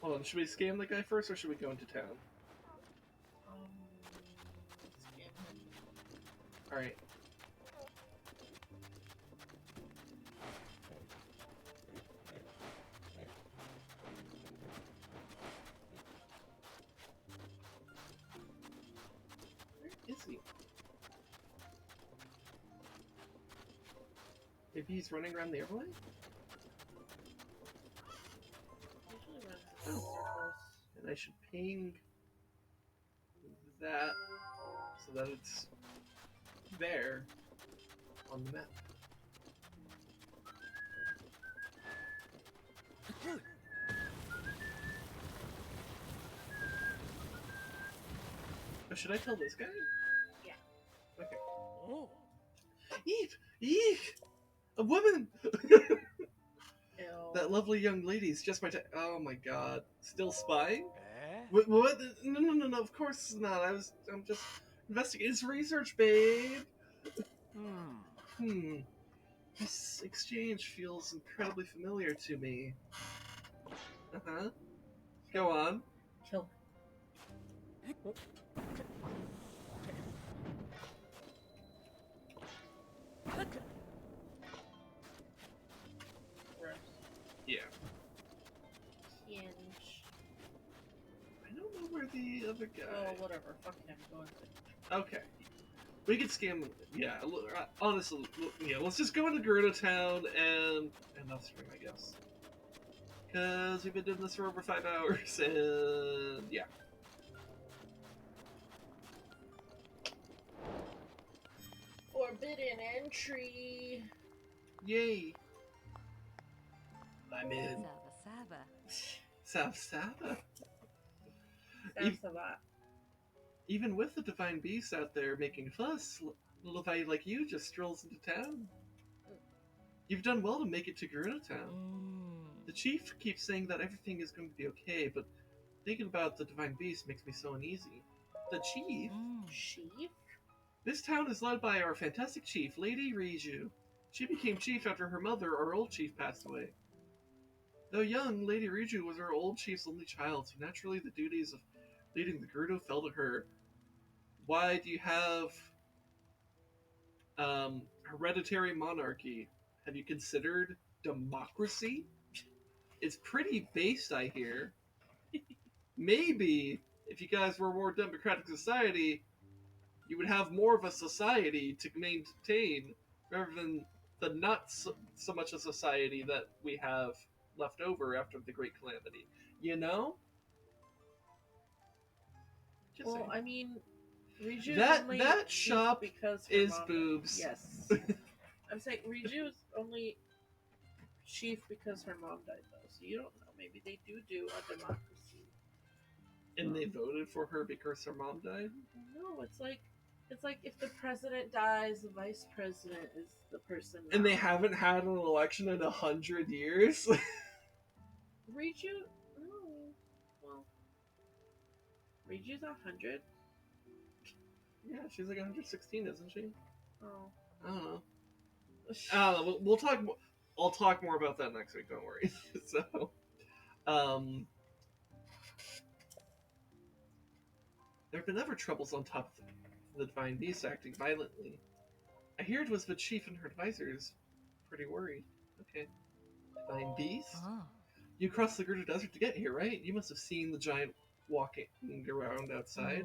Hold on, should we scam the guy first or should we go into town? Scam him. Alright. Where is he? Maybe he's running around the airplane? Usually runs in circles. And I should ping that so that it's there on the map. Oh, should I tell this guy? Yeah. Okay. Oh. Eek! Eek! A woman! Ew. That lovely young lady's just my oh my god. Still spying? Eh? What? No, of course not. I'm just investigating. It's research, babe! Hmm. This exchange feels incredibly familiar to me. Uh-huh. Go on. Kill Gross. Yeah. Hinge. I don't know where the other Oh, guy... whatever. Fuck him. Go into Okay. We could scam him. Yeah, honestly, yeah, let's just go into Gerudo Town and upstream, I guess. Because we've been doing this for over 5 hours, and yeah. Forbidden entry. Yay! I'm in. Saba. Saba. Sounds a lot. Even with the divine beast out there making fuss, little Vai like you just strolls into town. You've done well to make it to Gerudo Town. The chief keeps saying that everything is going to be okay, but thinking about the divine beast makes me so uneasy. The chief? Chief? This town is led by our fantastic chief, Lady Riju. She became chief after her mother, our old chief, passed away. Though young, Lady Riju was our old chief's only child, so naturally the duties of leading the Gerudo fell to her. Why do you have hereditary monarchy? Have you considered democracy? It's pretty based, I hear. Maybe if you guys were a more democratic society, you would have more of a society to maintain rather than the not so much a society that we have left over after the Great Calamity. You know? Just Well, saying. I mean, Riju That- only that chief shop because her is mom- boobs. Yes. I'm saying Riju is only chief because her mom died, though. So you don't know. Maybe they do a democracy. And they voted for her because her mom died? No, it's like if the president dies, the vice president is the person. And they now. haven't had an election in 100 years? Riju? No. Well, Riju's 100. Yeah, she's like 116, isn't she? Oh. I don't know. I don't know. We'll talk. I'll talk more about that next week. Don't worry. So, there have been other troubles on top of the divine beast acting violently. I hear it was the chief and her advisors. Pretty worried. Okay. Divine beast. Oh. You crossed the Gerudo Desert to get here, right? You must have seen the giant walking around outside.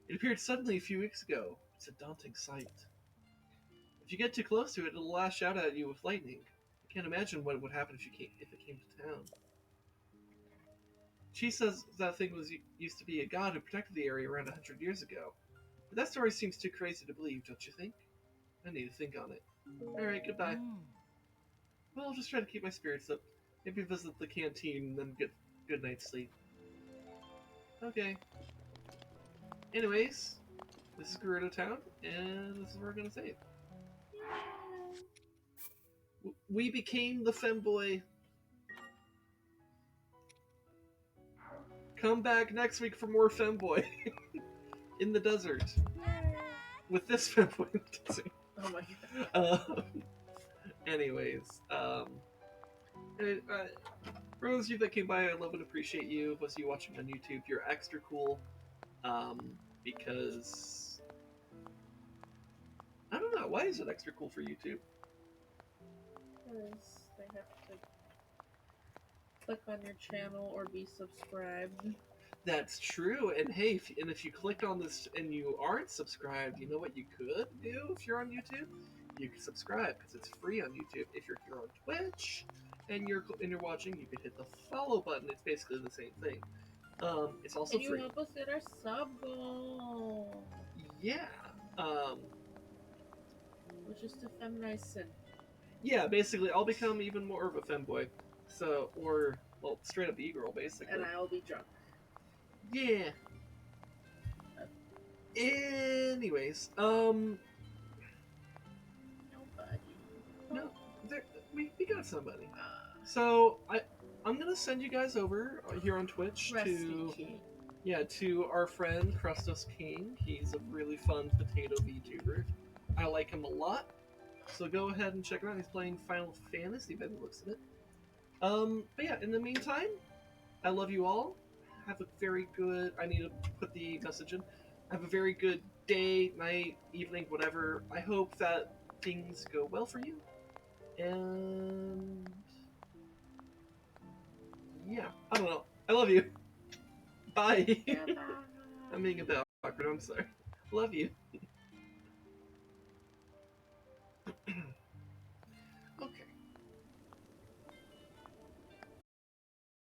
It appeared suddenly a few weeks ago. It's a daunting sight. If you get too close to it, it'll lash out at you with lightning. I can't imagine what would happen if it came to town. She says that thing used to be a god who protected the area around 100 years ago. But that story seems too crazy to believe, don't you think? I need to think on it. Alright, goodbye. Well, I'll just try to keep my spirits up. Maybe visit the canteen and then get good night's sleep. Okay. Anyways, this is Gerudo Town, and this is where we're gonna save. We became the Femboy. Come back next week for more Femboy in the desert. With this Femboy in the desert. Oh my god. Anyways, for those of you that came by, I love and appreciate you. Those of you watching on YouTube, you're extra cool. Because I don't know, why is it extra cool for YouTube? Because they have to click on your channel or be subscribed. That's true. And hey, if you clicked on this and you aren't subscribed, you know what you could do if you're on YouTube? You can subscribe because it's free on YouTube. If you're here on Twitch and you're watching, you can hit the follow button. It's basically the same thing. It's also and you free. help us hit our sub goal. Yeah. Which is to feminize sin. Yeah, basically, I'll become even more of a femboy. So, or, well, straight up e-girl, basically. And I'll be drunk. Yeah. Anyways, Nobody. no, we got somebody. So, I'm gonna send you guys over here on Twitch to our friend Crustos King. He's a really fun potato VTuber. I like him a lot. So go ahead and check him out. He's playing Final Fantasy by the looks of it. But yeah, in the meantime, I love you all. Have a very good... I need to put the message in. Have a very good day, night, evening, whatever. I hope that things go well for you. And... yeah, I don't know. I love you. Bye. I'm being a bit awkward, I'm sorry. Love you.